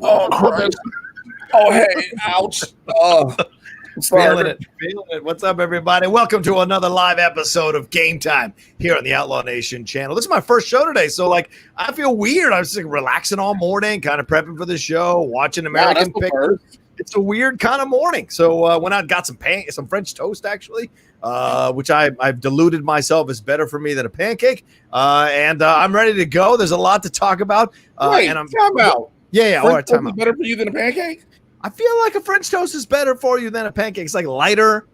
Oh, Christ. Oh, hey, ouch. Oh, feeling it. What's up, everybody? Welcome to another live episode of Game Time here on the Outlaw Nation channel. This is my first show today, so I feel weird. I was relaxing all morning, kind of prepping for the show, watching American Pickers. It's a weird kind of morning. So went out and got some French toast, actually, which I've deluded myself is better for me than a pancake. And I'm ready to go. There's a lot to talk about. Wait, time out. Yeah. All right, time out. Better for you than a pancake? I feel like a French toast is better for you than a pancake. It's like lighter.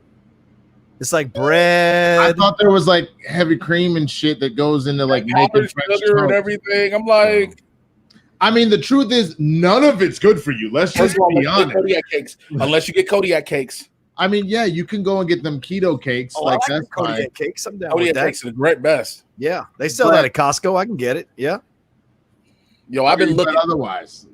It's like bread. I thought there was like heavy cream and shit that goes into like making French sugar and everything. I'm like, I mean, the truth is none of it's good for you. Let's just be honest. Kodiak cakes, unless you get Kodiak cakes. I mean, yeah, you can go and get them keto cakes. Oh, like I like that's Kodiak fine. cakes. I'm down Kodiak with that. cakes are the great best. Yeah, they sell that at Costco. I can get it. Yeah. Yo, I've been looking. Otherwise,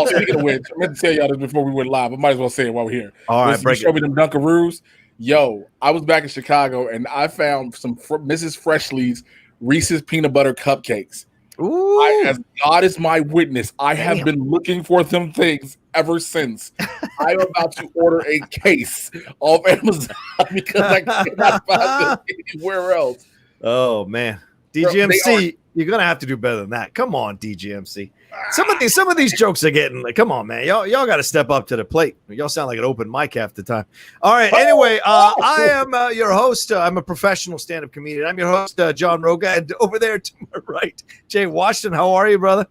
speaking of which, I meant to tell y'all this before we went live. I might as well say it while we're here. All right, show me them Dunkaroos. Yo, I was back in Chicago and I found some Mrs. Freshly's Reese's peanut butter cupcakes. Ooh. As God is my witness, I have been looking for them things ever since. I'm about to order a case off Amazon because I cannot find them anywhere else. Oh man, DGMC, you're gonna have to do better than that. Come on, DGMC. Some of these jokes are getting like, come on, man. Y'all got to step up to the plate. Y'all sound like an open mic half the time. All right. Anyway, I am your host. I'm a professional stand-up comedian. I'm your host, John Rocha, and over there to my right, Jay Washington. How are you, brother?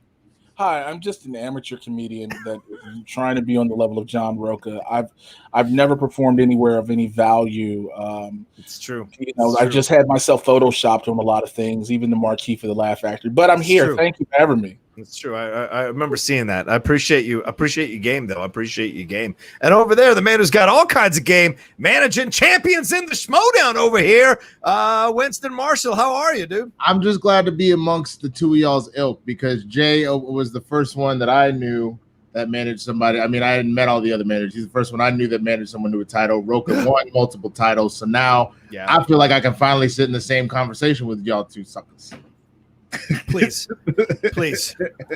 Hi, I'm just an amateur comedian that is trying to be on the level of John Rocha. I've never performed anywhere of any value. It's true. I just had myself photoshopped on a lot of things, even the marquee for the Laugh Factory. But I'm here. True. Thank you for having me. It's true. I remember seeing that. I appreciate you. Appreciate your game, though. I appreciate your game. And over there, the man who's got all kinds of game, managing champions in the Schmodown over here, Winston Marshall. How are you, dude? I'm just glad to be amongst the two of y'all's ilk because Jay was the first one that I knew that managed somebody. I mean, I hadn't met all the other managers. He's the first one I knew that managed someone to a title. Rocha won multiple titles. So now I feel like I can finally sit in the same conversation with y'all two suckers. Please.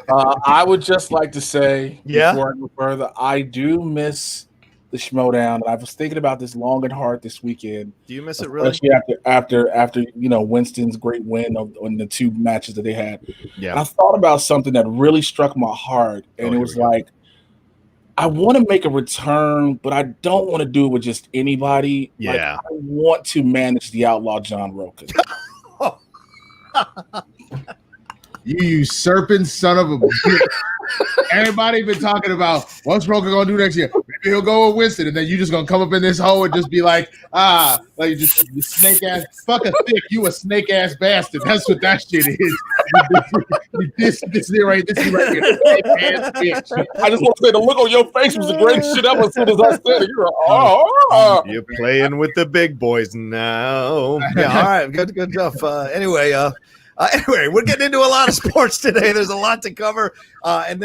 I would just like to say, before I go further, I do miss the Schmodown. I was thinking about this long and hard this weekend. Do you miss it really? Especially after Winston's great win on the two matches that they had. Yeah. And I thought about something that really struck my heart, and it was like, I want to make a return, but I don't want to do it with just anybody. Yeah. Like, I want to manage the outlaw John Rocha. You usurping son of a bitch. Everybody been talking about what's Rocha gonna do next year. Maybe he'll go with Winston, and then you just gonna come up in this hole and just be like you snake ass, fuck a thick, you a snake ass bastard. That's what that shit is. This right here. Ass bitch. I just want to say the look on your face was the greatest shit ever. As soon as I said it, you're you're playing with the big boys now. Yeah, all right, good stuff. Anyway, we're getting into a lot of sports today. There's a lot to cover, and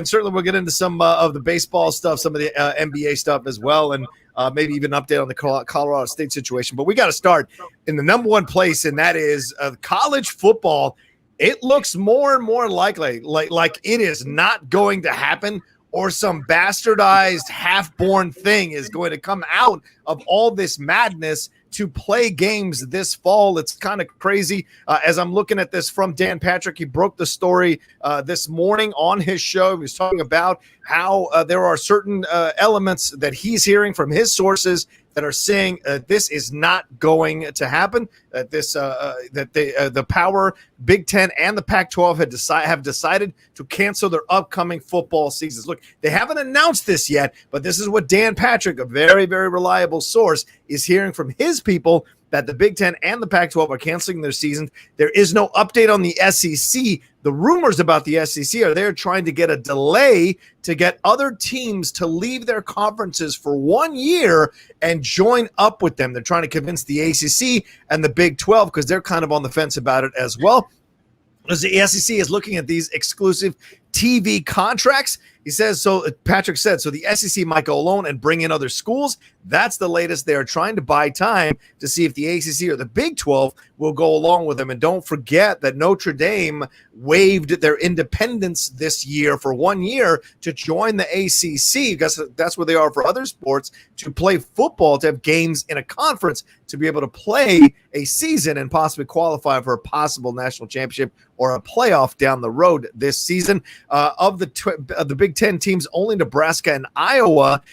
certainly we'll get into some of the baseball stuff, some of the NBA stuff as well, and maybe even an update on the Colorado State situation. But we got to start in the number one place, and that is college football. It looks more and more likely, like it is not going to happen, or some bastardized, half-born thing is going to come out of all this madness to play games this fall. It's kind of crazy. As I'm looking at this from Dan Patrick, he broke the story this morning on his show. He was talking about how there are certain elements that he's hearing from his sources that are saying this is not going to happen. That the power Big Ten and the Pac-12 have decided to cancel their upcoming football seasons. Look, they haven't announced this yet, but this is what Dan Patrick, a very, very reliable source, is hearing from his people, that the Big Ten and the Pac-12 are canceling their seasons. There is no update on the SEC. The rumors about the SEC are they're trying to get a delay to get other teams to leave their conferences for 1 year and join up with them. They're trying to convince the ACC and the Big 12 because they're kind of on the fence about it as well. As the SEC is looking at these exclusive TV contracts. He says, so Patrick said, so the SEC might go alone and bring in other schools. That's the latest. They are trying to buy time to see if the ACC or the Big 12 will go along with them. And don't forget that Notre Dame waived their independence this year for 1 year to join the ACC, because that's where they are for other sports, to play football, to have games in a conference, to be able to play a season and possibly qualify for a possible national championship or a playoff down the road this season. Of the Big Ten teams, only Nebraska and Iowa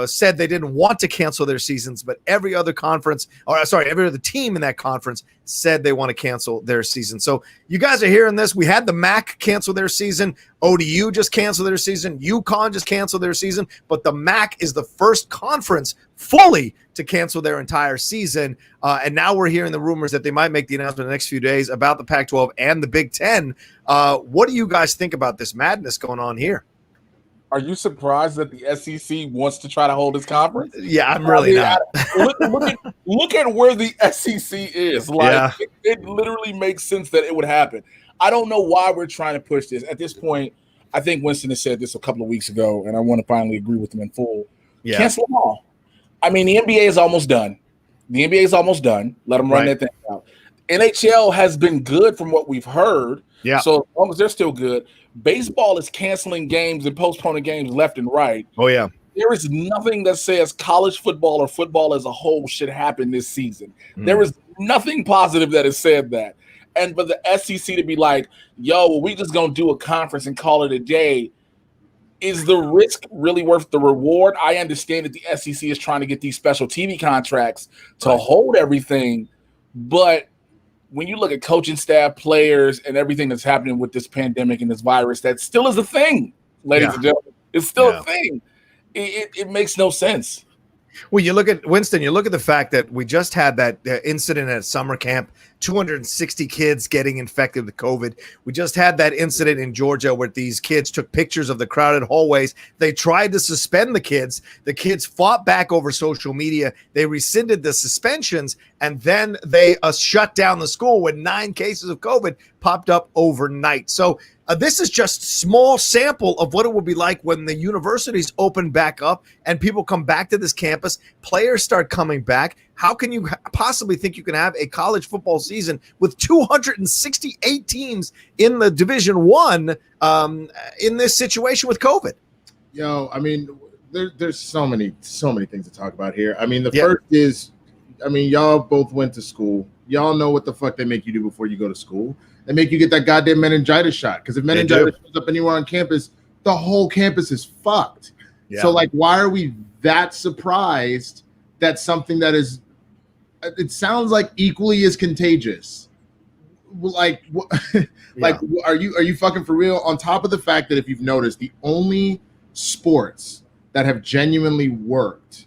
said they didn't want to cancel their seasons, but every other team in that conference said they want to cancel their season. So you guys are hearing this. We had the MAC cancel their season. ODU just canceled their season. UConn just canceled their season. But the MAC is the first conference fully to cancel their entire season. And now we're hearing the rumors that they might make the announcement in the next few days about the Pac-12 and the Big Ten. What do you guys think about this madness going on here? Are you surprised that the SEC wants to try to hold this conference? Yeah, I'm really not. Look at where the SEC is. Like, it literally makes sense that it would happen. I don't know why we're trying to push this. At this point, I think Winston has said this a couple of weeks ago, and I want to finally agree with him in full. Yeah. Cancel them all. I mean, the NBA is almost done. Let them run that thing out. NHL has been good from what we've heard. Yeah. So as long as they're still good, baseball is canceling games and postponing games left and right. Oh, yeah. There is nothing that says college football or football as a whole should happen this season. There is nothing positive that has said that. And for the SEC to be like, yo, well, we just going to do a conference and call it a day, is the risk really worth the reward? I understand that the SEC is trying to get these special TV contracts to hold everything, but when you look at coaching staff, players, and everything that's happening with this pandemic and this virus, that still is a thing, ladies and gentlemen. It's still a thing. It makes no sense. Well, you look at Winston, you look at the fact that we just had that incident at summer camp, 260 kids getting infected with COVID. We just had that incident in Georgia where these kids took pictures of the crowded hallways. They tried to suspend the kids. The kids fought back over social media. They rescinded the suspensions, and then they shut down the school when 9 cases of COVID popped up overnight. So this is just a small sample of what it will be like when the universities open back up and people come back to this campus, players start coming back. How can you possibly think you can have a college football season with 268 teams in the Division I in this situation with COVID? Yo, I mean, there's so many things to talk about here. I mean, the first is, I mean, y'all both went to school. Y'all know what the fuck they make you do before you go to school. They make you get that goddamn meningitis shot, because if meningitis shows up anywhere on campus, the whole campus is fucked. Yeah. So, like, why are we that surprised that something that is, it sounds like equally as contagious? Like, are you fucking for real? On top of the fact that, if you've noticed, the only sports that have genuinely worked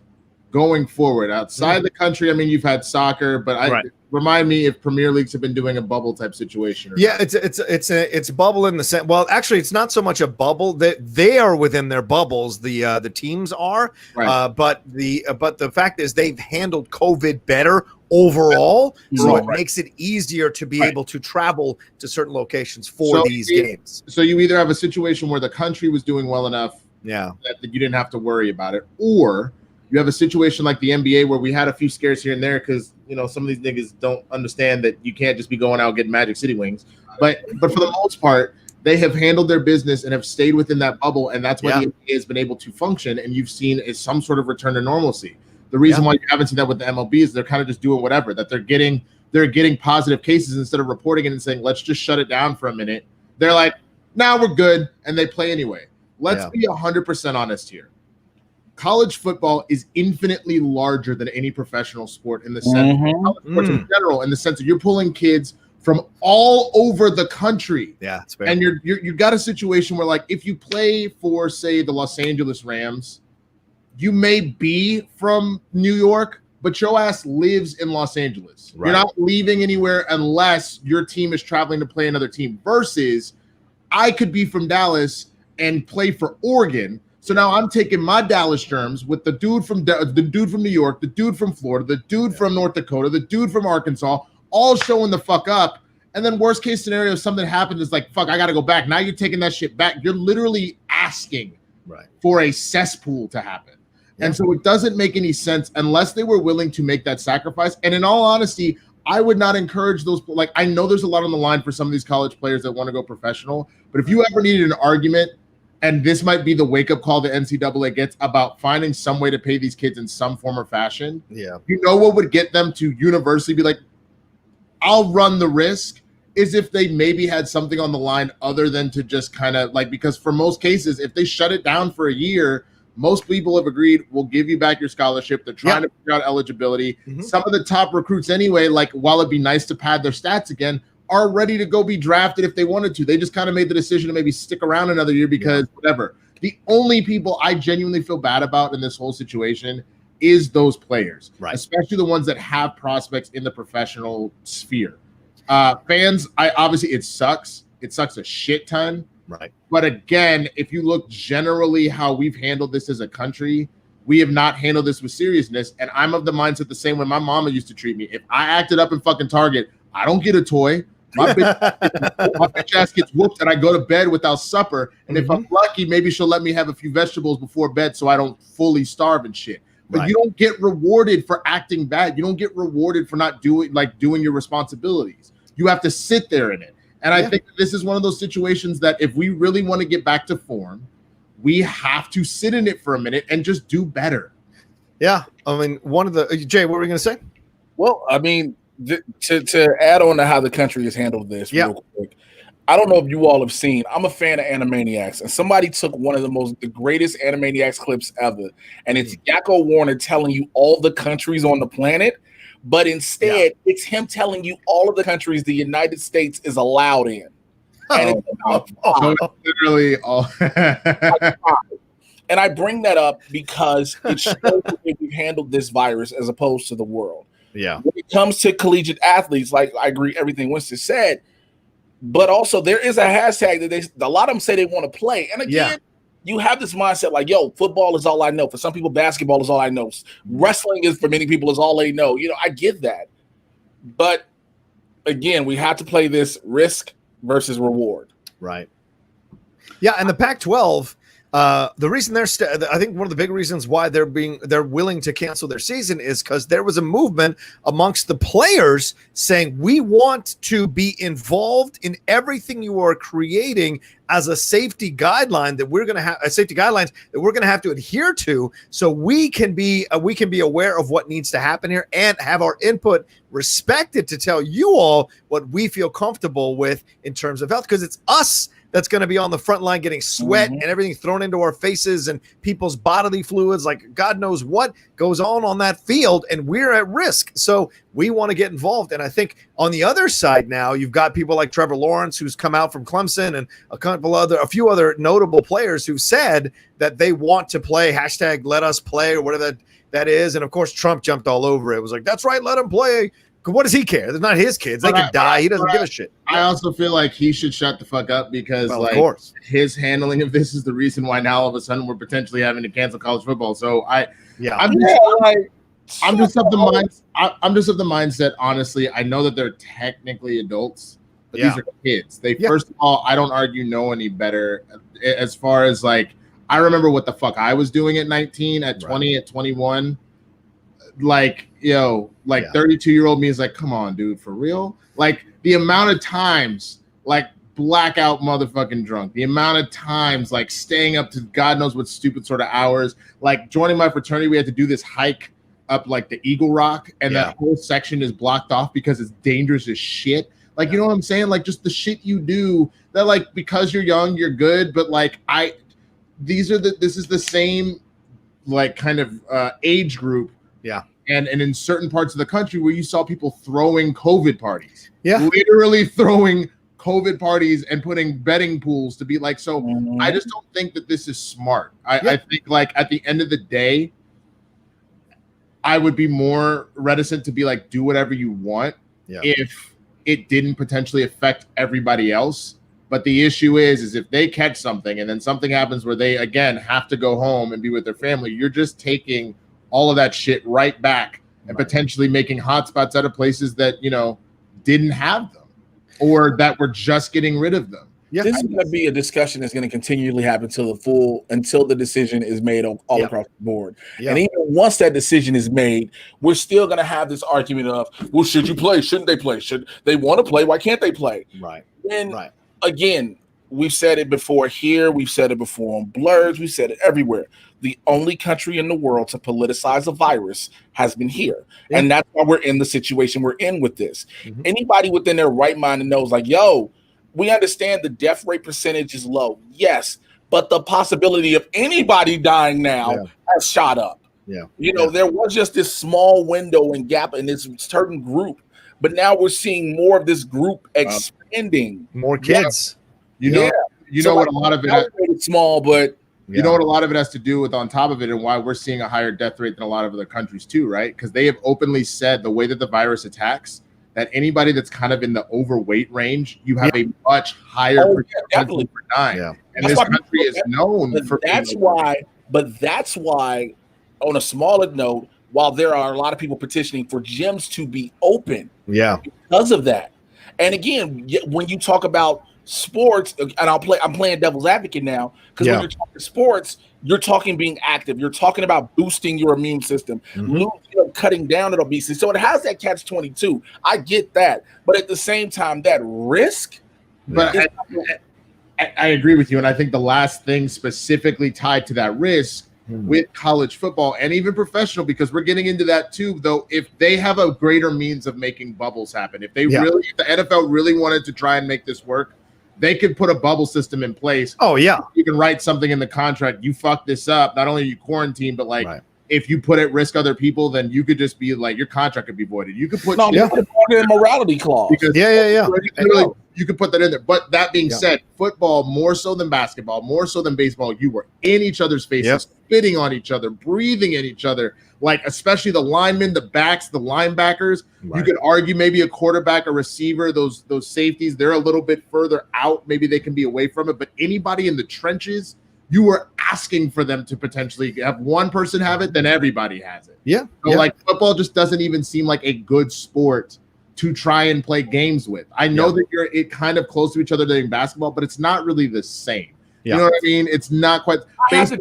going forward outside the country, I mean, you've had soccer, but remind me if Premier Leagues have been doing a bubble type situation. It's a bubble in the sense. Well, actually, it's not so much a bubble. That they are within their bubbles. The teams are, but the fact is they've handled COVID better overall, so it makes it easier to be able to travel to certain locations for these games. So you either have a situation where the country was doing well enough, that you didn't have to worry about it, or you have a situation like the NBA where we had a few scares here and there because, you know, some of these niggas don't understand that you can't just be going out getting Magic City wings. But for the most part, they have handled their business and have stayed within that bubble, and that's why the NBA has been able to function, and you've seen some sort of return to normalcy. The reason why you haven't seen that with the MLB is they're kind of just doing whatever, that they're getting positive cases instead of reporting it and saying, let's just shut it down for a minute. They're like, nah, we're good, and they play anyway. Let's be 100% honest here. College football is infinitely larger than any professional sport in the sense of college sports in general, in the sense that you're pulling kids from all over the country. Yeah, it's fair. And you've got a situation where, like, if you play for, say, the Los Angeles Rams, you may be from New York, but your ass lives in Los Angeles. Right. You're not leaving anywhere unless your team is traveling to play another team. Versus, I could be from Dallas and play for Oregon. So now I'm taking my Dallas germs with the dude from New York, the dude from Florida, the dude from North Dakota, the dude from Arkansas, all showing the fuck up, And then worst case scenario, something happens, it's like, fuck, I got to go back. Now you're taking that shit back. You're literally asking for a cesspool to happen. Yeah. And so it doesn't make any sense unless they were willing to make that sacrifice. And in all honesty, I would not encourage those. Like, I know there's a lot on the line for some of these college players that want to go professional, but if you ever needed an argument, and this might be the wake-up call the NCAA gets about finding some way to pay these kids in some form or fashion, you know what would get them to universally be like, I'll run the risk, is if they maybe had something on the line other than to just kind of like, because for most cases, if they shut it down for a year, most people have agreed we'll give you back your scholarship. They're trying to figure out eligibility. Some of the top recruits anyway, like while it'd be nice to pad their stats again, are ready to go be drafted if they wanted to. They just kind of made the decision to maybe stick around another year because whatever. The only people I genuinely feel bad about in this whole situation is those players, especially the ones that have prospects in the professional sphere. Fans, it sucks. It sucks a shit ton. But again, if you look generally how we've handled this as a country, we have not handled this with seriousness. And I'm of the mindset the same way my mama used to treat me. If I acted up in fucking Target, I don't get a toy. My bitch ass gets whooped and I go to bed without supper. And if I'm lucky, maybe she'll let me have a few vegetables before bed so I don't fully starve and shit. But you don't get rewarded for acting bad. You don't get rewarded for not doing your responsibilities. You have to sit there in it. And I think this is one of those situations that if we really want to get back to form, we have to sit in it for a minute and just do better. Yeah. I mean, Jay, what were you going to say? Well, I mean, to add on to how the country has handled this real quick, I don't know if you all have seen, I'm a fan of Animaniacs, and somebody took one of the greatest Animaniacs clips ever, and it's Yakko Warner telling you all the countries on the planet, but instead it's him telling you all of the countries the United States is allowed in. And literally all. And I bring that up because it shows the way we've handled this virus as opposed to the world. Yeah. When it comes to collegiate athletes, like I agree everything Winston said, but also there is a hashtag that a lot of them say they want to play. And again, you have this mindset like, yo, football is all I know. For some people, basketball is all I know. Wrestling is for many people is all they know. You know, I get that. But again, we have to play this risk versus reward. Right. Yeah, and the Pac-12, the reason I think one of the big reasons why they're willing to cancel their season is because there was a movement amongst the players saying we want to be involved in everything you are creating as a safety guideline that we're going to have guidelines that we're going to have to adhere to, so we can be aware of what needs to happen here and have our input respected to tell you all what we feel comfortable with in terms of health, because it's us that's going to be on the front line getting sweat and everything thrown into our faces and people's bodily fluids, like God knows what goes on that field, and we're at risk. So we want to get involved. And I think on the other side now, you've got people like Trevor Lawrence, who's come out from Clemson, and a few other notable players who said that they want to play, hashtag let us play, or whatever that is. And of course, Trump jumped all over it. It was like, that's right, let him play. What does he care? They're not his kids. They can die. He doesn't give a shit. I also feel like he should shut the fuck up because, of course, his handling of this is the reason why now all of a sudden we're potentially having to cancel college football. So I'm just of the mindset. Honestly, I know that they're technically adults, but these are kids. First of all, I don't argue know any better as far as like I remember what the fuck I was doing at 19, at 20, at 21. Like, 32-year-old me is like, come on, dude, for real? Like the amount of times, like blackout motherfucking drunk, the amount of times like staying up to God knows what stupid sort of hours, like joining my fraternity, we had to do this hike up like the Eagle Rock, and that whole section is blocked off because it's dangerous as shit. Like, you know what I'm saying? Like just the shit you do that, like, because you're young, you're good. But like, this is the same like kind of age group. Yeah. And in certain parts of the country where you saw people throwing COVID parties. Yeah. Literally throwing COVID parties and putting betting pools to be like, so I just don't think that this is smart. I think like at the end of the day, I would be more reticent to be like, do whatever you want if it didn't potentially affect everybody else. But the issue is if they catch something and then something happens where they, again, have to go home and be with their family, you're just taking all of that shit right back and potentially making hotspots out of places that, didn't have them. or that we're just getting rid of them. Yeah. This is going to be a discussion that's going to continually happen until the decision is made all across the board. Yeah. And even once that decision is made, we're still going to have this argument of, well, should you play? Shouldn't they play? Should they want to play? Why can't they play? Right. And again, we've said it before here. We've said it before on Blurs. We've said it everywhere. The only country in the world to politicize a virus has been here. Yeah. And that's why we're in the situation we're in with this. Mm-hmm. Anybody within their right mind knows, like, yo, we understand the death rate percentage is low. Yes, but the possibility of anybody dying now has shot up. Yeah. There was just this small window and gap in this certain group, but now we're seeing more of this group expanding. More kids. You know what a lot of it is small, but you know what a lot of it has to do with on top of it, and why we're seeing a higher death rate than a lot of other countries too, right? Because they have openly said the way that the virus attacks, that anybody that's kind of in the overweight range, you have a much higher potential for dying. Yeah. And that's this country is known for that's why, on a smaller note, while there are a lot of people petitioning for gyms to be open, because of that. And again, when you talk about sports, and I'm playing devil's advocate now, because when you're talking sports, you're talking being active. You're talking about boosting your immune system, cutting down on obesity. So it has that catch-22. I get that, but at the same time, that risk. But I agree with you, and I think the last thing specifically tied to that risk with college football and even professional, because we're getting into that too, though, if they have a greater means of making bubbles happen, if the NFL really wanted to try and make this work, they could put a bubble system in place. Oh, yeah. You can write something in the contract. You fuck this up. Not only are you quarantined, but if you put at risk other people, then you could just be like, your contract could be voided. You could put a morality clause. Because you could put that in there. But that being said, football, more so than basketball, more so than baseball, you were in each other's faces, spitting on each other, breathing at each other. Like, especially the linemen, the backs, the linebackers. You could argue maybe a quarterback, a receiver, those safeties, they're a little bit further out. Maybe they can be away from it. But anybody in the trenches, you were asking for them to potentially have one person have it, then everybody has it. Yeah. So like, football just doesn't even seem like a good sport to try and play games with. I know that you're kind of close to each other during basketball, but it's not really the same. You know what I mean? It's not quite. I have to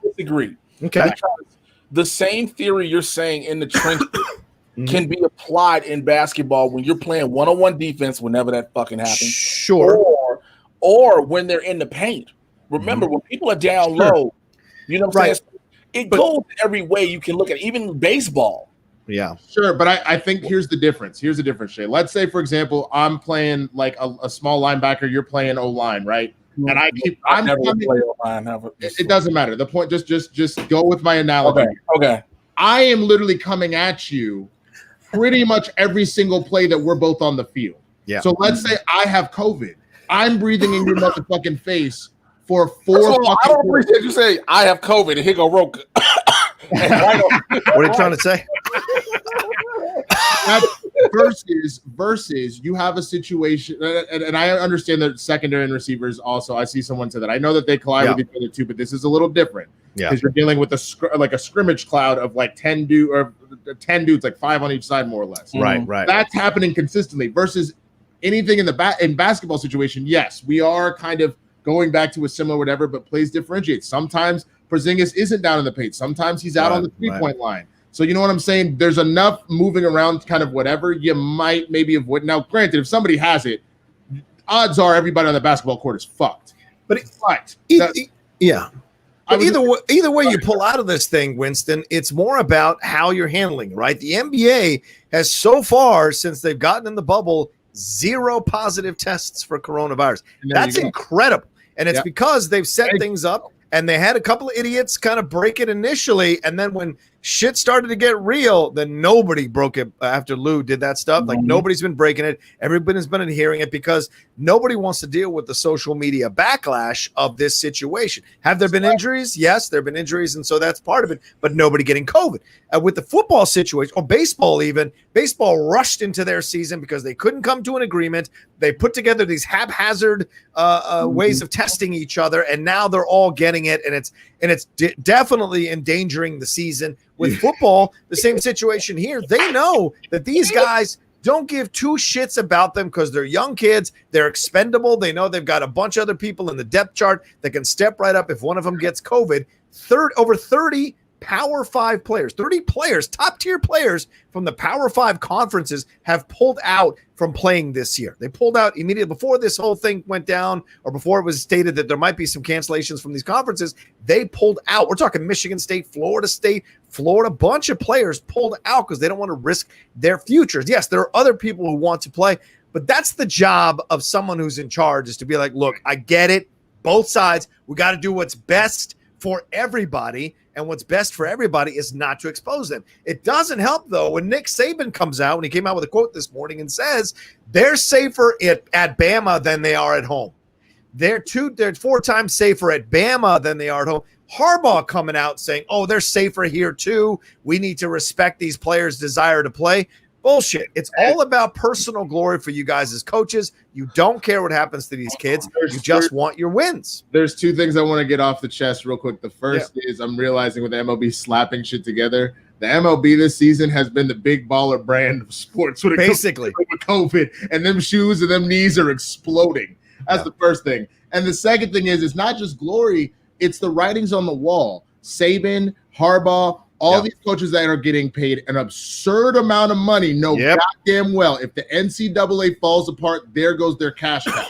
disagree. Okay. Because the same theory you're saying in the trenches can be applied in basketball when you're playing one-on-one defense, whenever that fucking happens. Sure. Or when they're in the paint. Remember, when people are down low, you know what I'm saying? It goes every way you can look at it, even baseball. Yeah, sure. But I think here's the difference. Here's the difference, Shay. Let's say, for example, I'm playing like a small linebacker. You're playing O-line, right? And I'm never play O-line. It doesn't matter. The point, just go with my analogy. Okay. I am literally coming at you pretty much every single play that we're both on the field. Yeah. So let's say I have COVID. I'm breathing in your motherfucking face for 4 I don't appreciate you saying I have COVID and here go Rocha. What are you trying to say? versus you have a situation, and I understand that secondary and receivers also. I see someone say that. I know that they collide with each other too, but this is a little different because you're dealing with a scrimmage cloud of like 10 dudes, like 5 on each side, more or less. Right. That's happening consistently. Versus anything in in basketball situation. Yes, we are kind of going back to a similar whatever, but plays differentiate. Sometimes Porzingis isn't down in the paint. Sometimes he's out on the 3-point line. So you know what I'm saying? There's enough moving around kind of whatever. You might maybe avoid. Now, granted, if somebody has it, odds are everybody on the basketball court is fucked. But either way you pull out of this thing, Winston, it's more about how you're handling, right? The NBA has so far, since they've gotten in the bubble, 0 positive tests for coronavirus. That's incredible. And it's because they've set things up. And they had a couple of idiots kind of break it initially. And then when shit started to get real, then nobody broke it after Lou did that stuff. Like nobody's been breaking it. Everybody's been adhering it because nobody wants to deal with the social media backlash of this situation. Have there been injuries? Yes, there have been injuries. And so that's part of it, but nobody getting COVID. With the football situation or baseball, even baseball rushed into their season because they couldn't come to an agreement. They put together these haphazard ways of testing each other. And now they're all getting it. And it's definitely endangering the season. With football, the same situation here. They know that these guys don't give two shits about them because they're young kids. They're expendable. They know they've got a bunch of other people in the depth chart that can step right up if one of them gets COVID. Over 30 Power 5 players, 30 players, top-tier players from the Power 5 conferences have pulled out from playing this year. They pulled out immediately before this whole thing went down or before it was stated that there might be some cancellations from these conferences. They pulled out. We're talking Michigan State, Florida, bunch of players pulled out because they don't want to risk their futures. Yes, there are other people who want to play, but that's the job of someone who's in charge, is to be like, look, I get it. Both sides, we got to do what's best for everybody. And what's best for everybody is not to expose them. It doesn't help, though, when Nick Saban comes out, when he came out with a quote this morning and says they're safer at Bama than they are at home. They're 4 times safer at Bama than they are at home. Harbaugh coming out saying, oh, they're safer here too. We need to respect these players' desire to play. Bullshit. It's all about personal glory for you guys as coaches. You don't care what happens to these kids. You just want your wins. There's 2 things I want to get off the chest real quick. The first is I'm realizing with the MLB slapping shit together, the MLB this season has been the big baller brand of sports. Basically. With COVID, and them shoes and them knees are exploding. That's the first thing. And the second thing is, it's not just glory, it's the writings on the wall. Saban, Harbaugh, all these coaches that are getting paid an absurd amount of money know goddamn well if the NCAA falls apart, there goes their cash cow.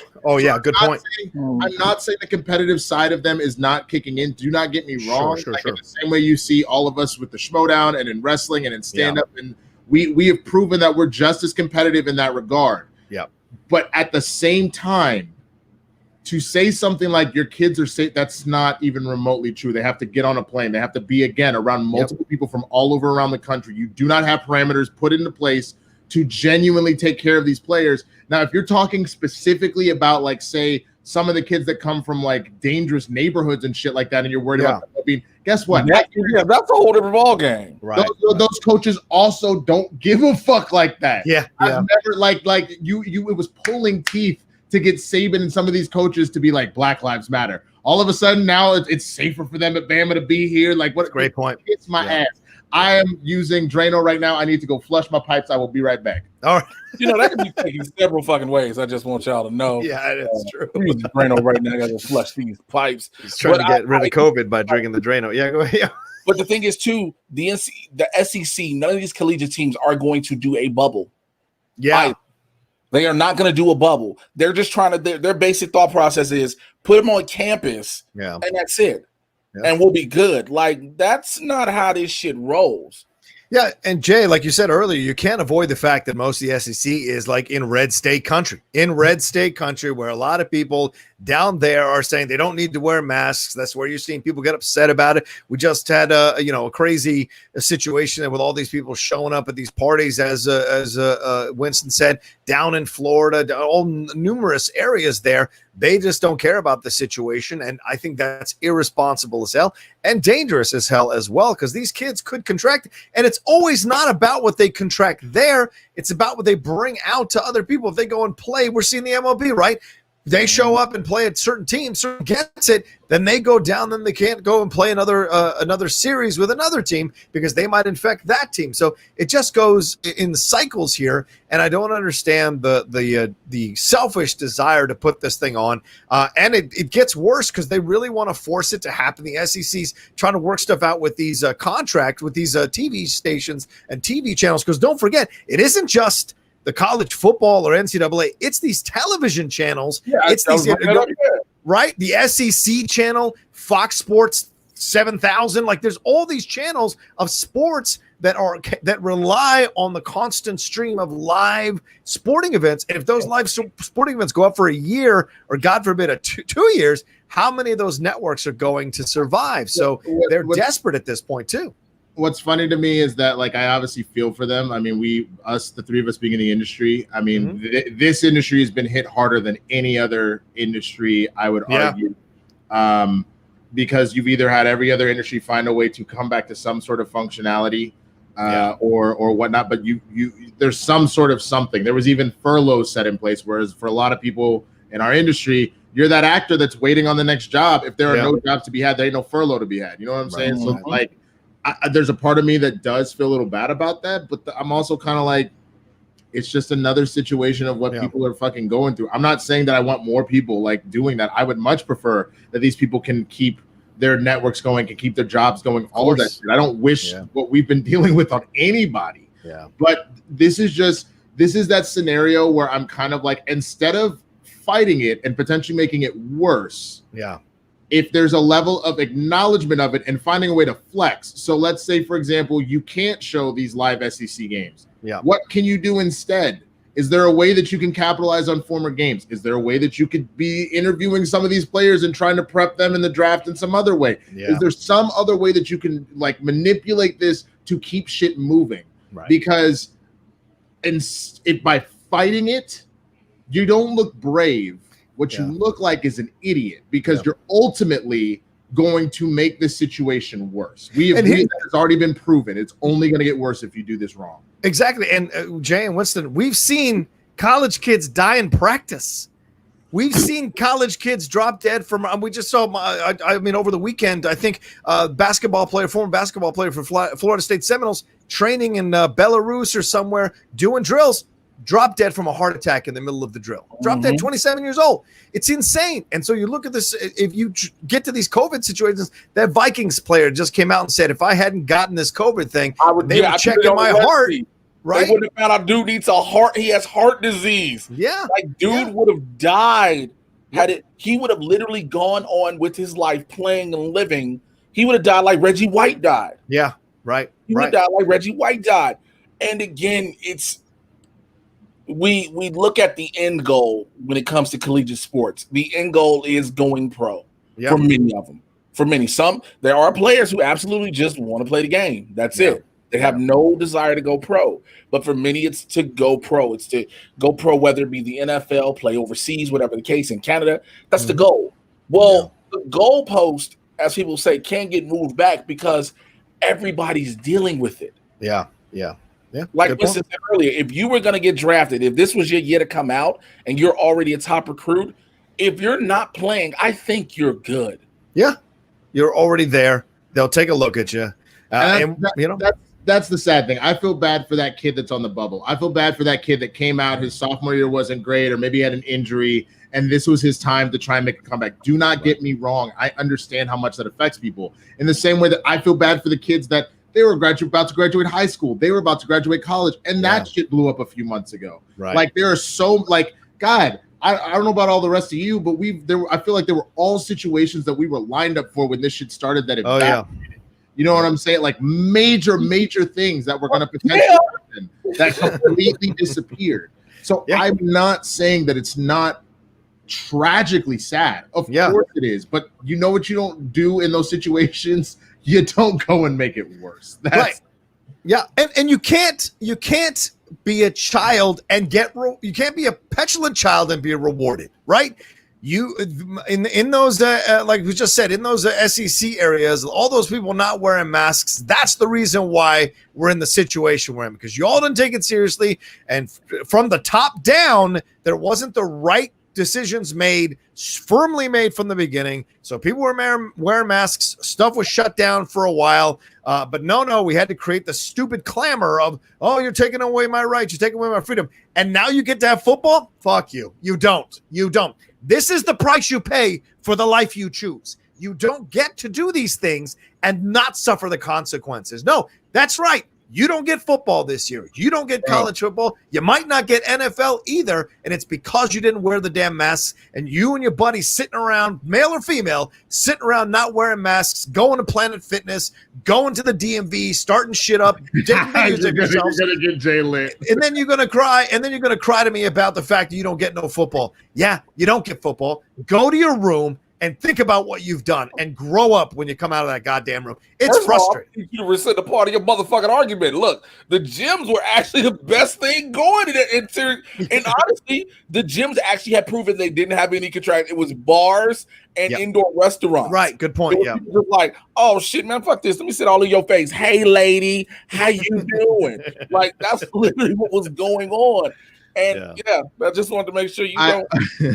Good point. I'm not saying the competitive side of them is not kicking in. Do not get me wrong. Sure. In the same way you see all of us with the Schmodown and in wrestling and in stand-up, and we have proven that we're just as competitive in that regard. Yeah. But at the same time, to say something like your kids are safe, that's not even remotely true. They have to get on a plane. They have to be, again, around multiple people from all over around the country. You do not have parameters put into place to genuinely take care of these players. Now, if you're talking specifically about, like, say, some of the kids that come from, like, dangerous neighborhoods and shit like that, and you're worried about them, I mean, guess what? That's a whole different ballgame. Right. Those coaches also don't give a fuck like that. I've never, like you it was pulling teeth to get Saban and some of these coaches to be like, Black Lives Matter. All of a sudden now it's safer for them at Bama to be here. Like, what? Great point. It's my ass. I am using Drano right now. I need to go flush my pipes. I will be right back. All right. That can be taken several fucking ways. I just want y'all to know. Yeah, it's true. I'm using Drano right now. I got to flush these pipes. He's trying to get rid of COVID by drinking the Drano. Yeah, go ahead. But the thing is, too, the SEC, none of these collegiate teams are going to do a bubble. Yeah. They are not going to do a bubble. They're just trying to, their basic thought process is put them on campus and that's it. Yeah. And we'll be good. Like, that's not how this shit rolls. Yeah, and Jay, like you said earlier, you can't avoid the fact that most of the SEC is like in red state country. In red state country, where a lot of people down there are saying they don't need to wear masks. That's where you're seeing people get upset about it. We just had a crazy situation with all these people showing up at these parties, as Winston said, down in Florida, all numerous areas there. They just don't care about the situation, and I think that's irresponsible as hell and dangerous as hell as well, because these kids could contract, and it's always not about what they contract there. It's about what they bring out to other people. If they go and play, we're seeing the MLB, right? They show up and play at certain teams, certain gets it, then they go down, then they can't go and play another series with another team because they might infect that team. So it just goes in cycles here, and I don't understand the selfish desire to put this thing on. And it gets worse because they really want to force it to happen. The SEC's trying to work stuff out with these contracts, with these TV stations and TV channels, because don't forget, it isn't just the college football or NCAA, it's these television channels. Yeah, it's these, right? The SEC channel, Fox Sports 7,000. Like, there's all these channels of sports that rely on the constant stream of live sporting events. And if those live sporting events go up for a year, or God forbid, 2 years, how many of those networks are going to survive? So they're desperate at this point too. What's funny to me is that, like, I obviously feel for them. I mean, the three of us being in the industry, I mean, this industry has been hit harder than any other industry, I would argue, because you've either had every other industry find a way to come back to some sort of functionality or whatnot, but there's some sort of something. There was even furloughs set in place, whereas for a lot of people in our industry, you're that actor that's waiting on the next job. If there are no jobs to be had, there ain't no furlough to be had. You know what I'm saying? So, there's a part of me that does feel a little bad about that, but I'm also kind of like, It's just another situation of what people are fucking going through. I'm not saying that I want more people like doing that. I would much prefer that these people can keep their networks going, can keep their jobs going, all of that shit. I don't wish what we've been dealing with on anybody. Yeah. But this is that scenario where I'm kind of like, instead of fighting it and potentially making it worse. Yeah. If there's a level of acknowledgement of it and finding a way to flex. So let's say, for example, you can't show these live SEC games. Yeah. What can you do instead? Is there a way that you can capitalize on former games? Is there a way that you could be interviewing some of these players and trying to prep them in the draft in some other way? Yeah. Is there some other way that you can like manipulate this to keep shit moving? Right. Because if by fighting it, you don't look brave. What you look like is an idiot because you're ultimately going to make this situation worse. It's already been proven. It's only going to get worse if you do this wrong. Exactly. And Jay and Winston, we've seen college kids die in practice. We've seen college kids drop dead from. We just saw. Over the weekend, I think former basketball player for Florida State Seminoles, training in Belarus or somewhere, doing drills, dropped dead from a heart attack in the middle of the drill. Dropped dead, 27 years old. It's insane. And so you look at this. If you get to these COVID situations, that Vikings player just came out and said, if I hadn't gotten this COVID thing, they would check in my heart. Right? They would have found out dude needs a heart. He has heart disease. Yeah. Like dude would have died he would have literally gone on with his life playing and living. He would have died like Reggie White died. Yeah. Right. He would have died like Reggie White died. And again, we look at the end goal when it comes to collegiate sports. The end goal is going pro for many of them. For many, there are players who absolutely just want to play the game. That's it. They have no desire to go pro. But for many, it's to go pro. It's to go pro, whether it be the NFL, play overseas, whatever the case, in Canada. That's the goal. Well, the goalpost, as people say, can get moved back because everybody's dealing with it. Yeah. Like Winston said earlier, if you were going to get drafted, if this was your year to come out and you're already a top recruit, if you're not playing, I think you're good. Yeah. You're already there. They'll take a look at you. That's the sad thing. I feel bad for that kid that's on the bubble. I feel bad for that kid that came out, his sophomore year wasn't great, or maybe he had an injury, and this was his time to try and make a comeback. Do not get me wrong. I understand how much that affects people. In the same way that I feel bad for the kids that they were about to graduate high school, they were about to graduate college, and that shit blew up a few months ago. Right. Like there are God, I don't know about all the rest of you, but I feel like there were all situations that we were lined up for when this shit started that You know what I'm saying? Like major things that were going to potentially happen that completely disappeared. So I'm not saying that it's not tragically sad. Of course it is. But you know what you don't do in those situations? You don't go and make it worse. Right. Yeah. And you can't be a child and you can't be a petulant child and be rewarded, right? You in those like we just said, in those SEC areas, all those people not wearing masks, that's the reason why we're in the situation we're in, because you all didn't take it seriously, and from the top down there wasn't the right decisions firmly made from the beginning. So people were wearing masks, stuff was shut down for a while, but no, we had to create the stupid clamor of, oh, you're taking away my rights, you're taking away my freedom, and now you get to have football? Fuck you. You don't. This is the price you pay for the life you choose. You don't get to do these things and not suffer the consequences. No, that's right. You don't get football this year. You don't get college football. You might not get NFL either, and it's because you didn't wear the damn masks, and you and your buddies sitting around, male or female, sitting around not wearing masks, going to Planet Fitness, going to the DMV, starting shit up, taking videos of yourselves. You're going to get Jay lit. And then you're going to cry, to me about the fact that you don't get no football. Yeah, you don't get football. Go to your room and think about what you've done and grow up when you come out of that goddamn room. It's frustrating. You rescind a part of your motherfucking argument. Look, the gyms were actually the best thing going in series. And honestly, the gyms actually had proven they didn't have any contract. It was bars and indoor restaurants. Right. Good point. Yeah. Just like, oh shit, man, fuck this. Let me sit all in your face. Hey, lady, how you doing? Like, that's literally what was going on. And I just wanted to make sure you don't.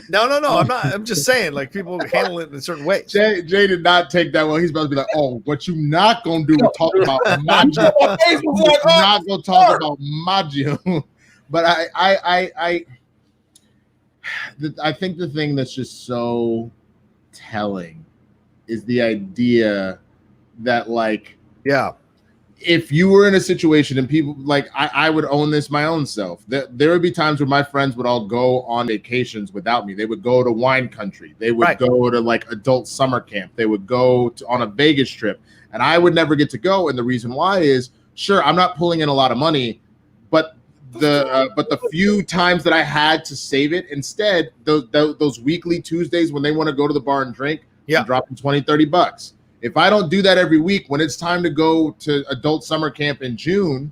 No. I'm not. I'm just saying, like, people handle it in certain ways. Jay did not take that well. He's about to be like, "Oh, what you not gonna do is talk about my gym. Not gonna talk about my gym." But I think the thing that's just so telling is the idea that, like, if you were in a situation and people like I would own this my own self. There would be times where my friends would all go on vacations without me. They would go to wine country. They would go to like adult summer camp. They would go on a Vegas trip, and I would never get to go. And the reason why is, sure, I'm not pulling in a lot of money, but the few times that I had to save it, instead, those weekly Tuesdays when they want to go to the bar and drink, I'm dropping $20-$30. If I don't do that every week, when it's time to go to adult summer camp in June,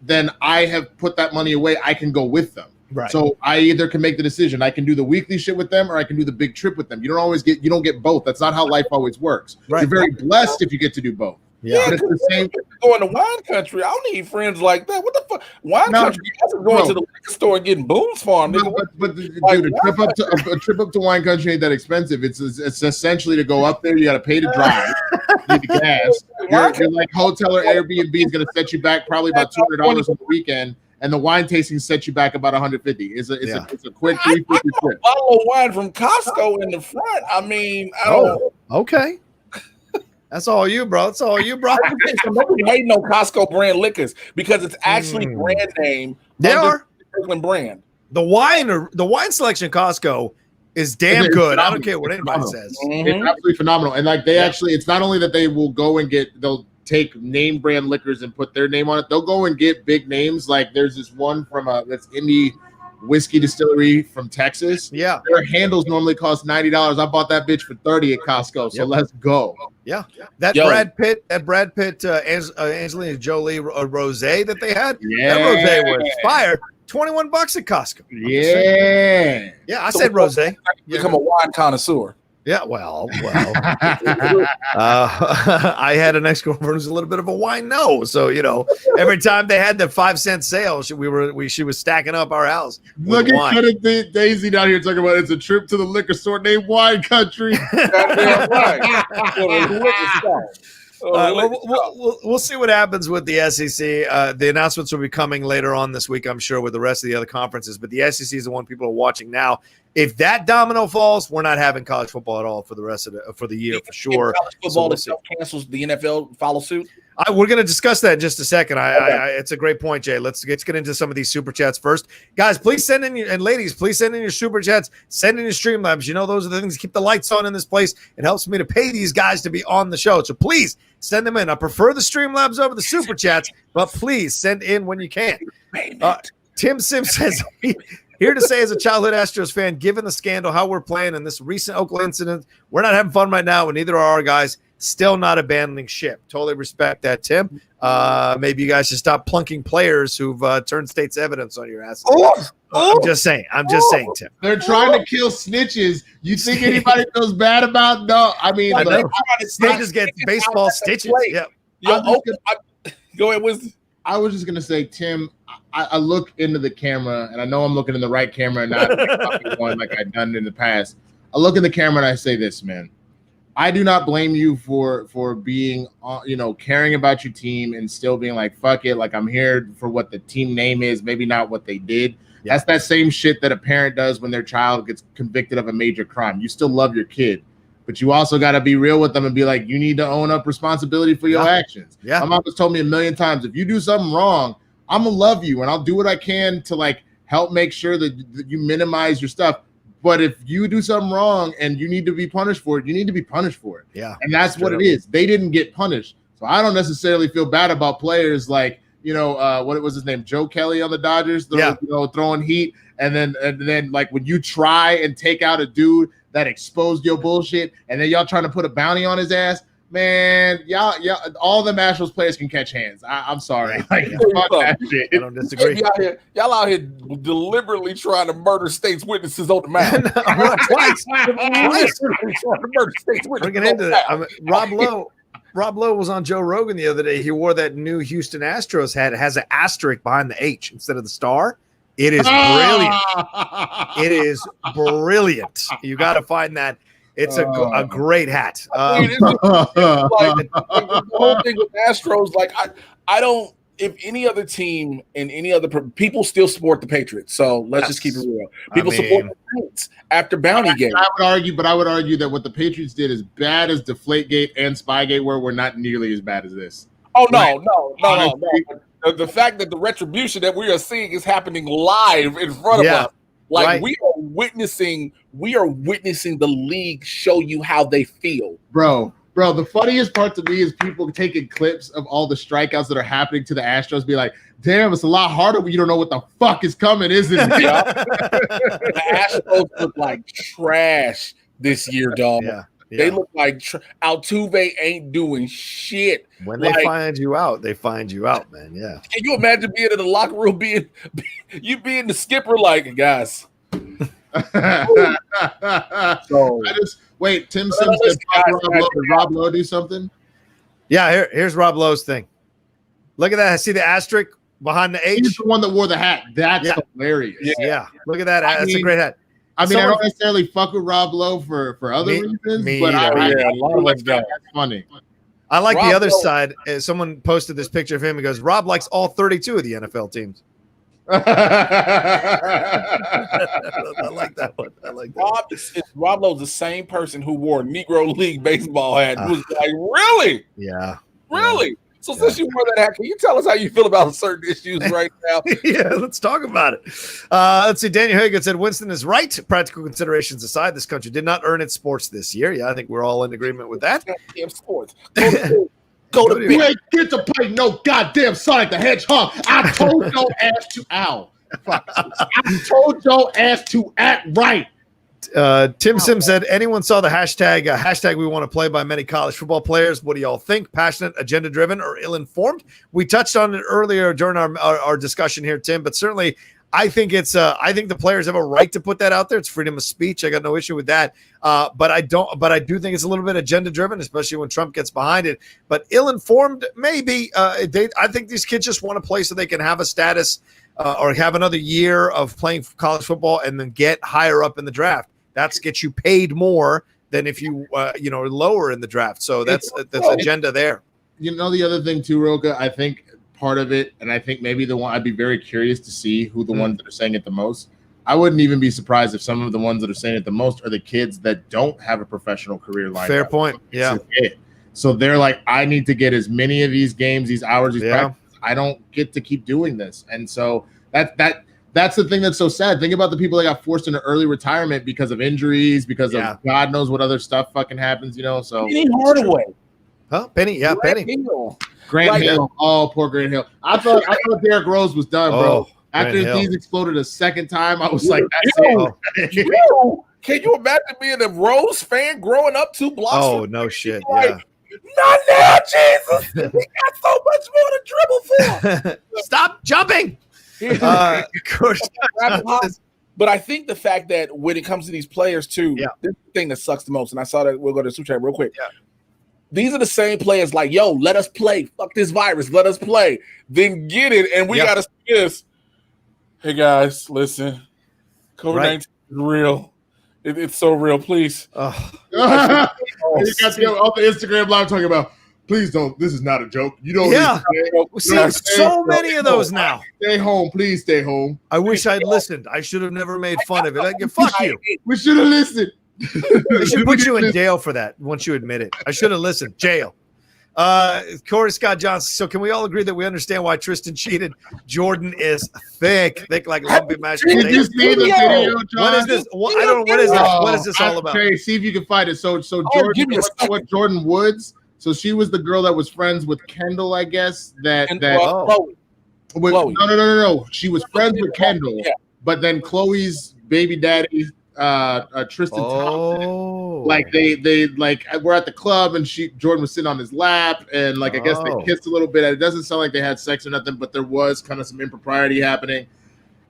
then I have put that money away. I can go with them. Right. So I either can make the decision. I can do the weekly shit with them, or I can do the big trip with them. You don't get both. That's not how life always works. Right. You're very blessed if you get to do both. Yeah, but it's the same. Going to wine country, I don't need friends like that. What the fuck? Wine country, you're going to the liquor store and getting Boone's Farm. But dude, a trip up to wine country ain't that expensive. It's essentially to go up there. You got to pay to drive. You need the gas. You're like hotel or Airbnb is going to set you back probably about $200 on the weekend, and the wine tasting sets you back about $150. It's a quick $350 trip. Bottle of wine from Costco in the front. I mean, I don't. Okay. That's all you, bro. That's all you, bro. Nobody hating on Costco brand liquors because it's actually brand name. They are brand. The wine selection at Costco is damn good. I don't care what anybody says. Mm-hmm. It's absolutely phenomenal. And like it's not only that they will go and they'll take name brand liquors and put their name on it. They'll go and get big names. Like there's this one from that's indie whiskey distillery from Texas. Yeah, their handles normally cost $90. I bought that bitch for $30 at Costco. So let's go. Yeah, that Brad Pitt, Angelina Jolie rosé that they had. Yeah, that rosé was fire. $21 at Costco. Yeah. I said rosé. Become a wine connoisseur. Yeah, well. I had an ex-girlfriend who's a little bit of a wine so every time they had the 5-cent sale, she was stacking up our house. Look at Daisy down here talking about it's a trip to the liquor store named Wine Country. We'll see what happens with the SEC. The announcements will be coming later on this week, I'm sure, with the rest of the other conferences. But the SEC is the one people are watching now. If that domino falls, we're not having college football at all for the rest of the year for sure. College football itself cancels, the NFL follow suit. We're going to discuss that in just a second. It's a great point, Jay. Let's get into some of these super chats first, guys. Please send in and ladies, please send in your super chats. Send in your Streamlabs. Those are the things that keep the lights on in this place. It helps me to pay these guys to be on the show. So please send them in. I prefer the Streamlabs over the super chats, but please send in when you can. Tim Sims says. Here to say, as a childhood Astros fan, given the scandal, how we're playing, and this recent Oakland incident, we're not having fun right now, and neither are our guys. Still not abandoning ship. Totally respect that, Tim. Maybe you guys should stop plunking players who've turned state's evidence on your asses. I'm just saying, Tim. They're trying to kill snitches. You think anybody feels bad about? No, I mean, snitches get baseball stitches. Yeah. Go ahead, Winston. I was just gonna say, Tim. I look into the camera, and I know I'm looking in the right camera, and not one like I've done in the past. I look in the camera and I say this, man. I do not blame you for being, caring about your team and still being like, fuck it, like I'm here for what the team name is, maybe not what they did. Yeah. That's that same shit that a parent does when their child gets convicted of a major crime. You still love your kid, but you also got to be real with them and be like, you need to own up responsibility for your actions. Yeah. My mom has told me a million times, if you do something wrong, I'm gonna love you and I'll do what I can to like help make sure that you minimize your stuff. But if you do something wrong and you need to be punished for it, you need to be punished for it. Yeah. And that's what it is. They didn't get punished. So I don't necessarily feel bad about players like, what was his name? Joe Kelly on the Dodgers, throwing heat. And then like when you try and take out a dude that exposed your bullshit and then y'all trying to put a bounty on his ass, man, y'all, all the Astros players can catch hands. I'm sorry. Like, fuck that shit. I don't disagree. Y'all out here deliberately trying to murder state's witnesses on the mound. Twice. We're getting into that. Rob Lowe was on Joe Rogan the other day. He wore that new Houston Astros hat. It has an asterisk behind the H instead of the star. It is brilliant. It is brilliant. You got to find that. It's a great hat. The whole thing with Astros, like I don't if any other team and any other people still support the Patriots, so let's just keep it real. People support the Saints after Bounty Gate. I would argue that what the Patriots did, as bad as Deflategate and Spygate were not nearly as bad as this. Oh no. The fact that the retribution that we are seeing is happening live in front of us, like we are witnessing the league show you how they feel, bro. The funniest part to me is people taking clips of all the strikeouts that are happening to the Astros. Be like, damn, it's a lot harder when you don't know what the fuck is coming, isn't it? The Astros look like trash this year, dog. Yeah. They look like Altuve ain't doing shit. When they find you out, they find you out, man. Yeah. Can you imagine being in the locker room, being the skipper, like, guys? Tim Sims said, did Rob Lowe do something? Yeah, here's Rob Lowe's thing. Look at that. See the asterisk behind the H? He's the one that wore the hat. That's hilarious. Yeah. Look at that. That's a great hat. I don't necessarily fuck with Rob Lowe for other reasons, but that's funny. I like Rob the other Lowe. Side. Someone posted this picture of him and goes, Rob likes all 32 of the NFL teams. I like that one. Rob Lowe's the same person who wore Negro League baseball hat. Was like, really? Yeah. Really? Yeah. So since you wore that hat, can you tell us how you feel about certain issues right now? Yeah, let's talk about it. Let's see. Daniel Hagan said Winston is right. Practical considerations aside, this country did not earn its sports this year. Yeah, I think we're all in agreement with that. Damn sports. Go to you ain't get to play no goddamn Sonic the Hedgehog. I told your ass to I told your ass to act right. Tim Sim said, anyone saw the hashtag we want to play by many college football players? What do y'all think? Passionate, agenda-driven, or ill-informed? We touched on it earlier during our discussion here, Tim, but certainly I think I think the players have a right to put that out there. It's freedom of speech. I got no issue with that. But I do think it's a little bit agenda-driven, especially when Trump gets behind it. But ill-informed, maybe. I think these kids just want to play so they can have a status or have another year of playing college football and then get higher up in the draft. That's gets you paid more than if you are lower in the draft. So that's agenda there. You know, the other thing too, Rocha, I think part of it, and I think maybe the one I'd be very curious to see who the ones that are saying it the most. I wouldn't even be surprised if some of the ones that are saying it the most are the kids that don't have a professional career lined up. Fair point. Yeah. So they're like, I need to get as many of these games, these hours, these practices. I don't get to keep doing this. And so that's the thing that's so sad. Think about the people that got forced into early retirement because of injuries, because of God knows what other stuff fucking happens, So Penny Hardaway. Huh? Penny, yeah, Penny. Grant Hill. Oh, poor Grant Hill. I thought Derrick Rose was done, bro. After these exploded a second time, I was like, that's it. Can you imagine being a Rose fan growing up 2 blocks? Oh, no shit. Like, not now, Jesus. We got so much more to dribble for. Stop jumping. But I think the fact that when it comes to these players too, this is the thing that sucks the most. And I saw that we'll go to SuperChat real quick. Yeah. These are the same players like, yo, let us play. Fuck this virus. Let us play. Then get it. And we got to see this. Hey, guys, listen. COVID-19 is real. It's so real. Please. You got all the Instagram live talking about, please don't. This is not a joke. You don't. Yeah. We're seeing so many of those now. Stay home. Please stay home. I wish I'd listened. I should have never made fun of it. Fuck you. We should have listened. They should put you in jail for that once you admit it. I should have listened. Jail. Corey Scott Johnson. So can we all agree that we understand why Tristan cheated? Jordan is thick like lumpy mashed potatoes. Did you see the video, John? What is this? I don't know. What is this? What is this all about? Okay, see if you can find it. So Jordan, what Jordan Woods. So she was the girl that was friends with Kendall, I guess. Chloe. No. She was friends with Kendall, but then Chloe's baby daddy, Tristan Thompson, like they were at the club and Jordan was sitting on his lap and I guess they kissed a little bit. It doesn't sound like they had sex or nothing, but there was kind of some impropriety happening,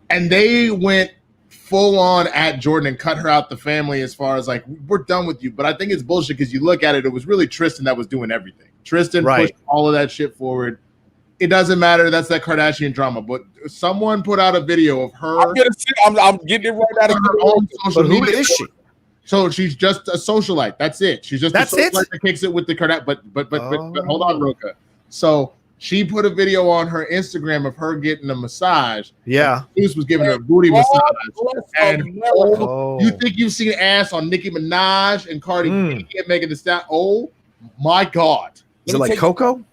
and they went full on at Jordan and cut her out the family as far as like, we're done with you. But I think it's bullshit because you look at it, it was really Tristan that was doing everything. Tristan pushed all of that shit forward. It doesn't matter. That's that Kardashian drama. But someone put out a video of her. I'm getting it right out of her own social media. Who is she? So she's just a socialite. That's it. She's just a socialite that kicks it with the Kardashian. But hold on, Rocha. So She put a video on her Instagram of her getting a massage. Yeah. Bruce was giving her a booty massage. And you think you've seen ass on Nicki Minaj and Cardi B making the stat? Oh my God. Is it like Coco?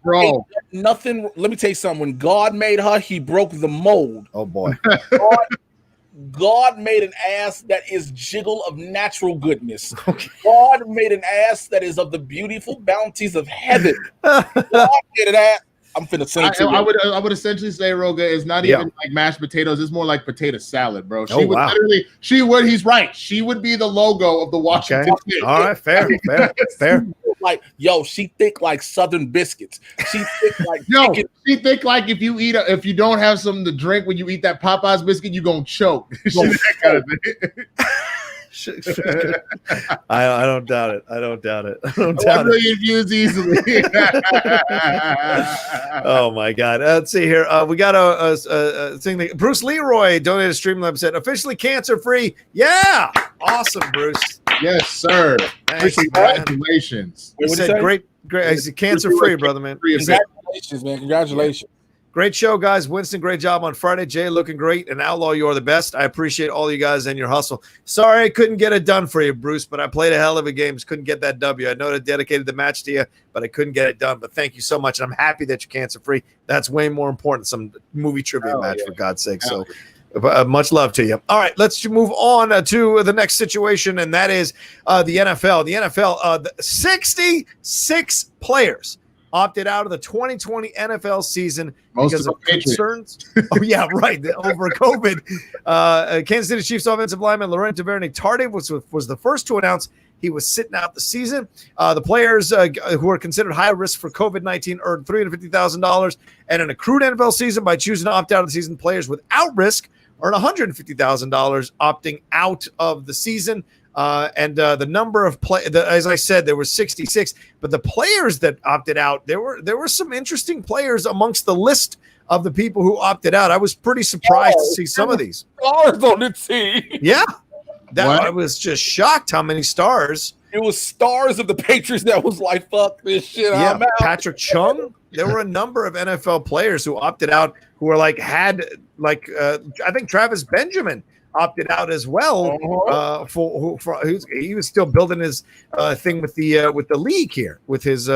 Bro, nothing. Let me tell you something. When God made her, he broke the mold. Oh boy. God made an ass that is jiggle of natural goodness. Okay. God made an ass that is of the beautiful bounties of heaven. God made an ass. I'm finna send it to you. I would essentially say, Roga, it's not even like mashed potatoes. It's more like potato salad, bro. She would literally, he's right. She would be the logo of the Washington State. All right, fair. Like, she thick like Southern biscuits. She thick like she thick like if you don't have something to drink when you eat that Popeyes biscuit, you gonna choke. That kind of thing. I don't doubt it. I don't doubt it. 1 million views easily. Oh my God! Let's see here. We got a thing. That Bruce Leroy donated StreamLabs, said officially cancer free. Yeah, awesome, Bruce. Yes, sir. Thanks, congratulations. He said great. He's cancer free, brother, man. Congratulations, man. Congratulations. Great show, guys. Winston, great job on Friday. Jay, looking great. And Outlaw, you are the best. I appreciate all you guys and your hustle. Sorry I couldn't get it done for you, Bruce, but I played a hell of a game. Just couldn't get that W. I know I dedicated the match to you, but I couldn't get it done. But thank you so much. And I'm happy that you're cancer-free. That's way more important. Some movie trivia match, for God's sake. So much love to you. All right, let's move on to the next situation, and that is the NFL. The NFL, 66 players opted out of the 2020 NFL season because of concerns. Over COVID. Kansas City Chiefs offensive lineman Laurent Duvernay-Tardif was the first to announce he was sitting out the season. The players who are considered high risk for COVID-19 earned $350,000, and an accrued NFL season by choosing to opt out of the season. Players without risk earn $150,000 opting out of the season. And the number of as I said, there were 66, but the players that opted out, there were some interesting players amongst the list of the people who opted out. I was pretty surprised to see some of these stars on the team. Yeah, I was just shocked how many stars. It was stars of the Patriots that was like, fuck this shit. Yeah, I'm out. Patrick Chung. There were a number of NFL players who opted out who were I think Travis Benjamin opted out as well. He was still building his thing with the league here with his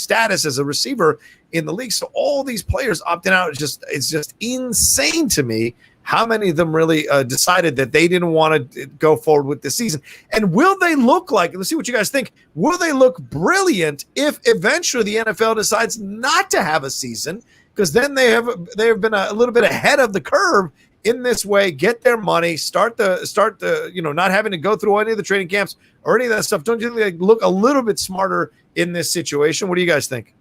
status as a receiver in the league. So all these players opting out. It's just insane to me how many of them really decided that they didn't want to go forward with the season. And will they look like? Let's see what you guys think. Will they look brilliant if eventually the NFL decides not to have a season? Because then they have been a little bit ahead of the curve in this way, get their money, start the not having to go through any of the training camps or any of that stuff. Don't you think they look a little bit smarter in this situation? What do you guys think?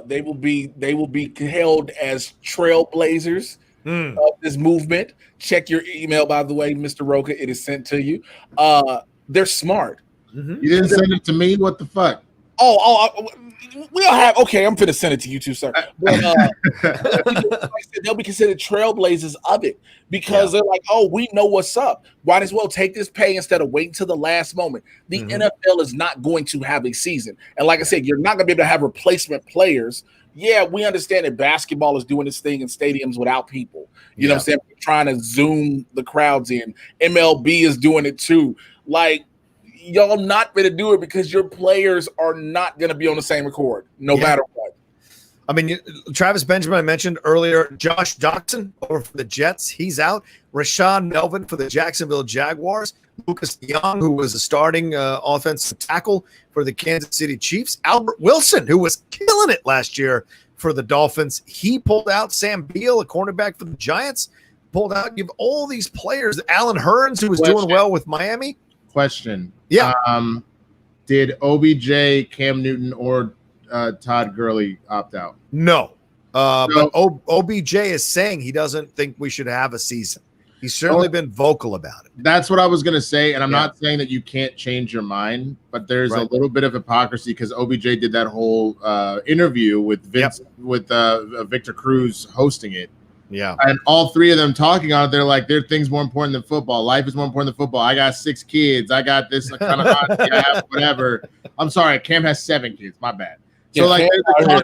They will be held as trailblazers of this movement. Check your email, by the way, Mr. Rocha. It is sent to you. They're smart. You didn't send it to me? What the fuck? We all have. Okay, I'm finna send it to you too, sir. But they'll be considered trailblazers of it because they're like, oh, we know what's up. Might as well take this pay instead of waiting till the last moment. The NFL is not going to have a season, and like I said, you're not going to be able to have replacement players. Yeah, we understand that basketball is doing this thing in stadiums without people. You know what I'm saying? We're trying to zoom the crowds in. MLB is doing it too. Like, y'all not going to do it because your players are not going to be on the same accord, no matter what. I mean, Travis Benjamin, I mentioned earlier. Josh Doctson over for the Jets, he's out. Rashawn Melvin for the Jacksonville Jaguars. Lucas Young, who was a starting offensive tackle for the Kansas City Chiefs. Albert Wilson, who was killing it last year for the Dolphins, he pulled out. Sam Beal, a cornerback for the Giants, pulled out. Give all these players. Alan Hearns, who was doing well with Miami. Question. Yeah. Did OBJ, Cam Newton, or Todd Gurley opt out? No. But OBJ is saying he doesn't think we should have a season. He's certainly been vocal about it. That's what I was going to say, and I'm not saying that you can't change your mind, but there's a little bit of hypocrisy because OBJ did that whole interview with Victor Cruz hosting it. Yeah. And all three of them talking on it, they're like, there are things more important than football. Life is more important than football. I got 6 kids. I got this kind of hot, whatever. I'm sorry, Cam has 7 kids. My bad. So like they're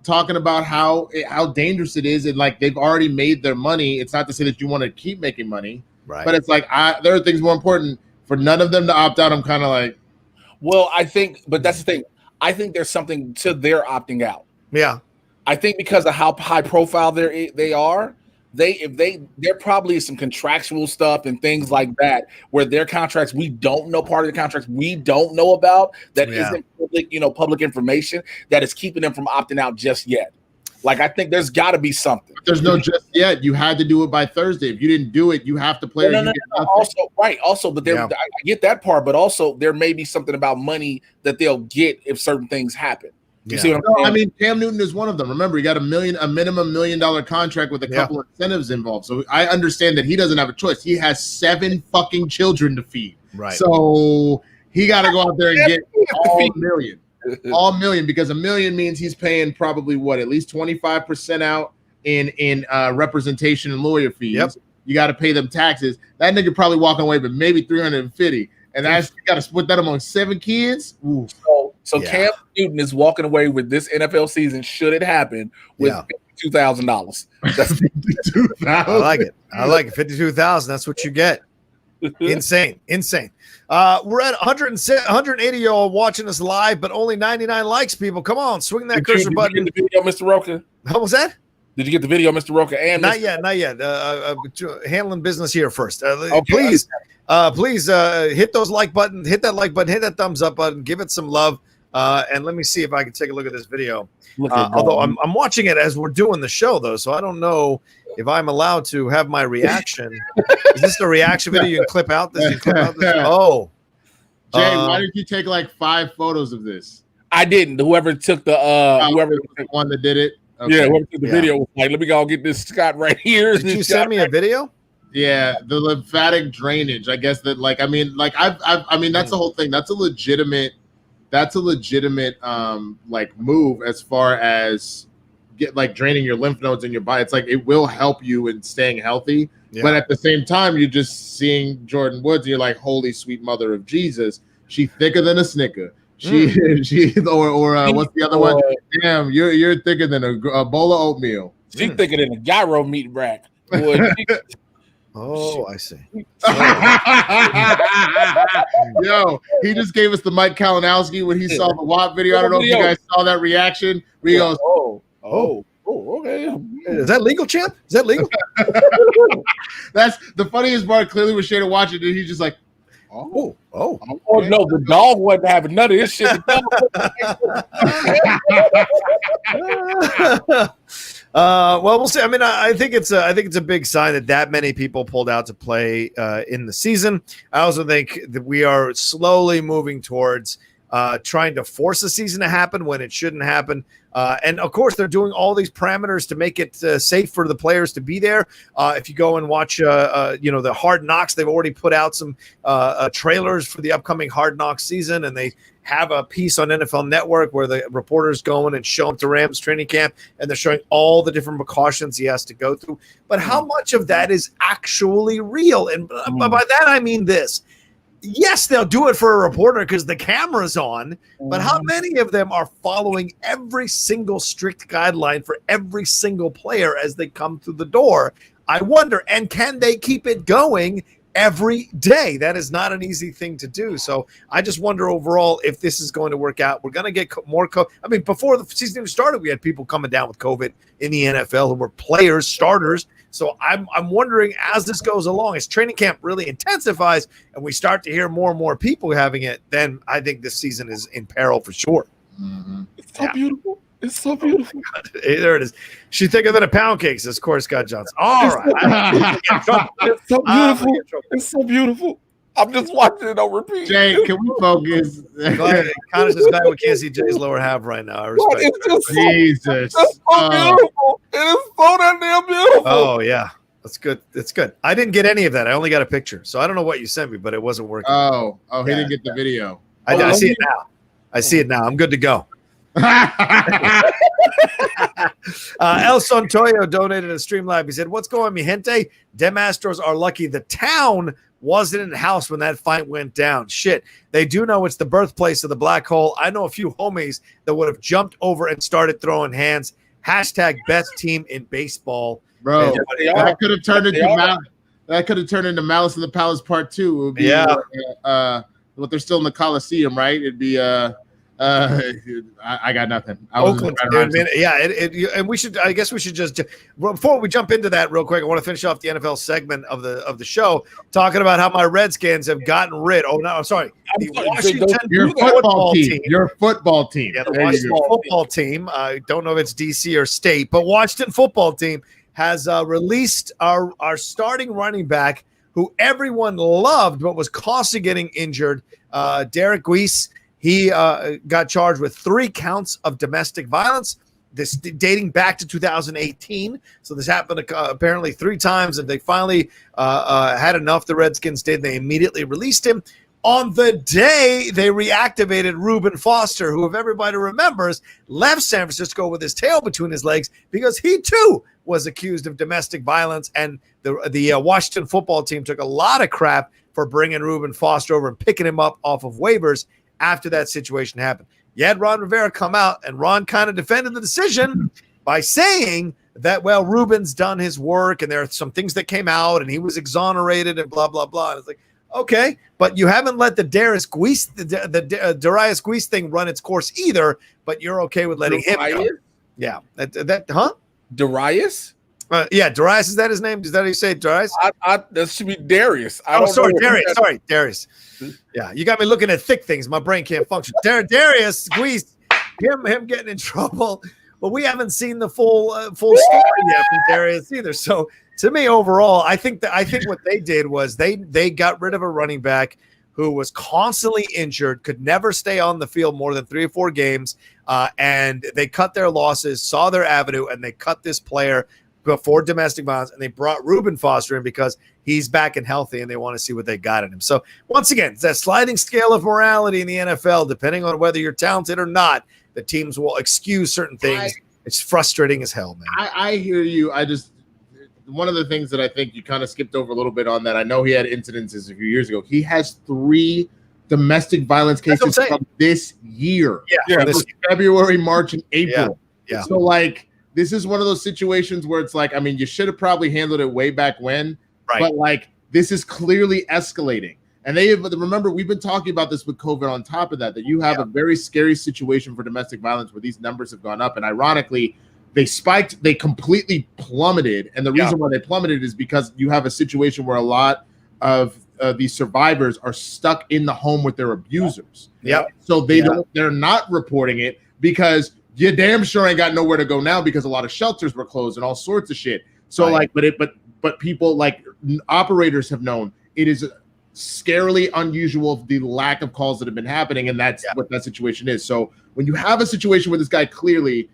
talking about how dangerous it is, and like they've already made their money. It's not to say that you want to keep making money, right? But it's like there are things more important. For none of them to opt out, I'm kind of like, well, I think, but that's the thing. I think there's something to their opting out. Yeah, I think because of how high profile they are. There probably is some contractual stuff and things like that where their contracts we don't know, part of the contracts we don't know about that isn't public information that is keeping them from opting out just yet. Like I think there's got to be something. There's no just yet. You had to do it by Thursday. If you didn't do it, you have to play. No. Also, but I get that part, but also there may be something about money that they'll get if certain things happen. You see what I'm saying? I mean, Cam Newton is one of them. Remember, he got a minimum $1 million contract with a couple of incentives involved. So I understand that he doesn't have a choice. He has 7 fucking children to feed. Right. So he got to go out there and get all million. All million, because $1 million means he's paying probably at least 25% out in representation and lawyer fees. Yep. You got to pay them taxes. That nigga probably walking away with maybe $350, and that's you got to split that among 7 kids. Ooh. So Cam Newton is walking away with this NFL season, should it happen, with $52,000. That's $52,000. I like it. $52,000. That's what you get. Insane. We're at 180 y'all watching us live, but only 99 likes. People, come on, swing that cursor button. Did you get the video, Mr. Rocha? How was that? Did you get the video, Mr. Rocha? And not yet. Handling business here first. Please hit those like button, hit that like button, hit that thumbs up button, give it some love. And let me see if I can take a look at this video. Although I'm watching it as we're doing the show, though, so I don't know if I'm allowed to have my reaction. Is this the reaction video? You can clip out this. Oh, Jay, why did you take like 5 photos of this? I didn't. Whoever took the one that did it. Okay. Yeah, whoever took the video was like, let me go get this Scott right here. Did you send me a video? Yeah, the lymphatic drainage. I guess that that's the whole thing. That's a legitimate like move as far as draining your lymph nodes in your body. It's like it will help you in staying healthy. Yeah. But at the same time, you're just seeing Jordan Woods and you're like, holy sweet mother of Jesus. She thicker than a Snicker. What's the other one? Damn, you're thicker than a bowl of oatmeal. She's thicker than a gyro meat rack. Oh, I see. Yo, he just gave us the Mike Kalinowski when he saw the WAP video. I don't know if you guys saw that reaction. Where he goes, okay. Is that legal, champ? Is that legal? That's the funniest part. Clearly, was Shada watching it. He's just like, no, the dog wasn't having none of this shit. Well, we'll see. I mean, I think it's a big sign that many people pulled out to play in the season. I also think that we are slowly moving towards trying to force a season to happen when it shouldn't happen. And of course, they're doing all these parameters to make it safe for the players to be there. If you go and watch, the Hard Knocks, they've already put out some trailers for the upcoming Hard Knocks season, and they have a piece on NFL Network where the reporters go in and show him to Rams training camp, and they're showing all the different precautions he has to go through. But how much of that is actually real? And by that, I mean this. Yes, they'll do it for a reporter because the camera's on, but how many of them are following every single strict guideline for every single player as they come through the door? I wonder, and can they keep it going every day? That is not an easy thing to do. So I just wonder overall if this is going to work out. We're going to get more COVID. I mean, before the season even started, we had people coming down with COVID in the NFL who were players, starters. So I'm wondering as this goes along, as training camp really intensifies and we start to hear more and more people having it, then I think this season is in peril for sure. Mm-hmm. It's so beautiful. It's so beautiful. Oh, there it is. She's thicker than a pound cake, says Corey Scott Johnson. All right. It's so beautiful. It's so beautiful. I'm just watching it on repeat. Jay, can we focus? Kind of just glad we can't see Jay's lower half right now. I respect it's just Jesus. It's so beautiful. It is so damn beautiful. Oh, yeah. That's good. It's good. I didn't get any of that. I only got a picture. So I don't know what you sent me, but it wasn't working. Oh, he didn't get the video. I see it now. I see it now. I'm good to go. El Santoyo donated a Streamlab. He said, "What's going, mi gente? Dem Astros are lucky the town wasn't in the house when that fight went down. Shit, they do know it's the birthplace of the black hole. I know a few homies that would have jumped over and started throwing hands. Hashtag best team in baseball." Bro, that could have turned into Malice in the Palace Part 2. It would be, but they're still in the Coliseum, right? It'd be I got nothing. Oakland, and we should. I guess we should just before we jump into that real quick. I want to finish off the NFL segment of the show, talking about how my Redskins have gotten rid. Oh no, I'm sorry. Your football team. Your football team. Yeah, the Washington football team. I don't know if it's DC or state, but Washington football team has released our starting running back, who everyone loved, but was constantly getting injured. Derek Weiss. He got charged with 3 counts of domestic violence, this dating back to 2018. So this happened apparently 3 times, and they finally had enough. The Redskins did. They immediately released him. On the day they reactivated Reuben Foster, who, if everybody remembers, left San Francisco with his tail between his legs because he too was accused of domestic violence. And the Washington football team took a lot of crap for bringing Reuben Foster over and picking him up off of waivers after that situation happened. You had Ron Rivera come out, and Ron kind of defended the decision by saying that, well, Reuben's done his work, and there are some things that came out, and he was exonerated, and blah, blah, blah. And it's like, okay, but you haven't let the Darius Guice thing run its course either, but you're okay with letting him go. Yeah. Darius? Darius, is that his name? Is that how you say it, Darius? That should be Darius. Darius. Yeah, you got me looking at thick things. My brain can't function. Darius squeezed him getting in trouble, but we haven't seen the full story yet from Darius either. So to me, overall, I think what they did was they got rid of a running back who was constantly injured, could never stay on the field more than 3 or 4 games, and they cut their losses, saw their avenue, and they cut this player before domestic violence, and they brought Reuben Foster in because he's back and healthy, and they want to see what they got in him. So once again, it's that sliding scale of morality in the NFL. Depending on whether you're talented or not, the teams will excuse certain things. It's frustrating as hell, man. I hear you. One of the things that I think you kind of skipped over a little bit on that, I know he had incidences a few years ago. He has 3 domestic violence cases from this year. February, March, and April. Yeah. So this is one of those situations where it's like, I mean, you should have probably handled it way back when, right? But this is clearly escalating. And remember, we've been talking about this with COVID on top of that you have a very scary situation for domestic violence where these numbers have gone up. And ironically, they spiked, they completely plummeted. And the reason why they plummeted is because you have a situation where a lot of these survivors are stuck in the home with their abusers. Yeah. So they're not reporting it because you damn sure ain't got nowhere to go now because a lot of shelters were closed and all sorts of shit. So but people operators have known it is scarily unusual the lack of calls that have been happening, and that's what that situation is. So when you have a situation where this guy clearly,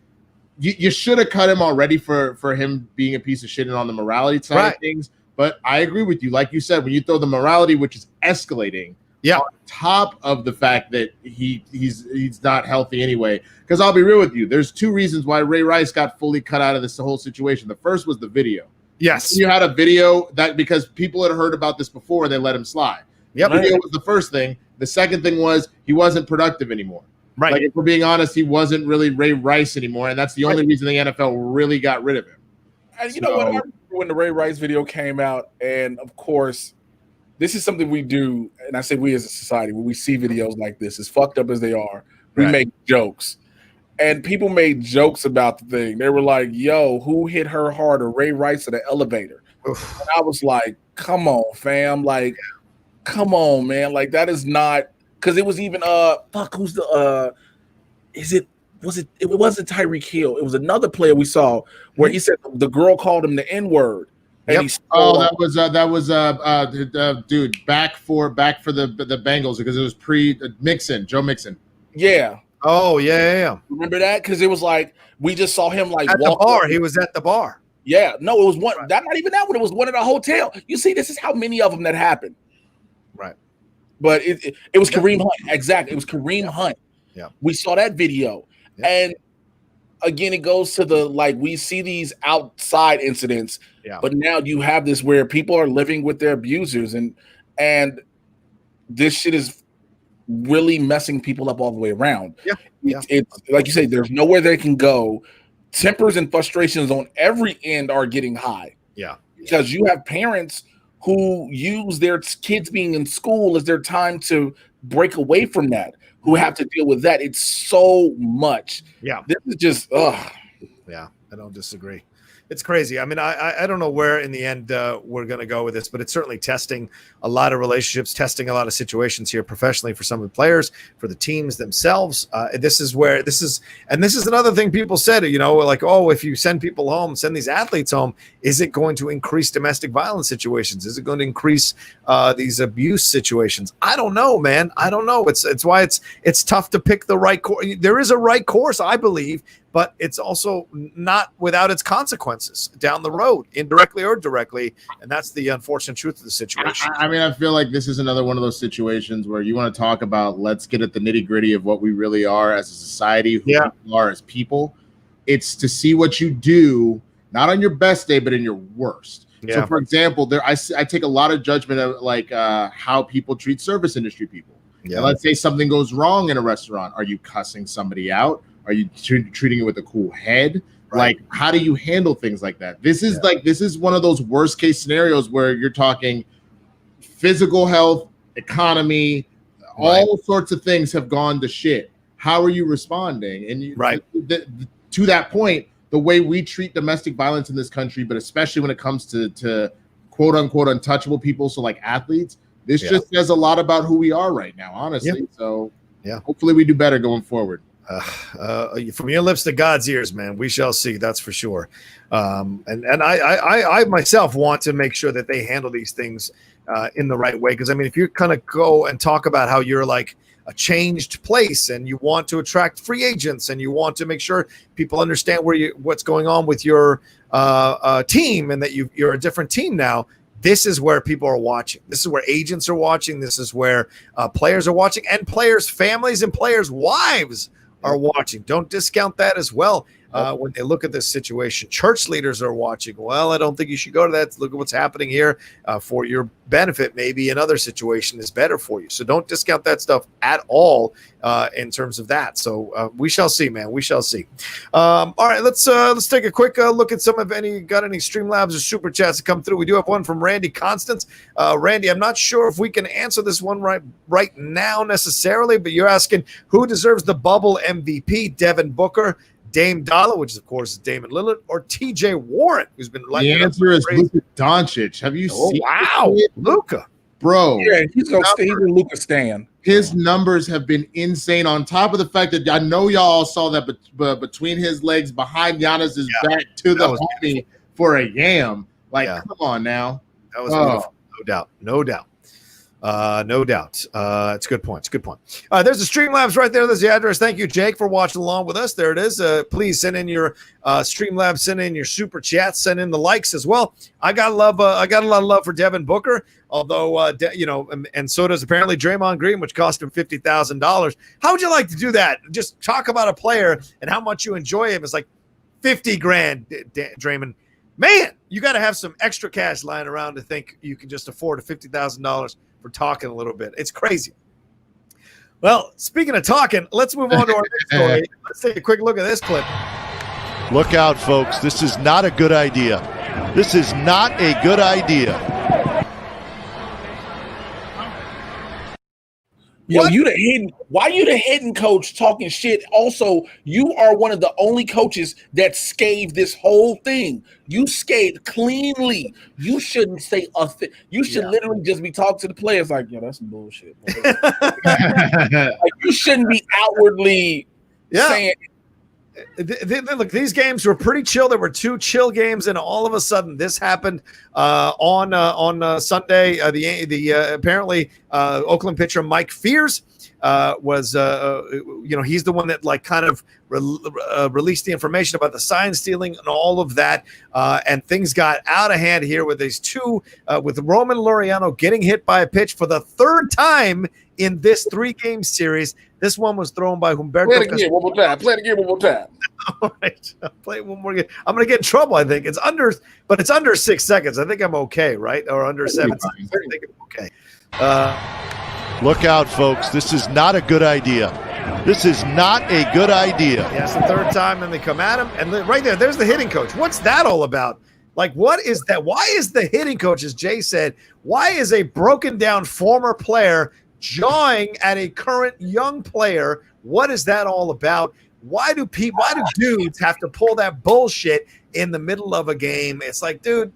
you should have cut him already for him being a piece of shit and on the morality side of things. But I agree with you, like you said, when you throw the morality, which is escalating, on top of the fact that he's not healthy anyway. Because I'll be real with you, there's 2 reasons why Ray Rice got fully cut out of this whole situation. The first was the video. Yes, you had a video that because people had heard about this before, they let him slide. Yep. The video was the first thing. The second thing was he wasn't productive anymore. Right. If we're being honest, he wasn't really Ray Rice anymore, and that's the only reason the NFL really got rid of him. And you know what? I remember when the Ray Rice video came out, and of course, this is something we do, and I say we as a society, when we see videos like this, as fucked up as they are, we make jokes. And people made jokes about the thing. They were like, yo, who hit her harder, Ray Rice or the elevator? Oof. And I was like, come on, fam. Come on, man. That is not – because it was even who's the it wasn't Tyreek Hill. It was another player we saw where he said the girl called him the N-word. And that was dude, back for the Bengals because it was pre-Mixon, Joe Mixon. Yeah. Oh, yeah. Remember that? Because it was we just saw him at the bar. He was at the bar. Yeah. No, it was one. That not even that one. It was one at a hotel. You see, this is how many of them that happened. Right. But it was Kareem Hunt. Exactly. It was Kareem Hunt. Yeah. We saw that video. And again, it goes to the we see these outside incidents, but now you have this where people are living with their abusers, and this shit is really messing people up all the way around. It's like you say, there's nowhere they can go. Tempers and frustrations on every end are getting high. Because you have parents who use their kids being in school as their time to break away from that, who have to deal with that. It's so much. This is just I don't disagree. It's crazy. I mean, I don't know where in the end we're going to go with this, but it's certainly testing a lot of relationships, testing a lot of situations here professionally for some of the players, for the teams themselves. This is another thing people said, if you send people home, send these athletes home, is it going to increase domestic violence situations? Is it going to increase these abuse situations? I don't know, man. I don't know. It's why it's tough to pick the right course. There is a right course, I believe, but it's also not without its consequences down the road, indirectly or directly, and that's the unfortunate truth of the situation. I mean, I feel like this is another one of those situations where you want to talk about, let's get at the nitty-gritty of what we really are as a society, who we are as people. It's to see what you do, not on your best day, but in your worst. So, for example, I take a lot of judgment of how people treat service industry people. And let's say something goes wrong in a restaurant. Are you cussing somebody out? Are you treating it with a cool head? Right. How do you handle things like that? This is one of those worst case scenarios where you're talking physical health, economy, all sorts of things have gone to shit. How are you responding? And to that point, the way we treat domestic violence in this country, but especially when it comes to quote unquote untouchable people, so like athletes, this just says a lot about who we are right now, honestly. So hopefully we do better going forward. From your lips to God's ears, man, we shall see. That's for sure. And I myself want to make sure that they handle these things in the right way. Because I mean, if you kind of go and talk about how you're like a changed place and you want to attract free agents and you want to make sure people understand what's going on with your team and that you're a different team now. This is where people are watching. This is where agents are watching. This is where players are watching, and players' families and players' wives are watching. Don't discount that as well. When they look at this situation, church leaders are watching. Well, I don't think you should go to that. Look at what's happening here for your benefit. Maybe another situation is better for you. So don't discount that stuff at all in terms of that. So we shall see, man. We shall see. All right, let's take a quick look at some of any Streamlabs or Super Chats that come through. We do have one from Randy Constance. Randy, I'm not sure if we can answer this one right now necessarily, but you're asking who deserves the bubble MVP, Devin Booker, Dame Dollar, which of course is Damon Lillard, or TJ Warren, who's been like the answer is Luka Doncic. Have you seen? Wow, Luka, bro. Yeah, he's gonna stay in Luka stand. His numbers have been insane. On top of the fact that I know y'all saw that, but between his legs, behind Giannis's back to the homie for a yam. Come on now. That was beautiful. No doubt. No doubt. It's a good point. There's the Streamlabs right there. There's the address. Thank you, Jake, for watching along with us. There it is. Please send in your Streamlabs, send in your super chats, send in the likes as well. I got a lot of love for Devin Booker, although and so does apparently Draymond Green, which cost him $50,000. How would you like to do that? Just talk about a player and how much you enjoy him. It's like $50,000, Draymond. Man, you got to have some extra cash lying around to think you can just afford a $50,000 for talking a little bit. It's crazy. Well, speaking of talking, let's move on to our next story. Let's take a quick look at this clip. Look out, folks. This is not a good idea. This is not a good idea. Yo, why you the hidden coach talking shit? Also, you are one of the only coaches that scathed this whole thing. You scathed cleanly. You shouldn't say a thing. You should literally just be talking to the players like, yo, that's some bullshit. You shouldn't be outwardly saying. Look, these games were pretty chill. There were two chill games, and all of a sudden, this happened on Sunday. Apparently Oakland pitcher Mike Fears he's the one that like kind of released the information about the sign stealing and all of that. And things got out of hand here with these two, with Roman Laureano getting hit by a pitch for the third time in this 3-game series. This one was thrown by Humberto. Play it again one more time. Play it again one more time. All right, I'll play it one more again. I'm going to get in trouble, I think. It's under 6 seconds. I think I'm okay, right? Or under 7 seconds. I think I'm okay. Look out, folks. This is not a good idea. This is not a good idea. Yeah, it's the third time, and they come at him. And right there's the hitting coach. What's that all about? Like, what is that? Why is the hitting coach, as Jay said, why is a broken down former player jawing at a current young player? What is that all about? Why do dudes have to pull that bullshit in the middle of a game? It's like, dude,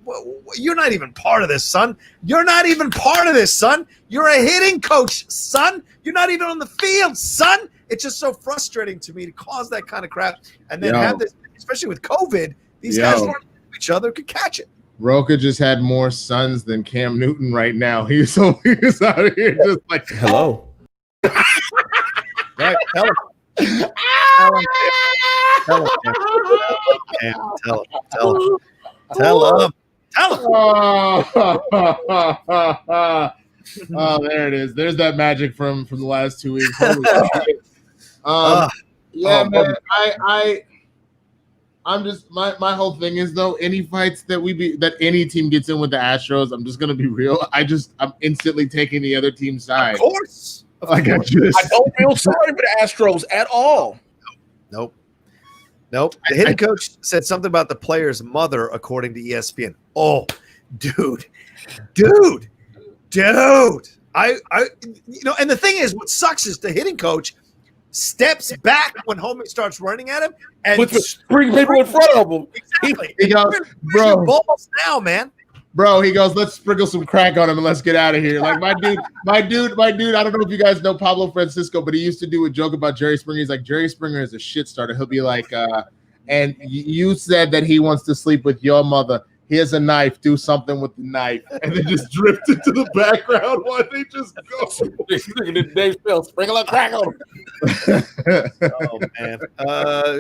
you're not even part of this, son. You're not even part of this, son. You're a hitting coach, son. You're not even on the field, son. It's just so frustrating to me to cause that kind of crap and then have this, especially with COVID, these guys don't know each other could catch it. Rocha just had more sons than Cam Newton right now. He was out here just like, hello. Right, tell him. Tell him. Oh, there it is. There's that magic from the last 2 weeks. Man. I'm just my whole thing is though, any fights that any team gets in with the Astros, I'm just gonna be real. I'm instantly taking the other team's side. Of course. I don't feel sorry for the Astros at all. Nope. The hitting coach said something about the player's mother, according to ESPN. Oh, dude. I and the thing is, what sucks is the hitting coach steps back when homie starts running at him and bring people in front of him. Exactly. He goes, bro, balls now, man. Bro, he goes, let's sprinkle some crack on him and let's get out of here. Like my dude, I don't know if you guys know Pablo Francisco, but he used to do a joke about Jerry Springer. He's like, Jerry Springer is a shit starter. He'll be like, and you said that he wants to sleep with your mother. Here's a knife. Do something with the knife. And then just drift into the background while they just go. Dave Phil, sprinkle a crack on him. Oh, man.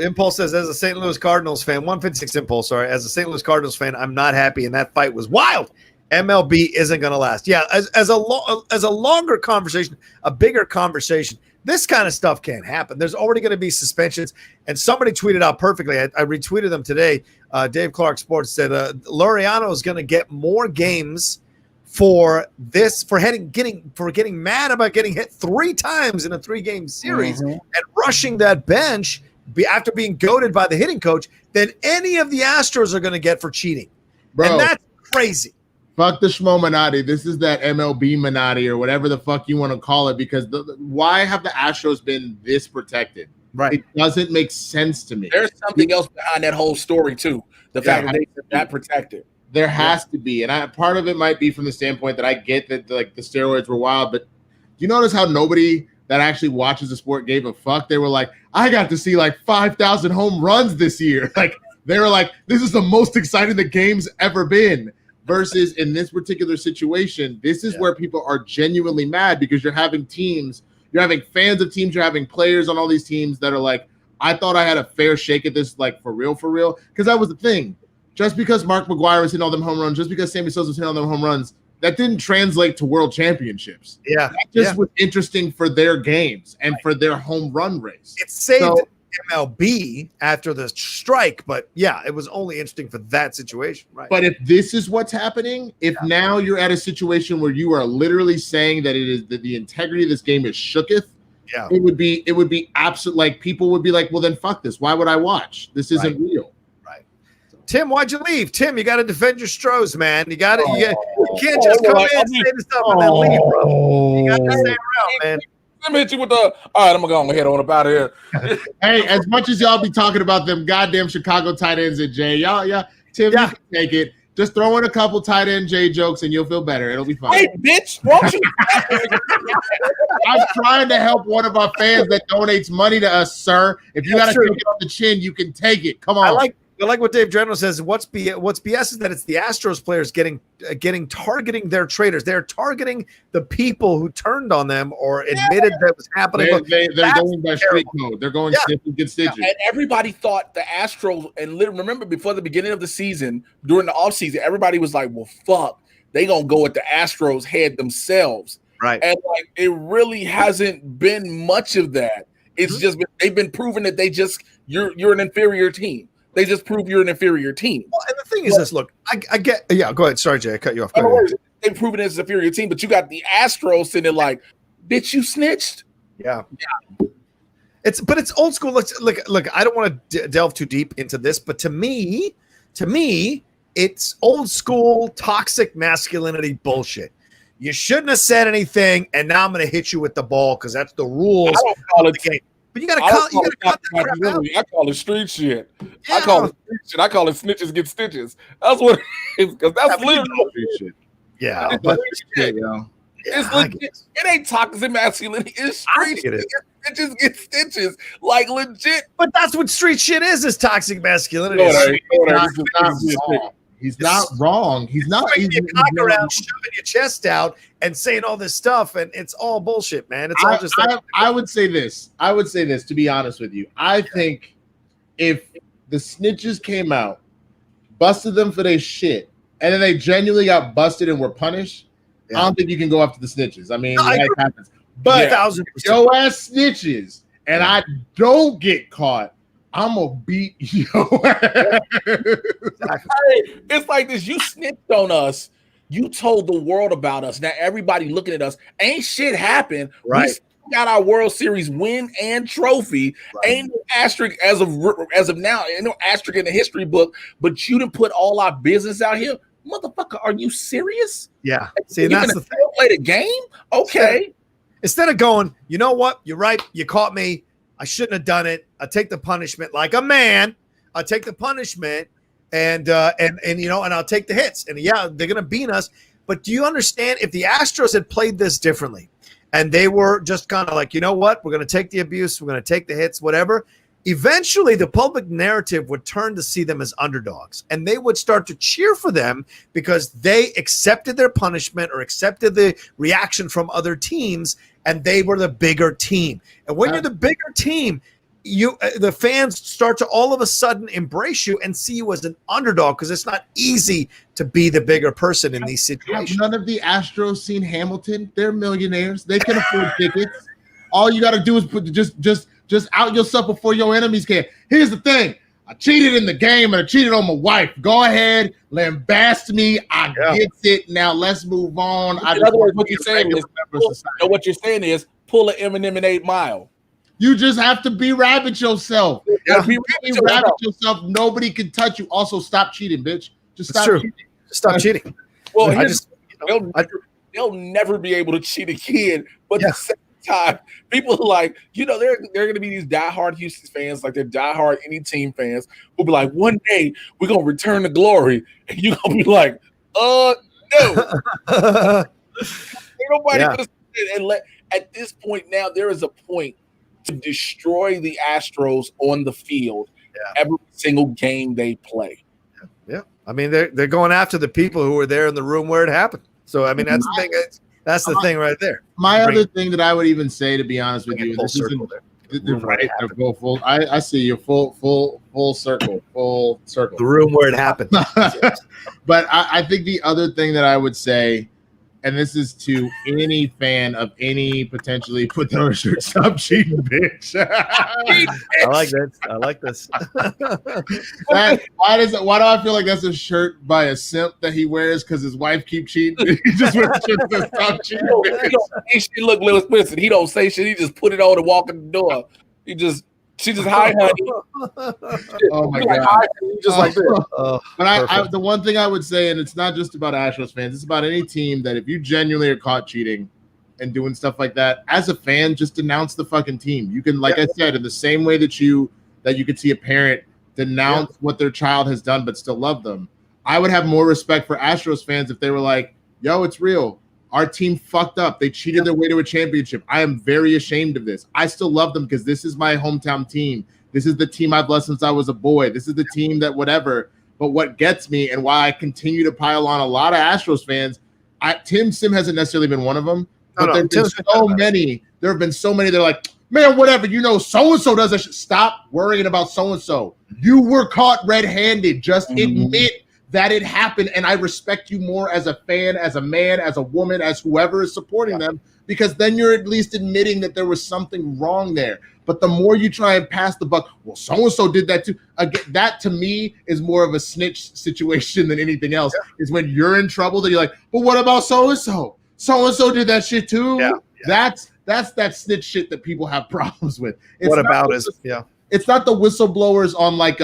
Impulse says, as a St. Louis Cardinals fan, 156 Impulse, sorry. As a St. Louis Cardinals fan, I'm not happy, and that fight was wild. MLB isn't going to last. Yeah, as a longer conversation, a bigger conversation, this kind of stuff can't happen. There's already going to be suspensions. And somebody tweeted out perfectly. I retweeted them today. Dave Clark Sports said Laureano is going to get more games for getting mad about getting hit 3 times in a 3-game series and rushing that bench after being goaded by the hitting coach than any of the Astros are going to get for cheating. Bro, and that's crazy. Fuck the Schmo Minati. This is that MLB Minati or whatever the fuck you want to call it, because why have the Astros been this protected? Right. It doesn't make sense to me. There's something else behind that whole story, too. The fact that they're not protected. There has to be. And part of it might be from the standpoint that I get that like the steroids were wild, but do you notice how nobody that actually watches the sport gave a fuck? They were like, I got to see like 5,000 home runs this year. Like they were like, this is the most exciting the game's ever been. Versus in this particular situation, this is where people are genuinely mad because you're having teams, you're having fans of teams, you're having players on all these teams that are like, I thought I had a fair shake at this, like for real. Because that was the thing. Just because Mark McGwire was hitting all them home runs, just because Sammy Sosa was hitting all them home runs, that didn't translate to world championships. Yeah. That just was interesting for their games and for their home run race. It saved MLB after the strike, but yeah, it was only interesting for that situation, right? But if this is what's happening, now you're at a situation where you are literally saying that it is that the integrity of this game is shooketh, it would be absolute. Like people would be like, well, then fuck this. Why would I watch? This isn't real. Right. Tim, why'd you leave? Tim, you got to defend your Stros, man. You got to. You can't just come in and say this stuff and then leave, bro. You got to stay around, man. Let me hit you with the. All right, I'm gonna go head on up out of here. Hey, as much as y'all be talking about them goddamn Chicago tight ends at Jay, Tim, you can take it. Just throw in a couple tight end Jay jokes and you'll feel better. It'll be fine. Hey, bitch, won't you? I'm trying to help one of our fans that donates money to us, sir. If you got to take it on the chin, you can take it. Come on. I like what Dave General says. What's BS is that it's the Astros players targeting their traders. They're targeting the people who turned on them or admitted that was happening. They're going by street code. They're going get stitches. And everybody thought the Astros, and remember before the beginning of the season, during the offseason, everybody was like, well, fuck, they going to go at the Astros head themselves. Right. And like it really hasn't been much of that. It's just they've been proving that you're an inferior team. They just prove you're an inferior team. Well, and the thing is this, look, I get go ahead. Sorry, Jay, I cut you off. They've proven it's an inferior team, but you got the Astros sitting there like, bitch, you snitched. Yeah. It's old school. Look, I don't want to delve too deep into this, but to me, it's old school toxic masculinity bullshit. You shouldn't have said anything, and now I'm going to hit you with the ball because that's the rules of the game. But you got to cut that crap out. I call it street shit. Yeah. I call it street shit. I call it snitches get stitches. That's what it is, because that's literally Street shit. Yeah, But shit, yo. it's legit. It ain't toxic masculinity. It's street shit. Snitches get stitches. Like legit. But that's what street shit is toxic masculinity. He's not wrong. He's not. He's cock around, shoving your chest out, and saying all this stuff, and it's all bullshit, man. It's all just. I would say this. To be honest with you, I think if the snitches came out, busted them for their shit, and then they genuinely got busted and were punished, I don't think you can go after the snitches. I mean, that happens. But 1,000%. your ass snitches, and I don't get caught, I'm gonna beat your ass. It's like this. You snitched on us. You told the world about us. Now everybody looking at us. Ain't shit happened. Right. We got our World Series win and trophy. Right. Ain't no asterisk as of now. Ain't no asterisk in the history book. But you didn't put all our business out here, motherfucker. Are you serious? Yeah. See, that's the thing. Play the game. Okay. Instead of going, you know what? You're right. You caught me. I shouldn't have done it. I take the punishment like a man. I take the punishment and I'll take the hits. And yeah, they're gonna beat us. But do you understand if the Astros had played this differently and they were just kind of like, you know what, we're gonna take the abuse, we're gonna take the hits, whatever. Eventually the public narrative would turn to see them as underdogs and they would start to cheer for them because they accepted their punishment or accepted the reaction from other teams and they were the bigger team. And when you're the bigger team, the fans start to all of a sudden embrace you and see you as an underdog because it's not easy to be the bigger person in these situations. Have none of the Astros seen Hamilton? They're millionaires. They can afford tickets. All you got to do is just out yourself before your enemies can. Here's the thing. I cheated in the game and I cheated on my wife. Go ahead, lambast me. I get it. Now let's move on. In other words, what you're saying is pull an Eminem in 8 Mile. You just have to be rabbit yourself. Yeah. Be rabbit yourself. Nobody can touch you. Also, stop cheating, bitch. Just stop cheating. Stop cheating. Well, they'll never be able to cheat again. But at the same time, people are like, they're going to be these diehard Houston fans, like they're diehard any team fans, who'll be like, one day we're going to return to glory. And you're going to be like, no. Ain't nobody going to and at this point now, there is a point to destroy the Astros on the field every single game they play. Yeah. I mean, they're going after the people who were there in the room where it happened. So, I mean, that's the thing. That's the thing right there. My other thing that I would even say, to be honest with you, right? Full. I see you full circle. The room where it happened. But I think the other thing that I would say, and this is to any fan of any potentially put on a shirt, stop cheating, bitch. I like that. I like this. Why do I feel like that's a shirt by a simp that he wears because his wife keep cheating? He just wears a shirt that says stop cheating, bitch. Look, Lewis Winston, he don't say shit. He just put it on and walk in the door. She just hi, honey. Oh my god! Just like this. But the one thing I would say, and it's not just about Astros fans, it's about any team that if you genuinely are caught cheating and doing stuff like that, as a fan, just denounce the fucking team. You can, like I said, in the same way that you could see a parent denounce what their child has done but still love them. I would have more respect for Astros fans if they were like, "Yo, it's real. Our team fucked up. They cheated their way to a championship. I am very ashamed of this. I still love them because this is my hometown team. This is the team I've loved since I was a boy. This is the team that whatever. But what gets me and why I continue to pile on a lot of Astros fans, Tim Sim hasn't necessarily been one of them. But there have been so many. There have been so many. They're like, man, whatever. So-and-so does that. Stop worrying about so-and-so. You were caught red-handed. Just admit that it happened. And I respect you more as a fan, as a man, as a woman, as whoever is supporting them, because then you're at least admitting that there was something wrong there. But the more you try and pass the buck, well, so-and-so did that too. Again, that to me is more of a snitch situation than anything else. Is when you're in trouble that you're like, but what about so-and-so? So-and-so did that shit too. That's that snitch shit that people have problems with. It's It's not the whistleblowers on like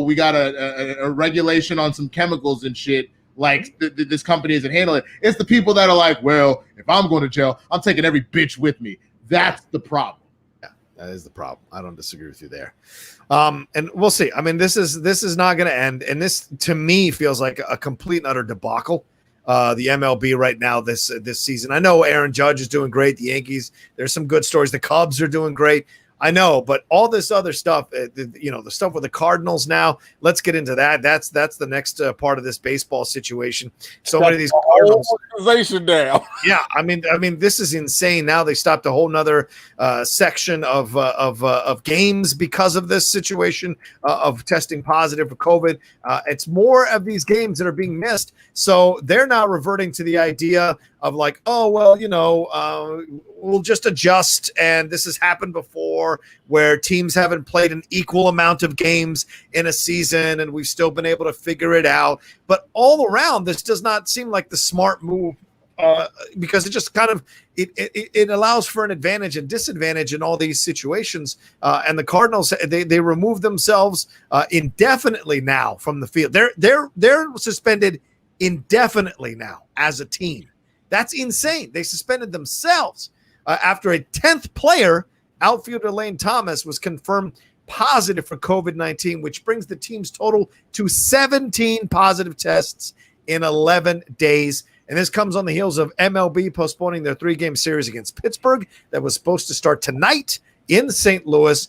we got a regulation on some chemicals and shit. Like this company isn't handling it. It's the people that are like, well, if I'm going to jail, I'm taking every bitch with me. That's the problem. Yeah, that is the problem. I don't disagree with you there. And we'll see. I mean, this is not going to end. And this to me feels like a complete and utter debacle. The MLB right now this season. I know Aaron Judge is doing great. The Yankees, there's some good stories. The Cubs are doing great. I know, but all this other stuff, the stuff with the Cardinals now, let's get into that. That's the next part of this baseball situation. So many of these Cardinals organization now. Yeah, I mean, this is insane. Now they stopped a whole nother section of games because of this situation of testing positive for COVID. It's more of these games that are being missed. So they're now reverting to the idea of like, oh, well, we'll just adjust. And this has happened before where teams haven't played an equal amount of games in a season and we've still been able to figure it out. But all around, this does not seem like the smart move because it just kind of it allows for an advantage and disadvantage in all these situations. And the Cardinals, they remove themselves indefinitely now from the field. They're suspended indefinitely now as a team. That's insane. They suspended themselves after a 10th player, outfielder Lane Thomas, was confirmed positive for COVID-19, which brings the team's total to 17 positive tests in 11 days. And this comes on the heels of MLB postponing their 3-game series against Pittsburgh that was supposed to start tonight in St. Louis.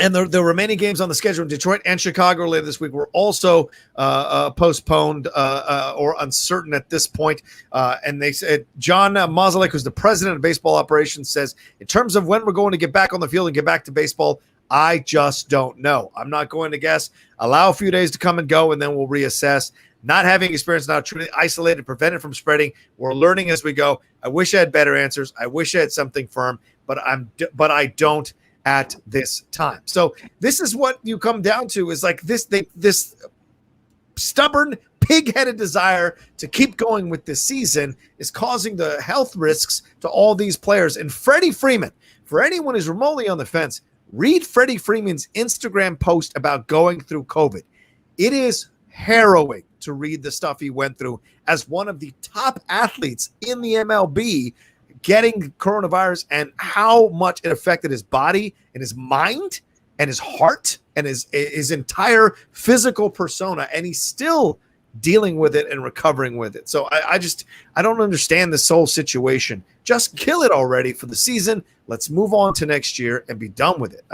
And the remaining games on the schedule in Detroit and Chicago later this week were also postponed or uncertain at this point. And they said, John Mozeliak, who's the president of baseball operations, says, in terms of when we're going to get back on the field and get back to baseball, I just don't know. I'm not going to guess. Allow a few days to come and go, and then we'll reassess. Not having experience, not truly isolated, prevented from spreading. We're learning as we go. I wish I had better answers. I wish I had something firm, but I don't at this time. So this is what you come down to is like this stubborn, pig-headed desire to keep going with this season is causing the health risks to all these players. And Freddie Freeman, for anyone who's remotely on the fence, read Freddie Freeman's Instagram post about going through COVID. It is harrowing to read the stuff he went through as one of the top athletes in the MLB getting coronavirus and how much it affected his body and his mind and his heart and his entire physical persona. And he's still dealing with it and recovering with it. So I don't understand this whole situation. Just kill it already for the season. Let's move on to next year and be done with it.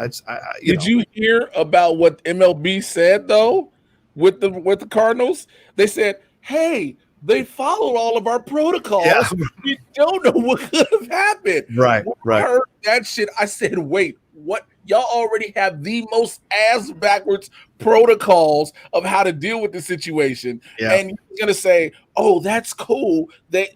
Did you hear about what MLB said though with the Cardinals? They said, hey, they followed all of our protocols. Yeah. We don't know what could have happened. Right. I heard that shit. I said, wait, what? Y'all already have the most ass backwards protocols of how to deal with the situation. Yeah. And you're going to say, oh, that's cool. They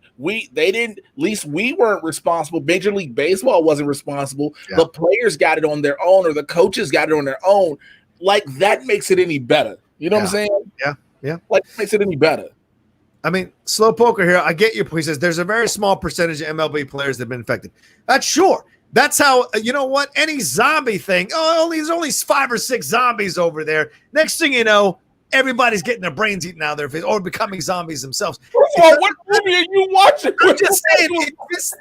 didn't, at least we weren't responsible. Major League Baseball wasn't responsible. Yeah. The players got it on their own or the coaches got it on their own. Like that makes it any better. You know what I'm saying? Yeah. Like it makes it any better. I mean, slow poker here. I get your point. He says there's a very small percentage of MLB players that have been infected. That's sure. That's how, you know what? Any zombie thing. Oh, there's only 5 or 6 zombies over there. Next thing you know, everybody's getting their brains eaten out of their face or becoming zombies themselves. What movie are you watching? I'm just saying,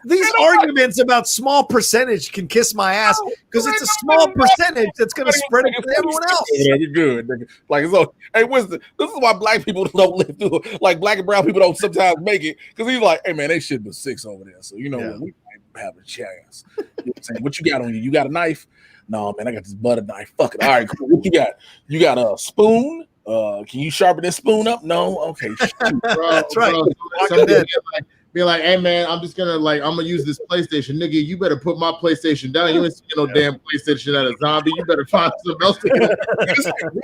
these arguments about small percentage can kiss my ass because it's a small percentage that's going to spread it to everyone else. Yeah, you're good. Nigga. Like, so, hey, Winston, this is why black people don't live through. Like, black and brown people don't sometimes make it because he's like, hey man, they should be 6 over there. So you know what, we might have a chance. You know what I'm saying? What you got on you? You got a knife? No, man, I got this butter knife. Fuck it. All right, cool. What you got? You got a spoon? Can you sharpen this spoon up? No? Okay. Bro, That's right. Somebody be like, hey man, I'm gonna use this PlayStation. Nigga, you better put my PlayStation down. You ain't seeing no damn PlayStation at a zombie. You better find something else to do.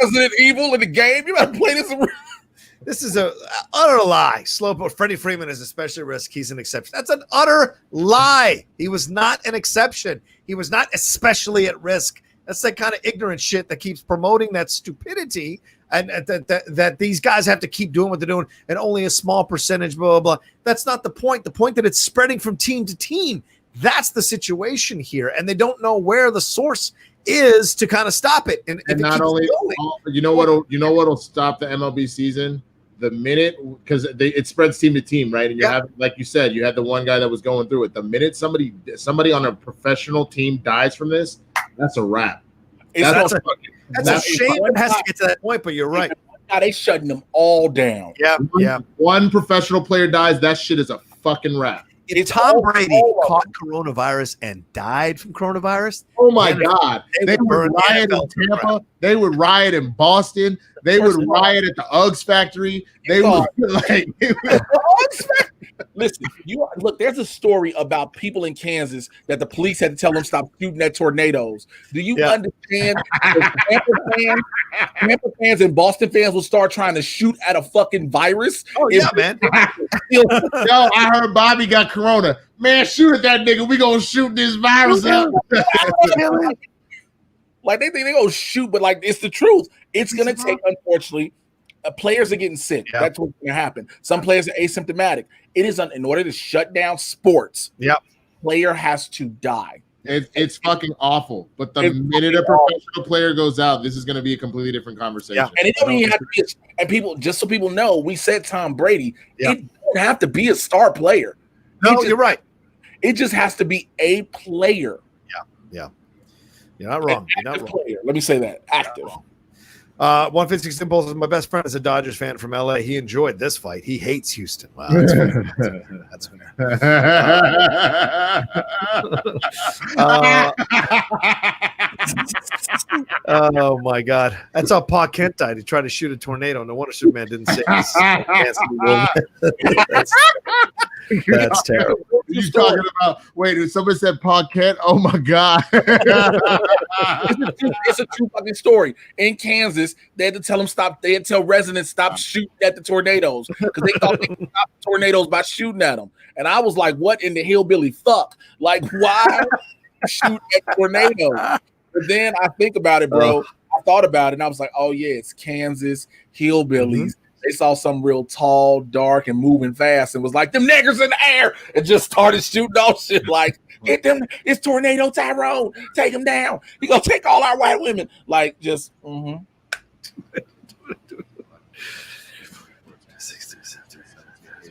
Resident Evil in the game. You better play this. This is an utter lie. Slowpoke. Freddie Freeman is especially at risk. He's an exception. That's an utter lie. He was not an exception. He was not especially at risk. That's that kind of ignorant shit that keeps promoting that stupidity and that these guys have to keep doing what they're doing and only a small percentage, blah, blah, blah. That's not the point. The point that it's spreading from team to team. That's the situation here. And they don't know where the source is to kind of stop it. And not only, you know what'll stop the MLB season? The minute, because it spreads team to team, right? And you have, like you said, you had the one guy that was going through it. The minute somebody on a professional team dies from this, that's a wrap. That's a shame it has to get to that point, but you're right. Now they shutting them all down. Yeah. One professional player dies, that shit is a fucking wrap. If Tom Brady caught coronavirus and died from coronavirus, oh my God, they would riot in Tampa. They would riot in Boston. They would riot at the Uggs factory. They would like. Listen, look. There's a story about people in Kansas that the police had to tell them stop shooting at tornadoes. Do you understand? Tampa fans and Boston fans will start trying to shoot at a fucking virus. Oh yeah, man. Yo, I heard Bobby got corona. Man, shoot at that nigga. We gonna shoot this virus out. Like they think they gonna shoot, but like it's the truth. It's gonna take, unfortunately. Players are getting sick. Yep. That's what's going to happen. Some players are asymptomatic. It is in order to shut down sports. Player has to die. It's fucking awful. But the minute a professional player goes out, this is going to be a completely different conversation. Yeah, and it don't even have to be. And people, just so people know, we said Tom Brady. It don't have to be a star player. No, you're right. It just has to be a player. Yeah. You're not wrong. Player. Let me say that. Active. 156 Impulse is my best friend is a Dodgers fan from LA. He enjoyed this fight. He hates Houston. Wow, that's fair. That's oh my God, that's how Pa Kent died. He tried to shoot a tornado. No wonder Superman didn't say this. That's terrible. What are you talking about? Wait, somebody said Pa Kent? Oh my God. It's a true fucking story. In Kansas, they had to tell them stop. They had to tell residents stop shooting at the tornadoes because they thought they could stop tornadoes by shooting at them. And I was like, what in the hillbilly fuck? Like, why shoot at tornadoes? But then I think about it, bro. I thought about it and I was like, oh yeah, it's Kansas hillbillies. They saw some real tall, dark, and moving fast and was like, them niggers in the air, and just started shooting all shit like, get them, it's Tornado Tyrone, take him down. He gonna take all our white women. Like, just,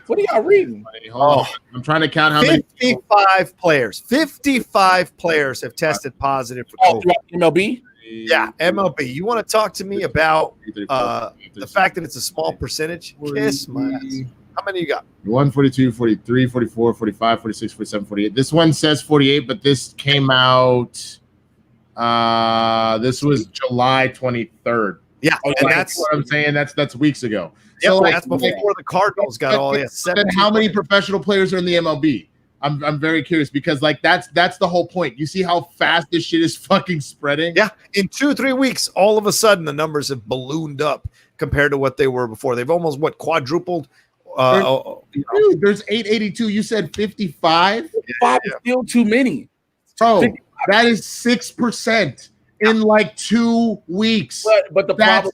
What are y'all reading? I'm trying to count how many. 55 players. 55 players have tested positive for COVID. MLB? Yeah, MLB. You want to talk to me about the fact that it's a small percentage? Kiss my ass. How many you got? 142, 43, 44, 45, 46, 47, 48. This one says 48, but this came out. This was July 23rd. Yeah, and that's what I'm saying. That's weeks ago. Yeah, so that's before the Cardinals got all. Yeah, then how many professional players are in the MLB? I'm very curious because that's the whole point. You see how fast this shit is fucking spreading? Yeah, in 2-3 weeks, all of a sudden the numbers have ballooned up compared to what they were before. They've almost quadrupled. Dude, there's 882. You said 55. 55 is still too many. Bro, that is 6% in like 2 weeks. But the problem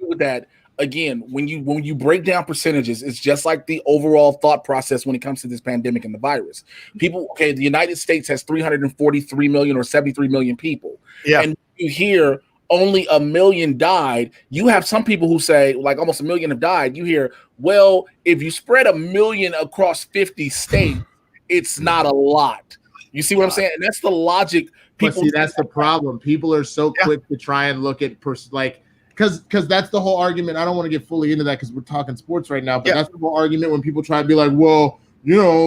with that. Again, when you break down percentages, it's just like the overall thought process when it comes to this pandemic and the virus. People, the United States has 343 million or 73 million people. Yeah. And you hear only 1 million died. You have some people who say like almost 1 million have died. You hear, well, if you spread 1 million across 50 states, it's not a lot. You see what I'm saying? And that's the logic. But see, that's the problem. People are so quick to try and look at because that's the whole argument. I don't want to get fully into that because we're talking sports right now, but that's the whole argument when people try to be like, well, you know,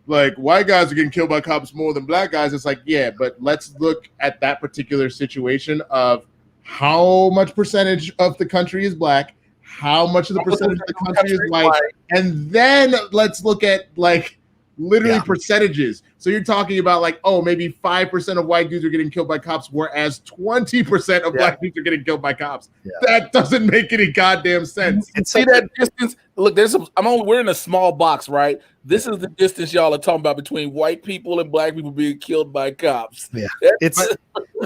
like white guys are getting killed by cops more than black guys. It's like, yeah, but let's look at that particular situation of how much percentage of the country is black, how much of the percentage of the country is white, and then let's look at like literally percentages. So you're talking about like, oh, maybe 5% of white dudes are getting killed by cops, whereas 20% of black dudes are getting killed by cops. That doesn't make any goddamn sense. And see that distance? Look, we're in a small box, right? This is the distance y'all are talking about between white people and black people being killed by cops. Yeah, it's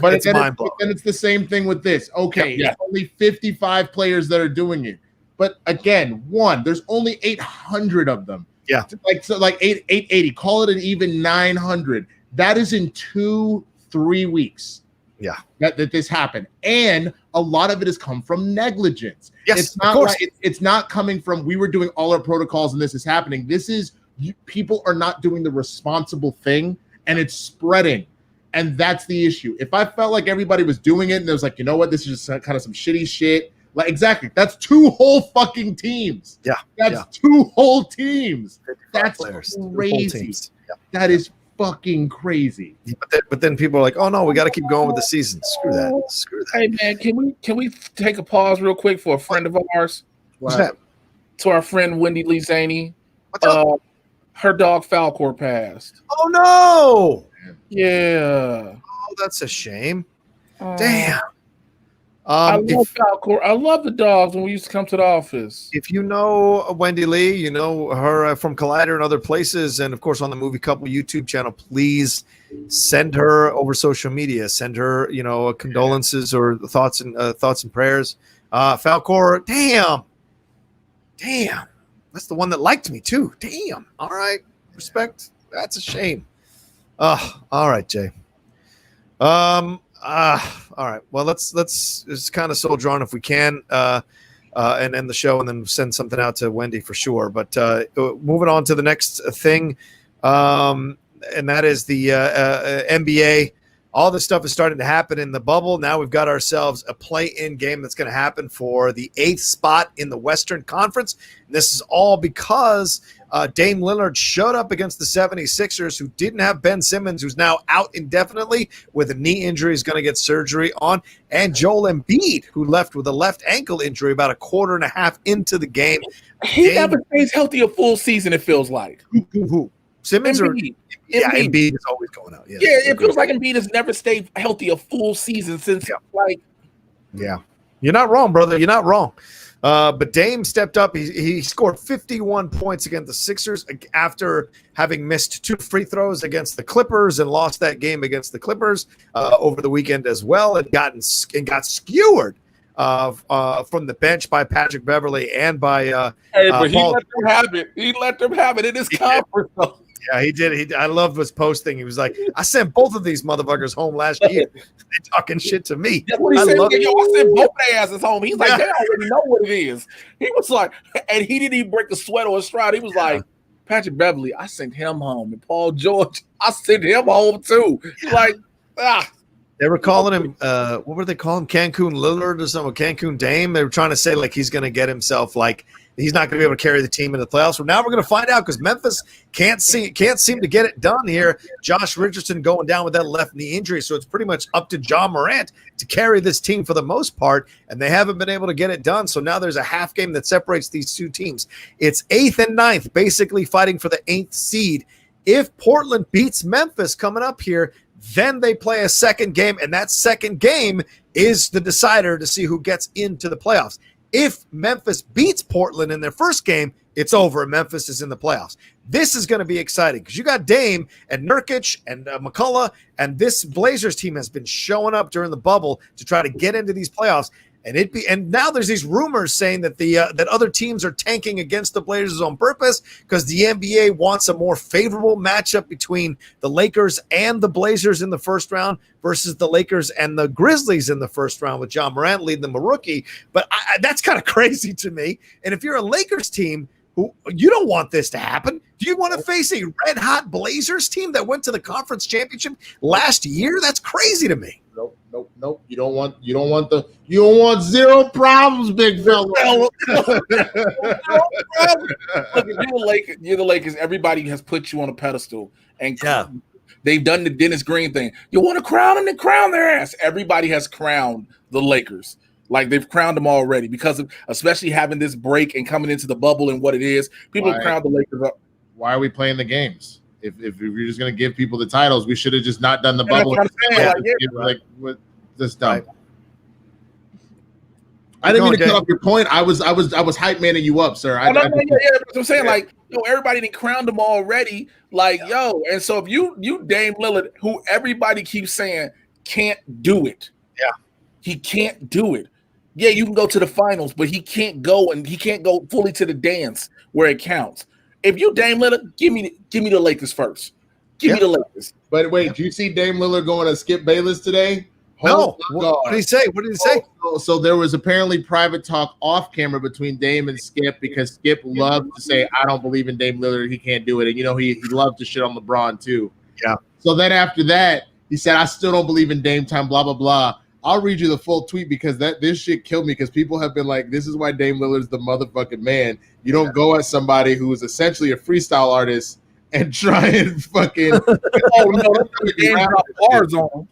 mind-blowing. Then it's the same thing with this. Okay, it's only 55 players that are doing it, but again, there's only 800 of them. Yeah, like 880. Call it an even 900. That is in 2-3 weeks. Yeah, that this happened, and a lot of it has come from negligence. Yes, it's not like it's not coming from we were doing all our protocols and this is happening. This is people are not doing the responsible thing, and it's spreading, and that's the issue. If I felt like everybody was doing it and it was like, you know what, this is just kind of some shitty shit. Like exactly, that's 2 whole fucking teams. Yeah, that's 2 whole teams. That's players, crazy. That is fucking crazy. But then people are like, "Oh no, we got to keep going with the season." Screw that. Hey man, can we take a pause real quick for a friend of ours? What's that? To our friend Wendy Lee Zaney. What's up? Her dog Falcor passed. Oh no! Yeah. Oh, that's a shame. Damn. I love Falcor. I love the dogs when we used to come to the office. If you know Wendy Lee, you know her from Collider and other places, and of course on the Movie Couple YouTube channel, please send her over social media. Send her, condolences or thoughts and prayers. Falcor, damn, that's the one that liked me too. Damn. All right, respect. That's a shame. All right, Jay. All right. Well, let's just kind of soldier on if we can, and end the show, and then send something out to Wendy for sure. But moving on to the next thing, and that is the NBA. All this stuff is starting to happen in the bubble. Now we've got ourselves a play-in game that's going to happen for the 8th spot in the Western Conference. And this is all because Dame Lillard showed up against the 76ers, who didn't have Ben Simmons, who's now out indefinitely with a knee injury, is going to get surgery on, and Joel Embiid, who left with a left ankle injury about a quarter and a half into the game. He never stays healthy a full season, it feels like. Who? Simmons Embiid. Embiid is always going out. Yeah, it feels like Embiid has never stayed healthy a full season since Yeah. You're not wrong, brother. You're not wrong. But Dame stepped up. He scored 51 points against the Sixers after having missed 2 free throws against the Clippers and lost that game against the Clippers over the weekend as well, and got skewered from the bench by Patrick Beverly and by but Paul. He let them have it in his conference. Yeah, he did. I loved his posting. He was like, I sent both of these motherfuckers home last year. They're talking shit to me. That's what he said. I sent both their asses home. He's like, they already know what it is. He was like, and he didn't even break the sweat or his stride. He was like, Patrick Beverly, I sent him home. And Paul George, I sent him home too. He's like, They were calling him, what were they calling him? Cancun Lillard or something? Cancun Dame. They were trying to say like he's going to get himself like he's not going to be able to carry the team in the playoffs. Well, now we're going to find out because Memphis can't seem to get it done here. Josh Richardson going down with that left knee injury, so it's pretty much up to John Morant to carry this team for the most part, and they haven't been able to get it done. So now there's a half game that separates these two teams. It's 8th and 9th, basically fighting for the 8th seed. If Portland beats Memphis coming up here, then they play a second game, and that second game is the decider to see who gets into the playoffs. If Memphis beats Portland in their first game, it's over and Memphis is in the playoffs. This is going to be exciting because you got Dame and Nurkic and McCullough, and this Blazers team has been showing up during the bubble to try to get into these playoffs. And now there's these rumors saying that that other teams are tanking against the Blazers on purpose because the NBA wants a more favorable matchup between the Lakers and the Blazers in the first round versus the Lakers and the Grizzlies in the first round, with John Morant leading them a rookie. But that's kind of crazy to me. And if you're a Lakers team, you don't want this to happen. Do you want to face a red hot Blazers team that went to the conference championship last year? That's crazy to me. Nope. You don't want zero problems, big fella. Look, if you're the Lakers, everybody has put you on a pedestal, and they've done the Dennis Green thing. You want to crown them, then crown their ass. Everybody has crowned the Lakers. Like, they've crowned them already because of, especially having this break and coming into the bubble and what it is. People have crowned the Lakers up. Why are we playing the games? If you're just going to give people the titles, we should have just not done the bubble. With this dumb. Right. I didn't mean to cut off your point. I was hype manning you up, sir. That's what I'm saying. Like, everybody didn't crown them already. Like, and so if you Dame Lillard, who everybody keeps saying can't do it. Yeah. He can't do it. Yeah, you can go to the finals, but he can't go fully to the dance where it counts. If you Dame Lillard, give me the Lakers first. Give me the Lakers. But wait, did you see Dame Lillard going to Skip Bayless today? No. What did he say? So there was apparently private talk off camera between Dame and Skip, because Skip loved to say, I don't believe in Dame Lillard. He can't do it. And, he loved to shit on LeBron too. Yeah. So then after that, he said, I still don't believe in Dame time, blah, blah, blah. I'll read you the full tweet because this shit killed me, because people have been like, this is why Dame Lillard's the motherfucking man. You don't go at somebody who is essentially a freestyle artist and try and fucking bars on him.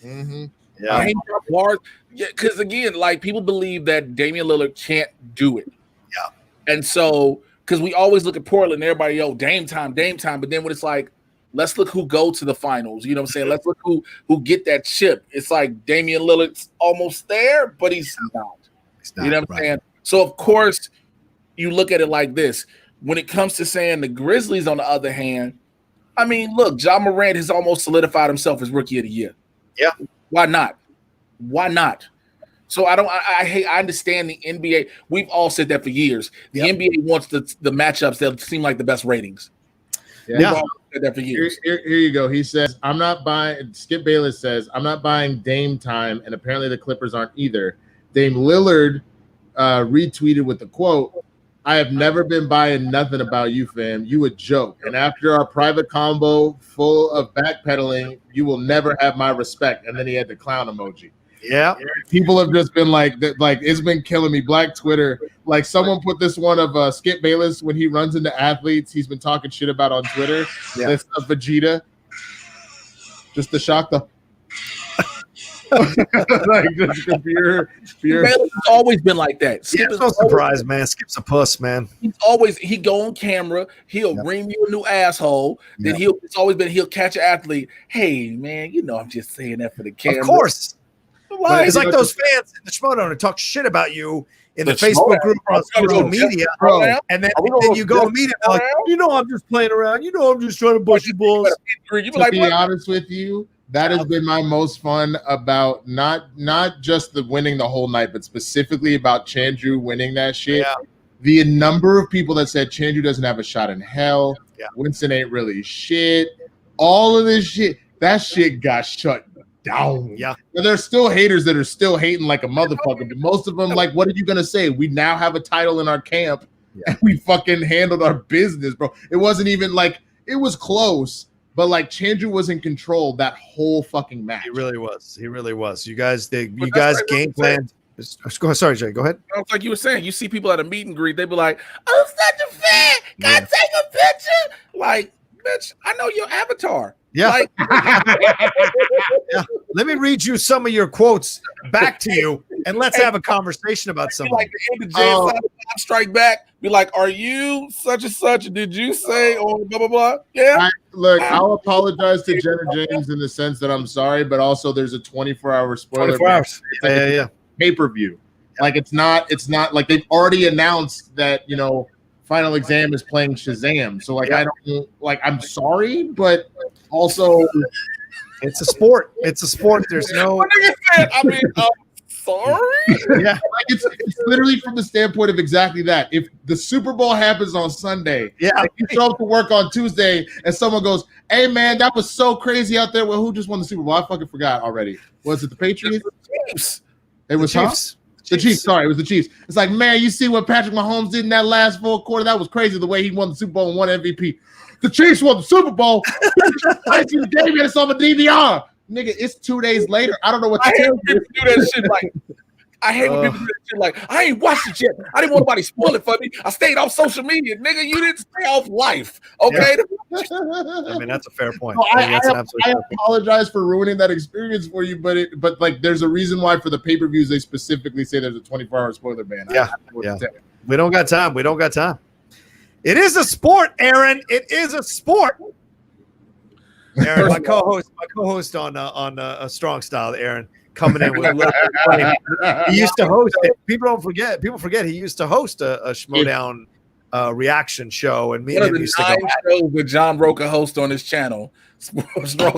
Mm-hmm. Yeah, bars. Yeah, because again, like, people believe that Damian Lillard can't do it. Yeah. And so, because we always look at Portland and everybody, Dame time. But then when it's like, let's look who go to the finals. You know what I'm saying? Let's look who get that chip. It's like Damian Lillard's almost there, but he's not. You know what I'm saying? So, of course, you look at it like this. When it comes to saying the Grizzlies, on the other hand, I mean, look, John Morant has almost solidified himself as Rookie of the Year. Yeah. Why not? So I understand the NBA. We've all said that for years. The NBA wants the matchups that seem like the best ratings. Yeah. Said that for years. Here you go. He says, I'm not buying. Skip Bayless says, I'm not buying Dame time, and apparently the Clippers aren't either. Dame Lillard retweeted with the quote, I have never been buying nothing about you, fam. You a joke. And after our private combo full of backpedaling, you will never have my respect. And then he had the clown emoji. Yeah. People have just been like, it's been killing me. Black Twitter. Like, someone put this one of Skip Bayless when he runs into athletes he's been talking shit about on Twitter. Yeah. This Vegeta. Just the shock the like, just pure. It's always been like that. Skip is no surprise, man. Skip's a puss, man. He go on camera. He'll ring you a new asshole. Then it's always been he'll catch an athlete. Hey, man, I'm just saying that for the camera. Of course. It's like those fans in the Schmodown who talk shit about you in the Facebook group or on social media, and then you go meet him like, I'm just playing around. I'm just trying to bust your balls. To be honest with you, that has been my most fun about not just the winning the whole night, but specifically about Chandru winning that shit. Yeah. The number of people that said Chandru doesn't have a shot in hell. Yeah. Winston ain't really shit. All of this shit, that shit got shut down. Yeah. Now, there's still haters that are still hating like a motherfucker, but most of them, like, what are you gonna say? We now have a title in our camp, and we fucking handled our business, bro. It wasn't even like, it was close, but like Chandru was in control that whole fucking match. He really was. You guys game planned. Sorry, Jay, go ahead. It's like you were saying, you see people at a meet and greet, they be like, I'm such a fan. Can I take a picture? Like, bitch, I know your avatar. Yeah. Like, yeah. Let me read you some of your quotes back to you, and let's have a conversation about something. Like the end of Strike Back, be like, are you such and such? Did you say or blah blah blah? Yeah. I'll apologize to Jenna James in the sense that I'm sorry, but also there's a 24-hour spoiler. 24 hours. Yeah. Pay-per-view. Like it's not like they've already announced that, Final Exam is playing Shazam. So I don't I'm sorry, but also it's a sport. There's no sorry. Yeah. Like it's literally from the standpoint of exactly that. If the Super Bowl happens on Sunday, and you show up to work on Tuesday, and someone goes, "Hey man, that was so crazy out there." Well, who just won the Super Bowl? I fucking forgot already. Was it the Patriots? Chiefs. It was Chiefs. The Chiefs. Sorry, it was the Chiefs. It's like, man, you see what Patrick Mahomes did in that last full quarter? That was crazy. The way he won the Super Bowl and won MVP. The Chiefs won the Super Bowl. I see the game and it's on the DVR. Nigga, it's 2 days later. I don't know what to tell you. People do that shit like. I hate when people do that shit like, I ain't watched it yet. I didn't want nobody to spoil it for me. I stayed off social media. Nigga, you didn't stay off life. Okay? I mean, that's a fair point. No, I apologize for ruining that experience for you, but like there's a reason why for the pay-per-views they specifically say there's a 24-hour spoiler ban. Yeah. We don't got time. It is a sport, Aaron. It is a sport. Aaron, my co-host on a Strong Style, Aaron, coming in with a little bit. He used to host it. People forget he used to host a Schmodown reaction show, and me and him used to go. Shows that John Rocha hosts on his channel. It's a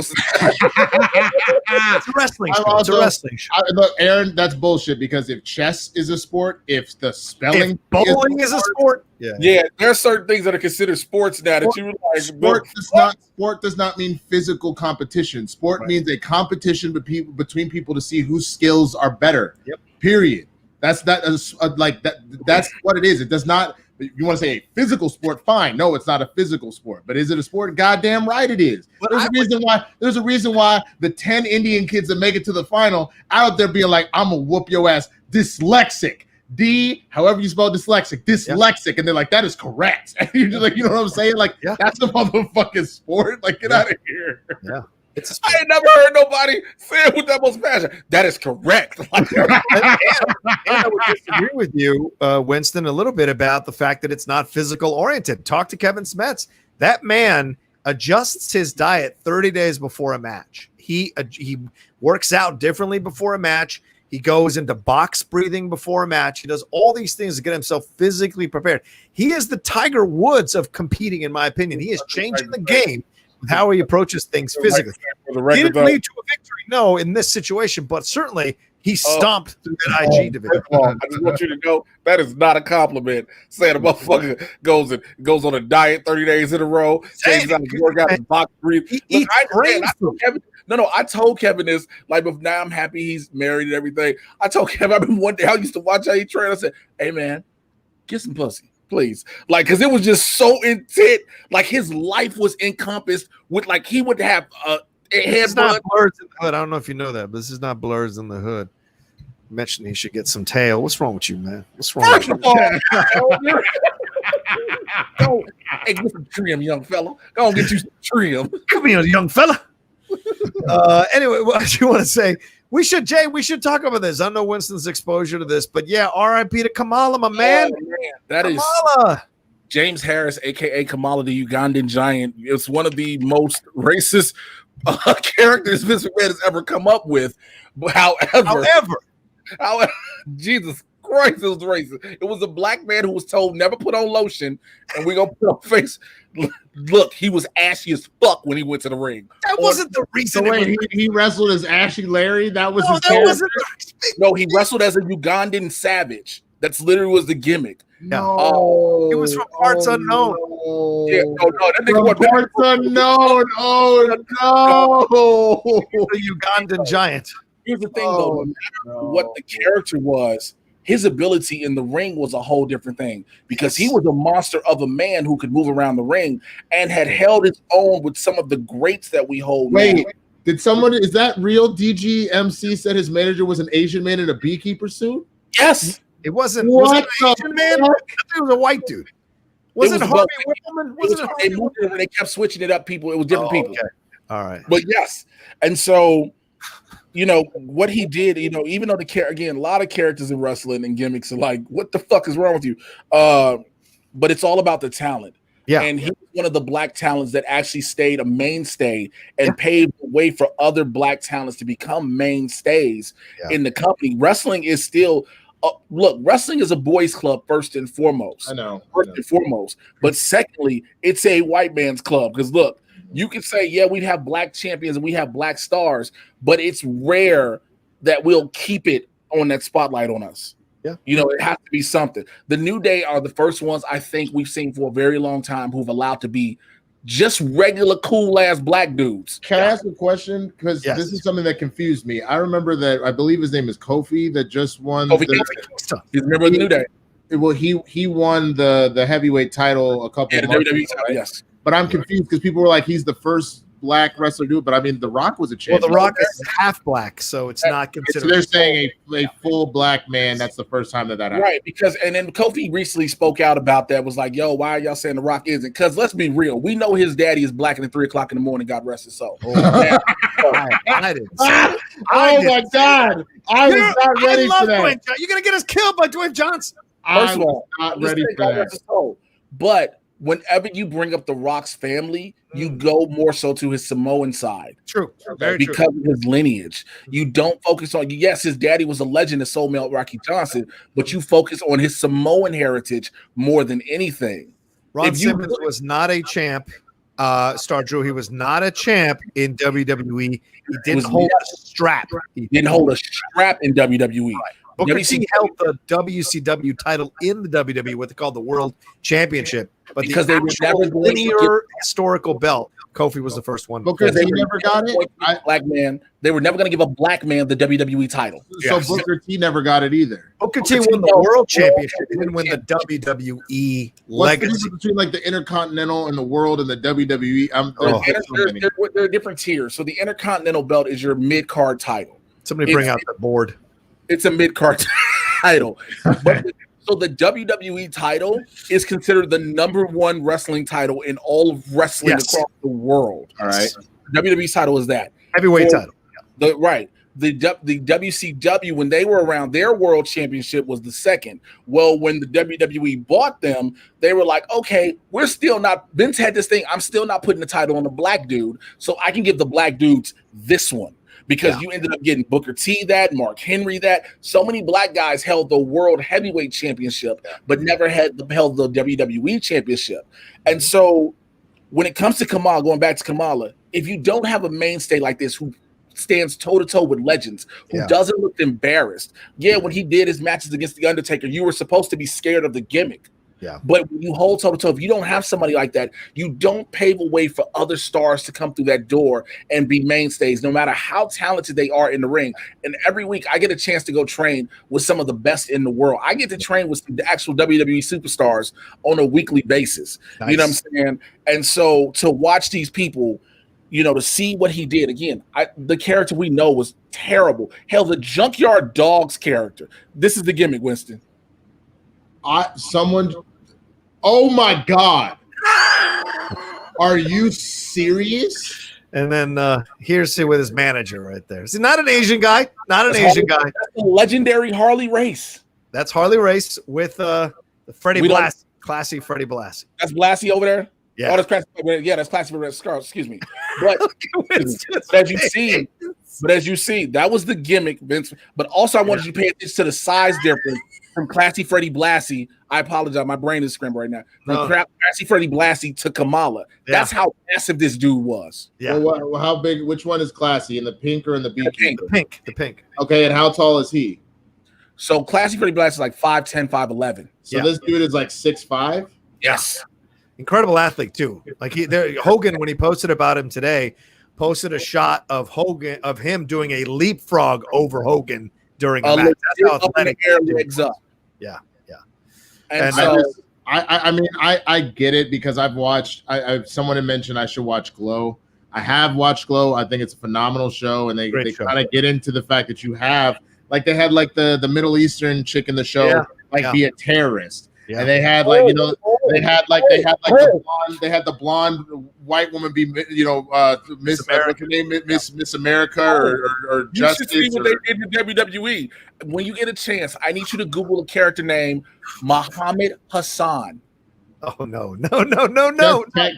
wrestling show. It's a wrestling show. Look, Aaron, that's bullshit because if chess is a sport, if the spelling, if bowling is a sport, yeah, there are certain things that are considered sports now that you realize. Sport does not mean physical competition. Sport means a competition between people to see whose skills are better. Yep. Period. That's like that. That's what it is. It does not. You want to say a physical sport? Fine. No, it's not a physical sport. But is it a sport? Goddamn right it is. There's a reason why the 10 Indian kids that make it to the final out there being like, I'm gonna whoop your ass. Dyslexic. However you spell dyslexic. And they're like, that is correct. And you're just like, you know what I'm saying? Like, that's a motherfucking sport. Like, get out of here. Yeah. I ain't never heard nobody say it with that most passion. That is correct. And I would disagree with you, Winston, a little bit about the fact that it's not physical oriented. Talk to Kevin Smets. That man adjusts his diet 30 days before a match. He works out differently before a match. He goes into box breathing before a match. He does all these things to get himself physically prepared. He is the Tiger Woods of competing, in my opinion. He is changing the game. How he approaches things physically. He didn't lead to a victory, no, in this situation, but certainly he stomped through that IG division. I just want you to know that is not a compliment. Saying a motherfucker goes on a diet 30 days in a row, changes out his workout, and box breathe. I told Kevin this, like, but now I'm happy he's married and everything. I told Kevin, I remember one day I used to watch how he trained. I said, hey man, get some pussy. Please, like, because it was just so intent. Like his life was encompassed with, like, he would have it's not Blurs in the Hood. I don't know if you know that, but this is not Blurs in the Hood. Mentioned he should get some tail. What's wrong with you, man? What's wrong with you? Hey, get some trim, young fella. Go on, get you some trim. Come here, young fella. Anyway, what do you want to say? We should talk about this. I know Winston's exposure to this, but yeah, R.I.P. to Kamala, my man. That Kamala. Is James Harris, aka Kamala, the Ugandan giant. It's one of the most racist characters Vince McMahon has ever come up with. However, Jesus Christ, it was racist. It was a black man who was told never put on lotion, and we're gonna put on face. Look, he was ashy as fuck when he went to the ring. That wasn't the reason. He wrestled as Ashy Larry. That was no. He wrestled as a Ugandan savage. That's literally was the gimmick. No, it was from Parts Unknown. Yeah, that nigga from Parts Unknown. Oh no, the Ugandan giant. Here's the thing, though. No matter what the character was, his ability in the ring was a whole different thing because he was a monster of a man who could move around the ring and had held his own with some of the greats that we hold. Wait, is that real? DGMC said his manager was an Asian man in a beekeeper suit? Yes. It wasn't. Was it an Asian man? I thought it was a white dude. Was it Harvey Whippleman? They kept switching it up. People, it was different people. Okay. All right. But yes, and so, what he did, even though a lot of characters in wrestling and gimmicks are like, what the fuck is wrong with you? But it's all about the talent. Yeah. And he was one of the black talents that actually stayed a mainstay and paved the way for other black talents to become mainstays in the company. Wrestling is still, wrestling is a boys' club first and foremost. I know. And foremost. But secondly, it's a white man's club. Because look, you can say, yeah, we have black champions and we have black stars, but it's rare that we'll keep it on that spotlight on us. Yeah. You know, it has to be something. The New Day are the first ones I think we've seen for a very long time who've allowed to be just regular cool ass black dudes. Can I ask a question? Because this is something that confused me. I remember that I believe his name is Kofi that just won. He's a member of the New Day. Well, he won the heavyweight title a couple of months WWE ago, title, right? yes. But I'm confused because people were like, he's the first black wrestler to do it. But I mean, The Rock was a champion. Well, The Rock is half black, so it's not considered. So they're saying a full black man. That's the first time that happened. Right, because and then Kofi recently spoke out about that. Was like, "Yo, why are y'all saying The Rock isn't?" Because let's be real, we know his daddy is black and at 3 o'clock in the morning. God rest his soul. I didn't. Oh my God! I was not ready for that. You're gonna get us killed by Dwayne Johnson. First of all, not ready for that. But whenever you bring up The Rock's family, you go more so to his Samoan side. True. Very because true. of his lineage. You don't focus on, yes, his daddy was a legend of Soul Male Rocky Johnson, but you focus on his Samoan heritage more than anything. Ron Simmons was not a champ. Star Drew, he was not a champ in WWE. He didn't hold a strap. He didn't hold a strap in WWE. Booker T held the WCW title in the WWE, what they call the World Championship. But because the they were never linear historical belt, Kofi was the first one. Booker T never got it. Black man. They were never going to give a black man the WWE title. So Booker T never got it either. Booker T won the World Championship. He didn't win the WWE What's the legacy. difference between like the Intercontinental and the World and the WWE? They're different tiers. So the Intercontinental belt is your mid-card title. Somebody bring out the board. It's a mid-card title. So the WWE title is considered the #1 wrestling title in all of wrestling across the world. All right. WWE title is that. Heavyweight title. The WCW, when they were around, their world championship was the second. Well, when the WWE bought them, they were like, okay, we're still not, Vince had this thing, I'm still not putting the title on the black dude, so I can give the black dudes this one. Because you ended up getting Booker T that, Mark Henry that. So many black guys held the World Heavyweight Championship, but never held the WWE Championship. And so when it comes to Kamala, going back to Kamala, if you don't have a mainstay like this who stands toe-to-toe with legends, who doesn't look embarrassed. Yeah, when he did his matches against The Undertaker, you were supposed to be scared of the gimmick. Yeah. But when you hold toe-to-toe, if you don't have somebody like that, you don't pave a way for other stars to come through that door and be mainstays, no matter how talented they are in the ring. And every week I get a chance to go train with some of the best in the world. I get to train with the actual WWE superstars on a weekly basis. Nice. You know what I'm saying? And so to watch these people, you know, to see what he did, again, the character we know was terrible. Hell, the Junkyard Dogs character. This is the gimmick, Winston. Oh my God. Are you serious? And then here's with his manager right there. See, not an Asian guy. Not an Asian guy. That's the legendary Harley Race. That's Harley Race with Freddie Blassie. Classy Freddie Blassie. That's Blassie over there? Yeah. Oh, that's classy. Yeah, that's classy for Scar. Excuse me. But as you see, that was the gimmick, Vince. But also I wanted you to pay attention to the size difference from Classy Freddie Blassie. I apologize. My brain is scrambled right now. From Classy Freddie Blassie to Kamala. That's how massive this dude was. Yeah. Well, how big? Which one is Classy? In the pink or in the beekeeper? The pink. Okay, and how tall is he? So Classy Freddie Blassie is like 5'10", 5'11". So this dude is like 6'5"? Yes. Incredible athlete too. Like Hogan, when he posted about him today, posted a shot of him doing a leapfrog over Hogan during a match. That's how athletic. Legs up. Yeah. And so I get it because I've watched. Someone had mentioned I should watch Glow. I have watched Glow. I think it's a phenomenal show, and they kind of get into the fact that you have like they had like the Middle Eastern chick in the show be a terrorist. Yeah. And they had like the blonde white woman be Miss America, Miss America or Justice. You should see what they did in WWE. When you get a chance, I need you to Google a character named Muhammad Hassan. Oh no!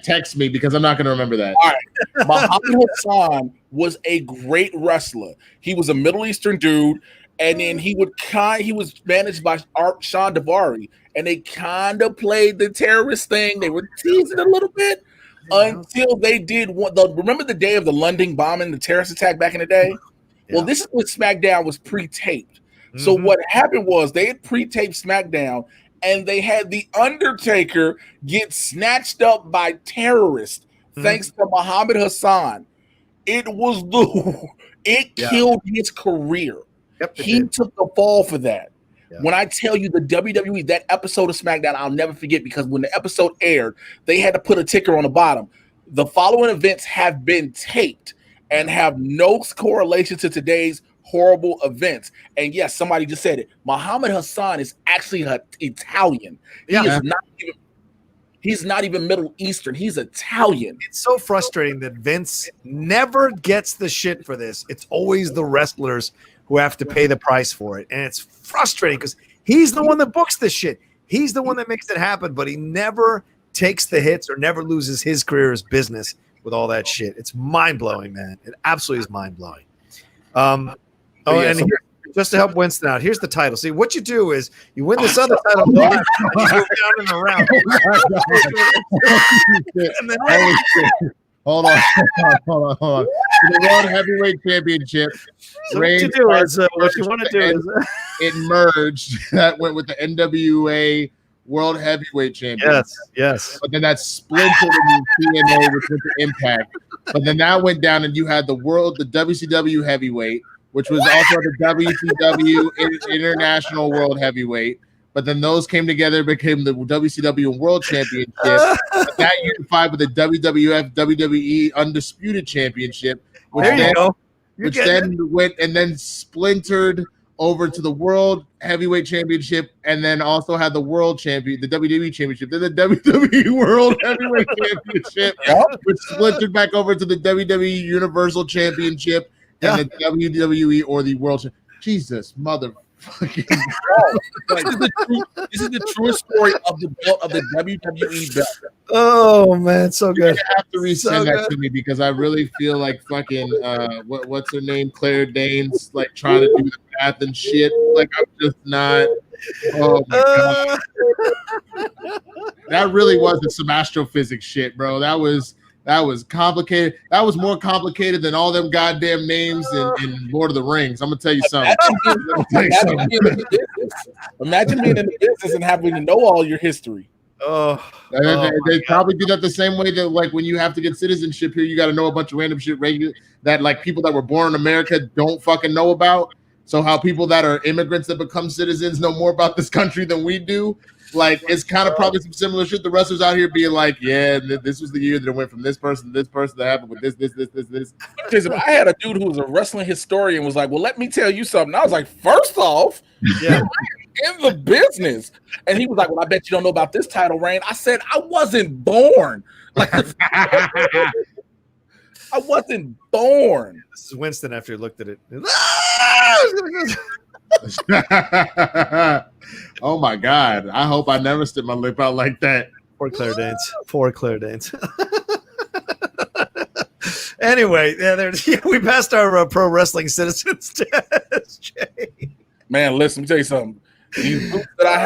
Text me because I'm not going to remember that. All right, Muhammad Hassan was a great wrestler. He was a Middle Eastern dude. And then he was managed by Sean Davari, and they kind of played the terrorist thing. They were teasing a little bit until they did remember the day of the London bombing, the terrorist attack back in the day? Well, this is what SmackDown was pre-taped. So what happened was they had pre-taped SmackDown, and they had The Undertaker get snatched up by terrorists thanks to Muhammad Hassan. It was killed his career. Yep, he took the fall for that. Yeah. When I tell you the WWE, that episode of SmackDown, I'll never forget, because when the episode aired, they had to put a ticker on the bottom. The following events have been taped and have no correlation to today's horrible events. And yes, somebody just said it. Muhammad Hassan is actually Italian. He's not even Middle Eastern. He's Italian. It's so frustrating that Vince never gets the shit for this. It's always the wrestlers who have to pay the price for it. And it's frustrating because he's the one that books this shit. He's the one that makes it happen, but he never takes the hits or never loses his career as business with all that shit. It's mind-blowing, man. It absolutely is mind-blowing. Just to help Winston out, here's the title. See, what you do is you win this other title and you move down in the round. Hold on. The World Heavyweight Championship. So what you want to do is it merged. That went with the NWA World Heavyweight Championship. Yes. But then that splintered in TNA, which went to Impact. But then that went down, and you had the WCW Heavyweight, which was also the WCW International World Heavyweight. But then those came together, became the WCW World Championship. That unified with the WWF WWE Undisputed Championship, which then went and then splintered over to the World Heavyweight Championship, and then also had the World Champion, the WWE Championship, then the WWE World Heavyweight Championship, which splintered back over to the WWE Universal Championship and the WWE or the World. Jesus, motherfucking. This is the true story of the belt of the WWE belt. Oh man, so good. You have to resend that to me because I really feel like fucking what's her name, Claire Danes, like trying to do the math and shit. Like I'm just not. Oh my god, that really wasn't some astrophysics shit, bro. That was complicated. That was more complicated than all them goddamn names in Lord of the Rings. I'm gonna tell you something. Imagine being in the business and having to know all your history. They probably do that the same way that, like, when you have to get citizenship here, you got to know a bunch of random shit that, like, people that were born in America don't fucking know about. So how people that are immigrants that become citizens know more about this country than we do. Like, it's kind of probably some similar shit. The wrestlers out here being like, yeah, this was the year that it went from this person to this person that happened with this. Jason, I had a dude who was a wrestling historian was like, well, let me tell you something. I was like, first off, in the business. And he was like, well, I bet you don't know about this title reign. I said, I wasn't born. Like, I wasn't born. This is Winston after he looked at it. Oh my god! I hope I never stick my lip out like that. Poor Claire Danes. Anyway, we passed our pro wrestling citizens test, Jay. Man, listen, let me tell you something. These boots that I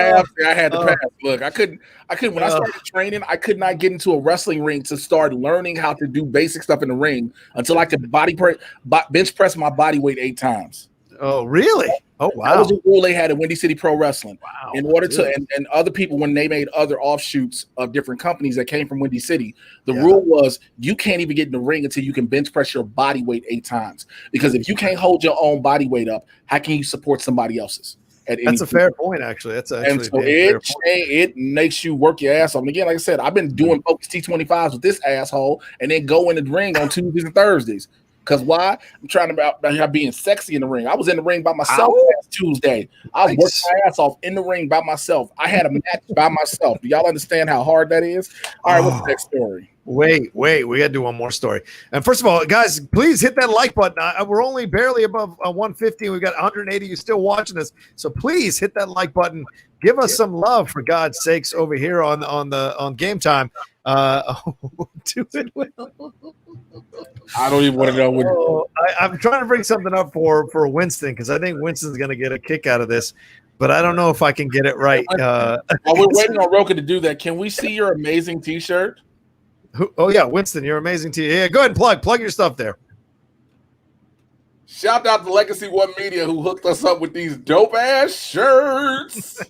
had to pass. Look, I couldn't. When I started training, I could not get into a wrestling ring to start learning how to do basic stuff in the ring until I could bench press my body weight 8 times. Oh, really? Oh, wow. That was a rule they had at Windy City Pro Wrestling. Wow. In order to, and other people, when they made other offshoots of different companies that came from Windy City, the rule was you can't even get in the ring until you can bench press your body weight 8 times. Because if you can't hold your own body weight up, how can you support somebody else's? That's a fair point, actually. That's actually and so it makes you work your ass off. And again, like I said, I've been doing Focus T25s with this asshole and then go in the ring on Tuesdays and Thursdays. Because why? I'm trying about being sexy in the ring. I was in the ring by myself last Tuesday. I was working my ass off in the ring by myself. I had a match by myself. Do y'all understand how hard that is? All right, what's the next story? Wait. We got to do one more story. And first of all, guys, please hit that like button. We're only barely above 150. We've got 180. You're still watching us. So please hit that like button. Give us some love, for God's sakes, over here on Game Time. Do it well. I don't even want to know what. I'm trying to bring something up for Winston because I think Winston's going to get a kick out of this, but I don't know if I can get it right. While we're waiting on Rocha to do that, can we see your amazing T-shirt? Oh yeah, Winston, you're amazing. Yeah, go ahead and plug your stuff there. Shout out to Legacy One Media who hooked us up with these dope ass shirts.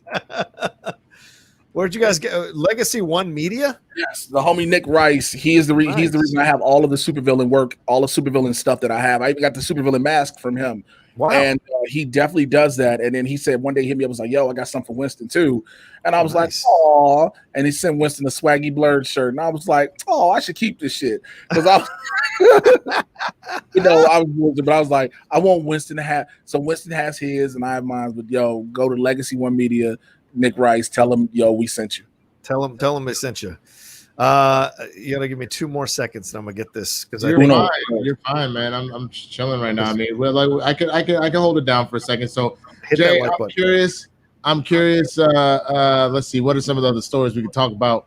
Where'd you guys get Legacy One Media? Yes, the homie Nick Rice. He's the reason I have all of the supervillain work, all the supervillain stuff that I have. I even got the supervillain mask from him. Wow. And he definitely does that. And then he said one day he hit me up, was like, yo, I got something for Winston too. And I was like, oh, and he sent Winston a Swaggy Blurred shirt. And I was like, oh, I should keep this shit. Because I was, but I was like, I want Winston to have, so Winston has his and I have mine, but yo, go to Legacy One Media, Nick Rice, tell him, yo, we sent you. Tell him I sent you. You gotta give me 2 more seconds and I'm gonna get this because you're fine, man. I'm chilling right now. I mean, I can hold it down for a second. So Jay, I'm curious. Let's see, what are some of the other stories we can talk about?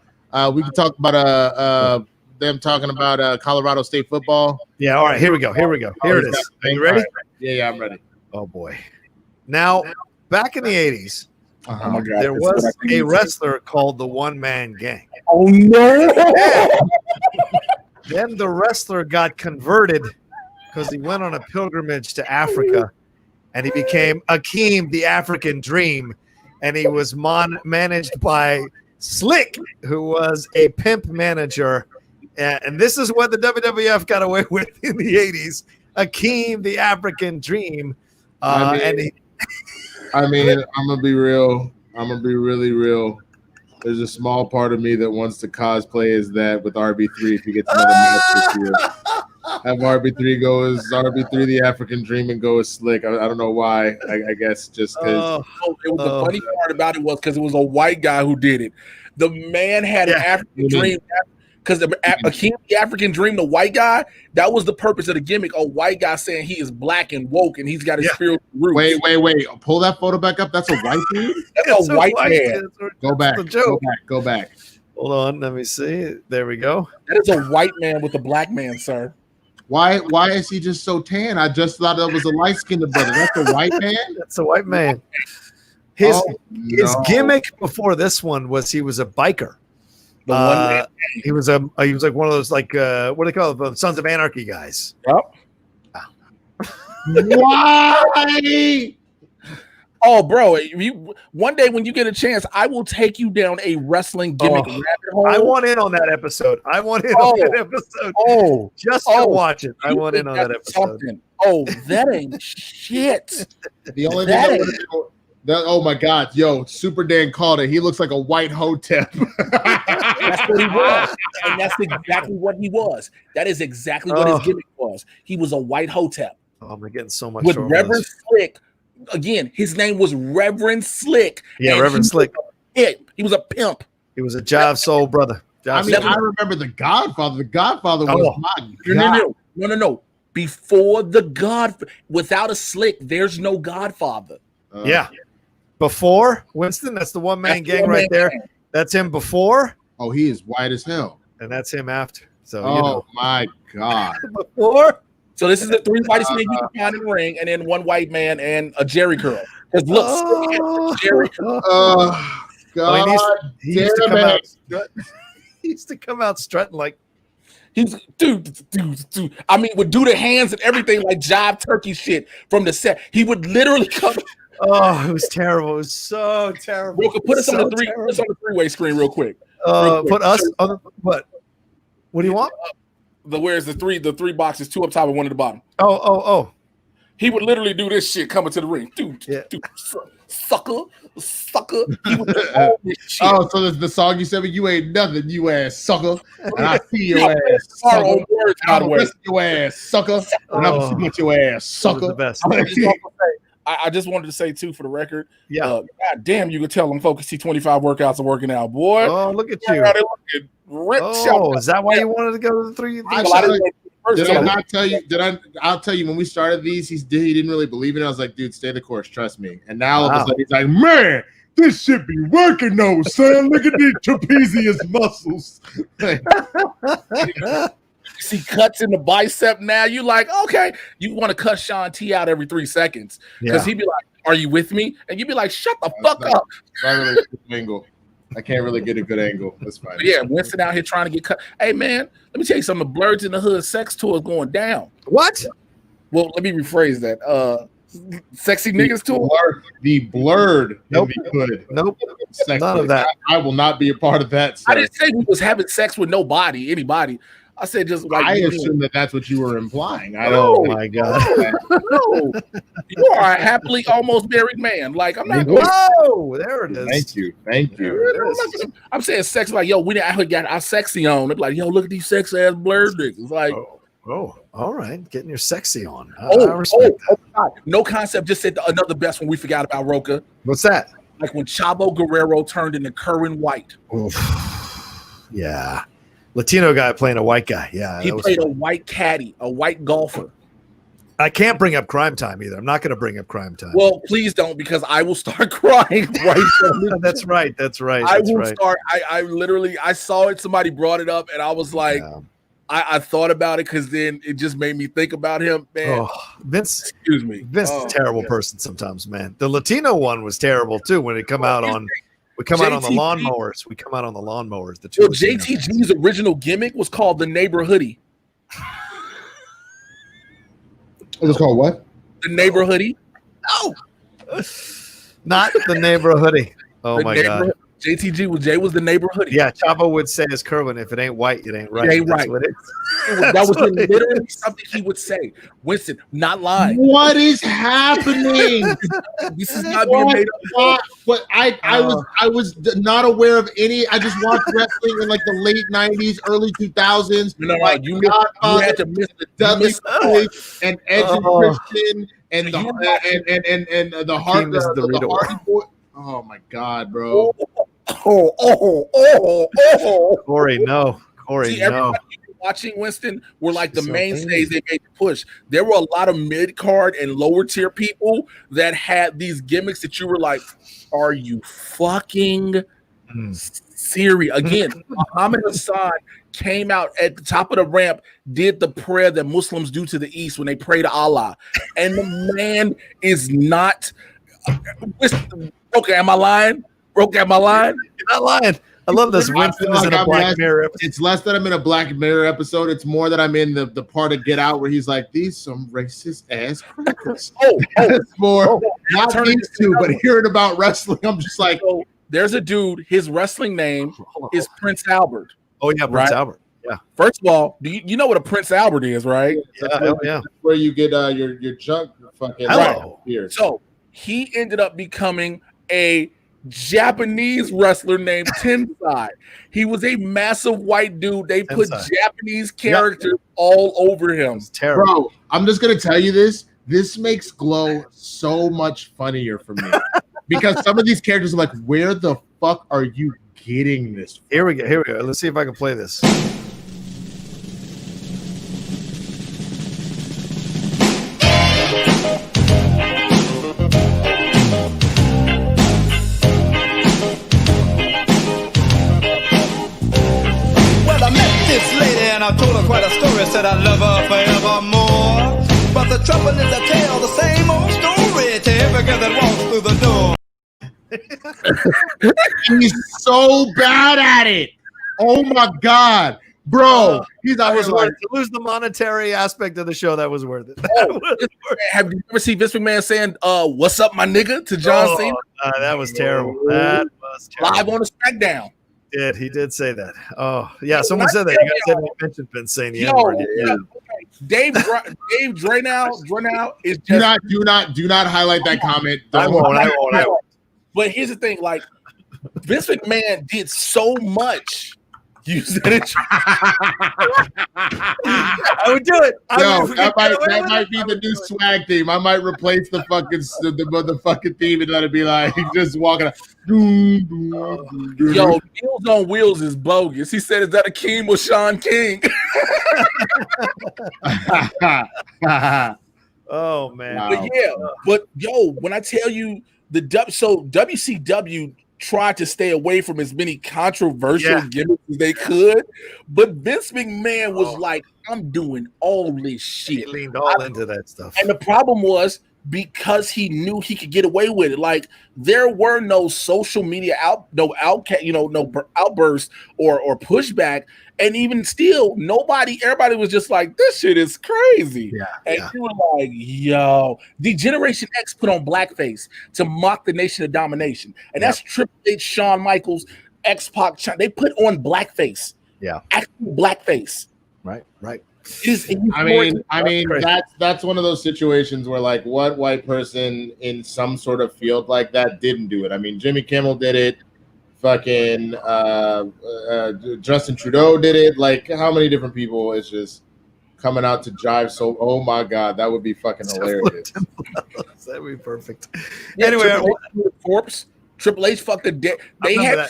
We can talk about them talking about Colorado State football. Yeah, all right, here we go. Here it is. Are you ready? Right. Yeah, I'm ready. Oh boy. Now, back in the 80s, Oh my God, there was a wrestler called the One Man Gang. Oh no! Then the wrestler got converted because he went on a pilgrimage to Africa, and he became Akeem, the African Dream, and he was managed by Slick, who was a pimp manager. And this is what the WWF got away with in the 80s. Akeem, the African Dream. I mean, I'm gonna be real. I'm gonna be really real. There's a small part of me that wants to cosplay as that with RB3 if he gets another match this year. Have RB3 go as RB3, the African Dream, and go as Slick. I don't know why. I guess just because. The funny part about it was because it was a white guy who did it. The man had an African Dream. Because Akeem, the African Dream, the white guy, that was the purpose of the gimmick. A white guy saying he is black and woke and he's got his spiritual roots. Wait. Pull that photo back up. That's a white dude? That's a white man. Go back. Hold on. Let me see. There we go. That is a white man with a black man, sir. Why is he just so tan? I just thought that was a light-skinned brother. That's a white man? That's a white man. His gimmick before this one was he was a biker. He was like one of those what do they call them? Sons of Anarchy guys. Yep. Why? Oh, bro! One day when you get a chance, I will take you down a wrestling gimmick rabbit hole. I want in on that episode. Just to watch it. I want in on that episode. Oh, that ain't shit. The only thing oh my God, yo, Super Dan called it. He looks like a white hotep. That's what he was. And that's exactly what he was. That is exactly what his gimmick was. He was a white hotep. Oh, I'm getting so much. With Reverend Slick. Again, his name was Reverend Slick. Yeah, Reverend Slick. He was a pimp. He was a jive soul brother. I remember The Godfather. The Godfather was my God. No. Before The Godfather. Without a Slick, there's no Godfather. Yeah. Before Winston, that's the One Man Gang right there. That's him before. Oh, he is white as hell. And that's him after. So my God. Before. So this is the 3 whitest men you can find in the ring, and then 1 white man and a Jerry curl. Because look, Jerry curl. Oh God! He used to come out strutting like. He's dude. I mean, would do the hands and everything like jive turkey shit from the set. He would literally come. Oh, it was terrible. It was so terrible. Rocha, put us on the 3-way screen real quick. Put us on the what? What do you want? Where's the 3 boxes, 2 up top and 1 at the bottom. Oh. He would literally do this shit coming to the ring. Dude, sucker. He would do all this shit. Oh, so the song you said, you ain't nothing, you ass sucker. And I see your ass sucker. I'm arresting your ass sucker. And I'm gonna see your ass sucker. The best. I just wanted to say too, for the record. Yeah. God damn, you could tell them Focus T25 workouts are working out, boy. Oh, look at you. They looking ripped. Is that why you wanted to go to the 3? Did I not tell you? I'll tell you when we started these, he didn't really believe it. I was like, dude, stay the course, trust me. And now all of a sudden he's like, man, this should be working though, son. Look at these trapezius muscles. See cuts in the bicep now. You like, okay, you want to cut Sean T out every 3 seconds because he'd be like, "Are you with me?" And you'd be like, "Shut the fuck up." I can't really get a good angle. That's fine. But yeah, Winston out here trying to get cut. Hey man, let me tell you something. The Blurs in the Hood sex tour is going down. What? Well, let me rephrase that. Sexy niggas too. The blurred. Nope. Could. Nope. Sexy. None of that. I will not be a part of that. Sir. I didn't say we was having sex with anybody. I said just like I assume that that's what you were implying. I Oh don't. my God. No, you are a happily almost married man. Like I'm not. Whoa, there it is. Thank you. I'm saying sex like yo. We didn't actually got our sexy on. They're like yo, look at these sex ass blurred niggas. Like Oh, all right, getting your sexy on. I oh, respect that. God. No concept. Just said another best one we forgot about Rocha. What's that? Like when Chavo Guerrero turned into Curran White. Oof. Yeah, Latino guy playing a white guy. Yeah, He played a white caddy, a white golfer. I can't bring up Crime Time either. I'm not going to bring up Crime Time. Well, please don't, because I will start crying. That's right. I will start. I literally saw it. Somebody brought it up, and I was like, Yeah. I thought about it because then it just made me think about him. Man, Oh, Vince. excuse me. Vince is a terrible person sometimes, man. The Latino one was terrible too when it come out on. We come out on the lawnmowers. We come out on the lawnmowers. The two. Well, JTG's original gimmick was called the neighbor hoodie. It was called what? The neighbor hoodie. No, not the neighborhoodie. Oh The my neighbor- God. JTG was the neighbor hoodie. Yeah, Chavo would say as Kerwin, if it ain't white, it ain't right. It ain't That's right. what it is. That was literally something he would say. Winston, not lying. What is happening? This is not being made up. But I was not aware of any. I just watched wrestling in like the late '90s, early 2000s. No, like you Godfather, had to miss the Dudley Boyz, and Edge and Oh. Christian, and the Hakeem is the Dorito. Hardy Boy. Oh my God, bro! Corey, no. Corey, See, no. everybody watching Winston were like the So mainstays. They made the push. There were a lot of mid card and lower tier people that had these gimmicks that you were like, "Are you fucking serious?" Again, Muhammad Hassan came out at the top of the ramp, did the prayer that Muslims do to the East when they pray to Allah, and the man is not. Okay, am I lying? Okay, am I lying? You're not lying. I love this. Winston is in a Black Mirror episode. It's less that I'm in a Black Mirror episode. It's more that I'm in the part of Get Out where he's like, "These some racist ass crackers." It's more not these two, but hearing about wrestling, I'm just like, So there's a dude. His wrestling name is Prince Albert. Oh yeah, Prince Albert. Yeah. First of all, do you know what a Prince Albert is, right? Yeah. where you get your junk fucking Hello. here. So he ended up becoming a Japanese wrestler named Tensai. He was a massive white dude. They put Tensai. Japanese characters all over him. It's terrible. Bro, I'm just gonna tell you this. This makes Glow so much funnier for me because some of these characters are like, where the fuck are you getting this from? Here we go. Let's see if I can play this. Well, I met this lady and I told her quite a story. Said I love her forevermore. But the trouble is I tell the same old story to every girl that walks through the door. He's so bad at it. Oh my God, bro. He's out That here was like, worth it. To lose the monetary aspect of the show, that was worth it. Have you ever seen Vince McMahon saying, "What's up, my nigga?" to John Cena That was terrible. That was terrible. live on the SmackDown? He did say that. Oh, yeah. Someone said that. You guys haven't mentioned Vince saying the Yo, N-word. yeah. Dave Dranow is do just not highlight that comment. I won't. But here's the thing, like Vince McMahon did so much. You said it. I would do it. That might be the new swag theme. I might replace the fucking theme and let it be like just walking out. Yo, Meals on Wheels is bogus. He said, "Is that Akeem or Sean King?" Oh man. But yeah, but yo, when I tell you WCW tried to stay away from as many controversial gimmicks as they could, but Vince McMahon was like, "I'm doing all this shit." He leaned all into that stuff. And the problem was because he knew he could get away with it. Like there were no social media outbursts or pushback, and even still, everybody was just like, "This shit is crazy." And you were like, "Yo," the Generation X put on blackface to mock the Nation of Domination, and that's Triple H, Shawn Michaels, X-Pac. They put on blackface. Yeah, actual blackface. Right. I mean, that's one of those situations where, like, what white person in some sort of field like that didn't do it? I mean, Jimmy Kimmel did it. Fucking Justin Trudeau did it. Like, how many different people is just coming out to jive? So, oh my god, that would be fucking hilarious. That'd be perfect. Yeah, Anyway, corpse. Triple H fucked the dead. They did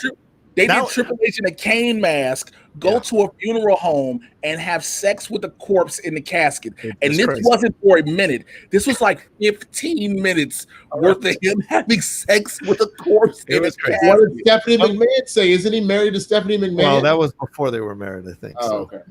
Triple H in a cane mask. Go to a funeral home and have sex with a corpse in the casket. And this wasn't for a minute. This was like 15 minutes worth of him having sex with a corpse in a casket. What did Stephanie McMahon say? Isn't he married to Stephanie McMahon? Well, that was before they were married, I think. Oh, okay.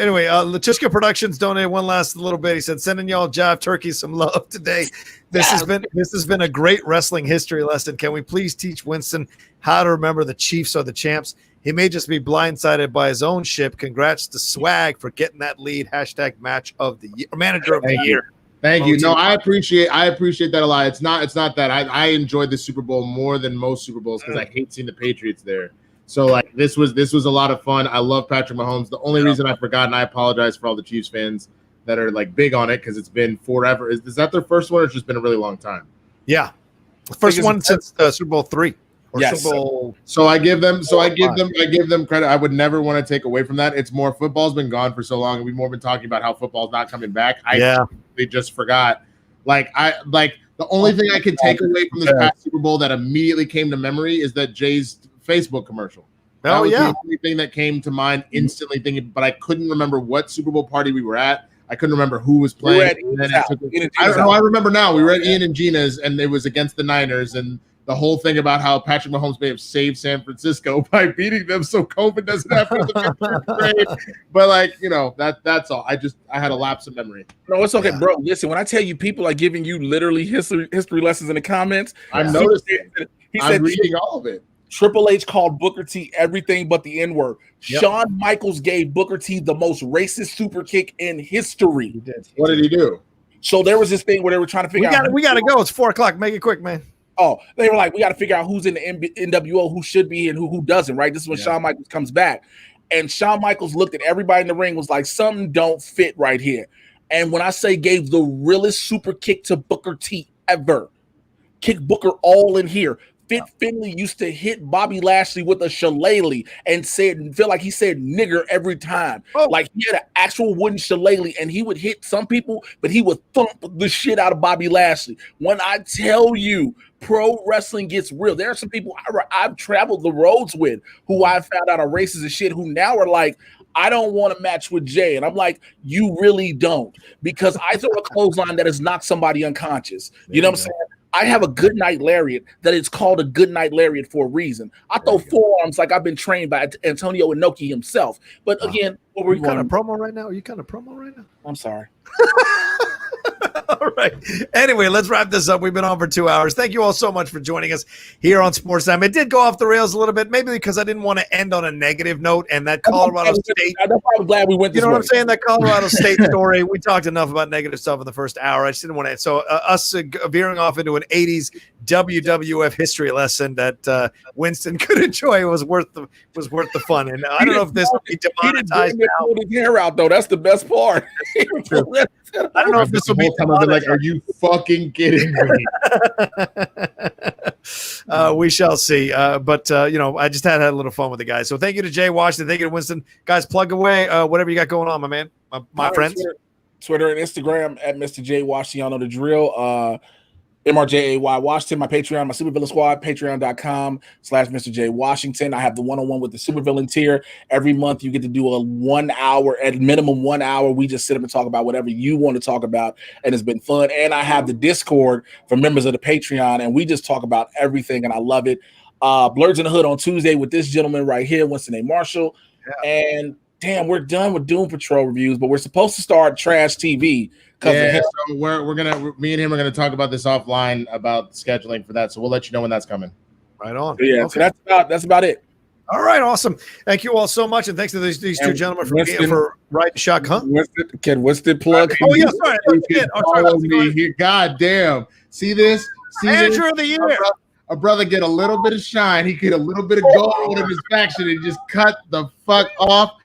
Anyway, Latushka Productions donated one last little bit. He said, sending y'all Jive Turkey some love today. This has been a great wrestling history lesson. Can we please teach Winston how to remember the Chiefs are the champs? He may just be blindsided by his own ship. Congrats to Swag for getting that lead. # match of the year, manager of the year. Thank you. No, I appreciate that a lot. It's not that I enjoyed the Super Bowl more than most Super Bowls because I hate seeing the Patriots there. So like this was a lot of fun. I love Patrick Mahomes. The only reason I forgot, and I apologize for all the Chiefs fans that are like big on it because it's been forever. Is that their first one or it's just been a really long time? Yeah. The first one since Super Bowl III. Yes. So I give them credit. I would never want to take away from that. It's more football's been gone for so long, and we've more been talking about how football's not coming back. They just forgot. The only thing I can take away from this past Super Bowl that immediately came to memory is that Jay's Facebook commercial. That was the only thing that came to mind instantly thinking, but I couldn't remember what Super Bowl party we were at. I couldn't remember who was playing. I remember now. We were at Ian and Gina's, and it was against the Niners, and the whole thing about how Patrick Mahomes may have saved San Francisco by beating them so COVID doesn't happen. But that's all. I had a lapse of memory. No, it's okay, bro. Listen, when I tell you people are giving you literally history lessons in the comments, I've noticed it. I'm reading all of it. Triple H called Booker T everything but the N-word. Yep. Shawn Michaels gave Booker T the most racist super kick in history. He did. What did he do? So there was this thing where they were trying to figure out. We got to go. It's 4:00. Make it quick, man. Oh, they were like, we got to figure out who's in the NWO, who should be and who doesn't, right? This is when Shawn Michaels comes back. And Shawn Michaels looked at everybody in the ring, was like, something don't fit right here. And when I say gave the realest super kick to Booker T ever, kick Booker all in here. Fit Finley used to hit Bobby Lashley with a shillelagh and feel like he said nigger every time. Oh. Like he had an actual wooden shillelagh and he would hit some people, but he would thump the shit out of Bobby Lashley. When I tell you, pro wrestling gets real. There are some people I've traveled the roads with who I found out are racist as shit who now are like, I don't want to match with Jay. And I'm like, you really don't. Because I throw a clothesline that has knocked somebody unconscious. You know what I'm saying? I have a good night lariat that is called a good night lariat for a reason. I throw forearms like I've been trained by Antonio Inoki himself. But again, what were you kind of promo right now? Are you kind of promo right now? I'm sorry. All right. Anyway, let's wrap this up. We've been on for 2 hours. Thank you all so much for joining us here on Sports Time. It did go off the rails a little bit, maybe because I didn't want to end on a negative note. And that Colorado State, I'm glad we went. You know what I'm saying? That Colorado State story. We talked enough about negative stuff in the first hour. I just didn't want to. So us veering off into an '80s WWF history lesson that Winston could enjoy was worth the fun. And I don't know if this will be demonetized now. His hair out though. That's the best part. I don't know if this will be like, are you fucking kidding me? We shall see. But I just had a little fun with the guys. So thank you to Jay Washington. Thank you to Winston. Guys, plug away whatever you got going on, my man. My friends. Twitter and Instagram at Mr. J Washington. Y'all know the drill. MRJAY Washington, my Patreon, my Supervillain Squad, patreon.com/Mr. J Washington. I have the one-on-one with the Supervillain tier. Every month you get to do a 1 hour, at minimum 1 hour. We just sit up and talk about whatever you want to talk about, and it's been fun. And I have the Discord for members of the Patreon, and we just talk about everything, and I love it. Blurs in the Hood on Tuesday with this gentleman right here, Winston A. Marshall. Yeah. And damn, we're done with Doom Patrol reviews, but we're supposed to start Trash TV. Yeah, so me and him are gonna talk about this offline about scheduling for that. So we'll let you know when that's coming. Right on. So yeah, okay. So that's about it. All right, awesome. Thank you all so much, and thanks to these two gentlemen for writing shot. Huh? Can Winston plug? Oh yeah, sorry. God damn. See this? Andrew of the year. A brother get a little bit of shine. He get a little bit of gold in his faction and just cut the fuck off.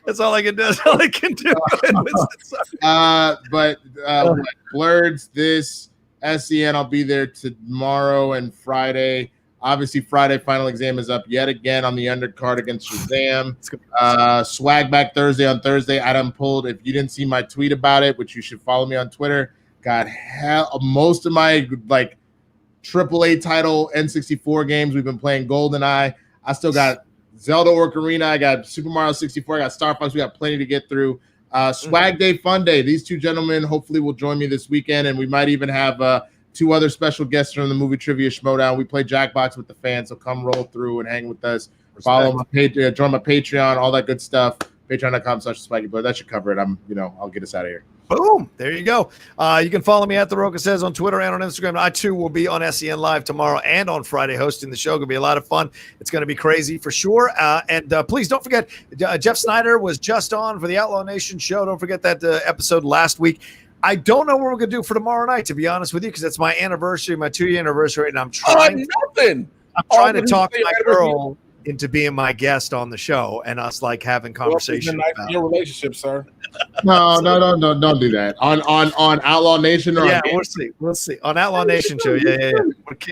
That's all I can do. That's all I can do. But Blurds, this SEN, I'll be there tomorrow and Friday. Obviously, Friday final exam is up yet again on the undercard against Shazam. Swag back Thursday on Thursday. I done pulled. If you didn't see my tweet about it, which you should follow me on Twitter, got most of my like AAA title N64 games. We've been playing GoldenEye. I still got Zelda Ocarina. I got Super Mario 64. I got Star Fox. We got plenty to get through. Swag Day, Fun Day. These two gentlemen hopefully will join me this weekend, and we might even have two other special guests from the movie Trivia Schmodown. We play Jackbox with the fans, so come roll through and hang with us. Follow my Patreon, join my Patreon, all that good stuff. Patreon.com/SpikeyBlur. That should cover it. I'll get us out of here. Boom. There you go. You can follow me at The Rocha Says on Twitter and on Instagram. I, too, will be on SEN Live tomorrow and on Friday hosting the show. Going to be a lot of fun. It's going to be crazy for sure. And please don't forget, Jeff Snyder was just on for the Outlaw Nation show. Don't forget that episode last week. I don't know what we're going to do for tomorrow night, to be honest with you, because it's my anniversary, my 2-year anniversary, and I'm trying to talk my girl into being my guest on the show and us like having conversation about your relationship, sir. No, don't do that. On Outlaw Nation or we'll see on Outlaw Nation show. Yeah.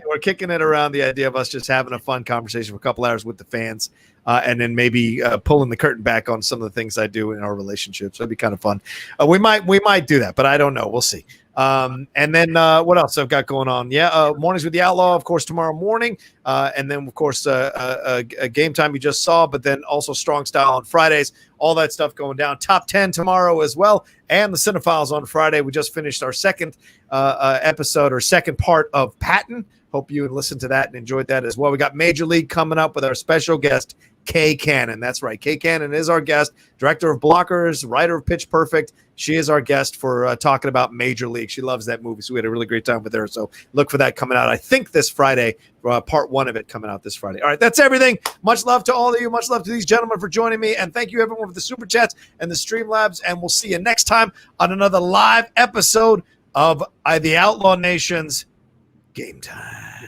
We're kicking it around the idea of us just having a fun conversation for a couple hours with the fans, and then maybe pulling the curtain back on some of the things I do in our relationship. So it'd be kind of fun. We might do that, but I don't know. We'll see. And then what else I've got going on? Mornings with the Outlaw, of course, tomorrow morning. And then, of course, a Game Time you just saw, but then also Strong Style on Fridays. All that stuff going down. Top 10 tomorrow as well. And the Cinephiles on Friday. We just finished our second episode or second part of Patton. Hope you listened to that and enjoyed that as well. We got Major League coming up with our special guest, Kay Cannon. That's right. Kay Cannon is our guest, director of Blockers, writer of Pitch Perfect. She is our guest for talking about Major League. She loves that movie, so we had a really great time with her. So look for that coming out, I think, this Friday, part 1 of it coming out this Friday. All right, that's everything. Much love to all of you. Much love to these gentlemen for joining me. And thank you, everyone, for the Super Chats and the Streamlabs. And we'll see you next time on another live episode of the Outlaw Nation's Game Time.